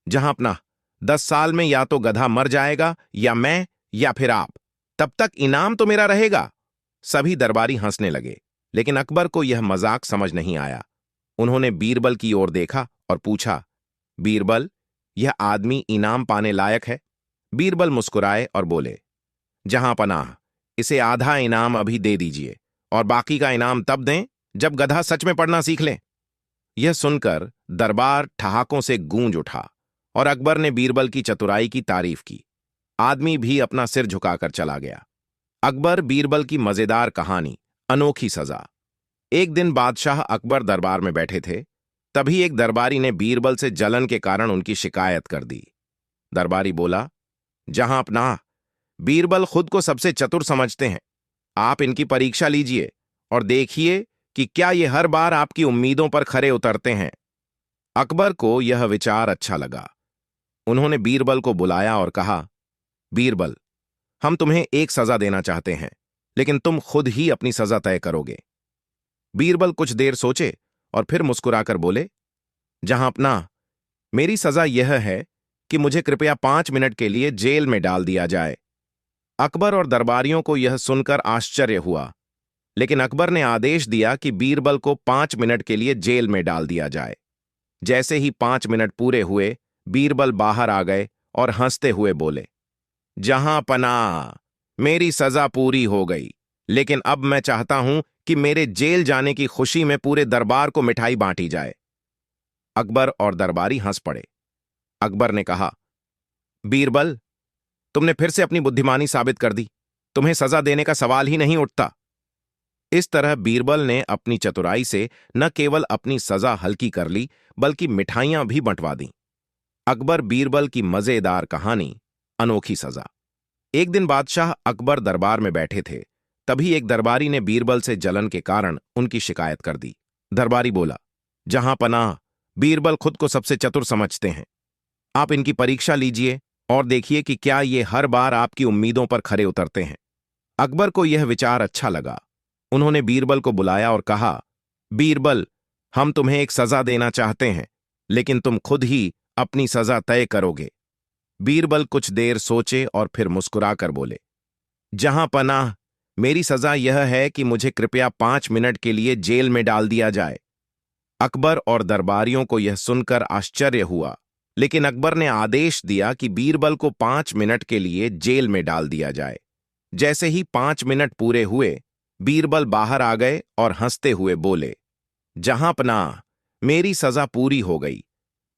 [SPEAKER 1] जहांपनाह, 10 साल में या तो गधा मर जाएगा या मैं या फिर आप, तब तक इनाम तो मेरा रहेगा। सभी दरबारी हंसने लगे, लेकिन अकबर को यह मजाक समझ नहीं आया। उन्होंने बीरबल की ओर देखा और पूछा, बीरबल, यह आदमी इनाम पाने लायक है? बीरबल मुस्कुराए और बोले, जहां पनाह, इसे आधा इनाम अभी दे दीजिए और बाकी का इनाम तब दें जब गधा सच में पढ़ना सीख ले। यह सुनकर दरबार ठहाकों से गूंज उठा और अकबर ने बीरबल की चतुराई की तारीफ की। आदमी भी अपना सिर झुकाकर चला गया। अकबर बीरबल की मजेदार कहानी, अनोखी सजा। एक दिन बादशाह अकबर दरबार में बैठे थे, तभी एक दरबारी ने बीरबल से जलन के कारण उनकी शिकायत कर दी। दरबारी बोला, जहां पनाह, बीरबल खुद को सबसे चतुर समझते हैं। आप इनकी परीक्षा लीजिए और देखिए कि क्या ये हर बार आपकी उम्मीदों पर खरे उतरते हैं। अकबर को यह विचार अच्छा लगा। उन्होंने बीरबल को बुलाया और कहा, बीरबल, हम तुम्हें एक सजा देना चाहते हैं, लेकिन तुम खुद ही अपनी सजा तय करोगे। बीरबल कुछ देर सोचे और फिर मुस्कुराकर बोले, जहां पनाह, मेरी सजा यह है कि मुझे कृपया 5 मिनट के लिए जेल में डाल दिया जाए। अकबर और दरबारियों को यह सुनकर आश्चर्य हुआ, लेकिन अकबर ने आदेश दिया कि बीरबल को 5 मिनट के लिए जेल में डाल दिया जाए। जैसे ही 5 मिनट पूरे हुए, बीरबल बाहर आ गए और हंसते हुए बोले, जहां पनाह, मेरी सजा पूरी हो गई, लेकिन अब मैं चाहता हूं कि मेरे जेल जाने की खुशी में पूरे दरबार को मिठाई बांटी जाए। अकबर और दरबारी हंस पड़े। अकबर ने कहा, बीरबल, तुमने फिर से अपनी बुद्धिमानी साबित कर दी। तुम्हें सजा देने का सवाल ही नहीं उठता। इस तरह बीरबल ने अपनी चतुराई से न केवल अपनी सजा हल्की कर ली, बल्कि मिठाइयां भी बंटवा दी। अकबर बीरबल की मजेदार कहानी, अनोखी सजा। एक दिन बादशाह अकबर दरबार में बैठे थे, तभी एक दरबारी ने बीरबल से जलन के कारण उनकी शिकायत कर दी। दरबारी बोला, जहां पनाह, बीरबल खुद को सबसे चतुर समझते हैं। आप इनकी परीक्षा लीजिए और देखिए कि क्या ये हर बार आपकी उम्मीदों पर खरे उतरते हैं। अकबर को यह विचार अच्छा लगा। उन्होंने बीरबल को बुलाया और कहा, बीरबल, हम तुम्हें एक सजा देना चाहते हैं, लेकिन तुम खुद ही अपनी सजा तय करोगे। बीरबल कुछ देर सोचे और फिर मुस्कुराकर बोले, जहां पनाह, मेरी सजा यह है कि मुझे कृपया 5 मिनट के लिए जेल में डाल दिया जाए। अकबर और दरबारियों को यह सुनकर आश्चर्य हुआ, लेकिन अकबर ने आदेश दिया कि बीरबल को 5 मिनट के लिए जेल में डाल दिया जाए। जैसे ही 5 मिनट पूरे हुए, बीरबल बाहर आ गए और हंसते हुए बोले, जहां पनाह, मेरी सजा पूरी हो गई,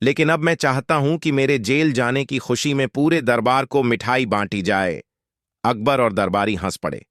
[SPEAKER 1] लेकिन अब मैं चाहता हूं कि मेरे जेल जाने की खुशी में पूरे दरबार को मिठाई बांटी जाए। अकबर और दरबारी हंस पड़े।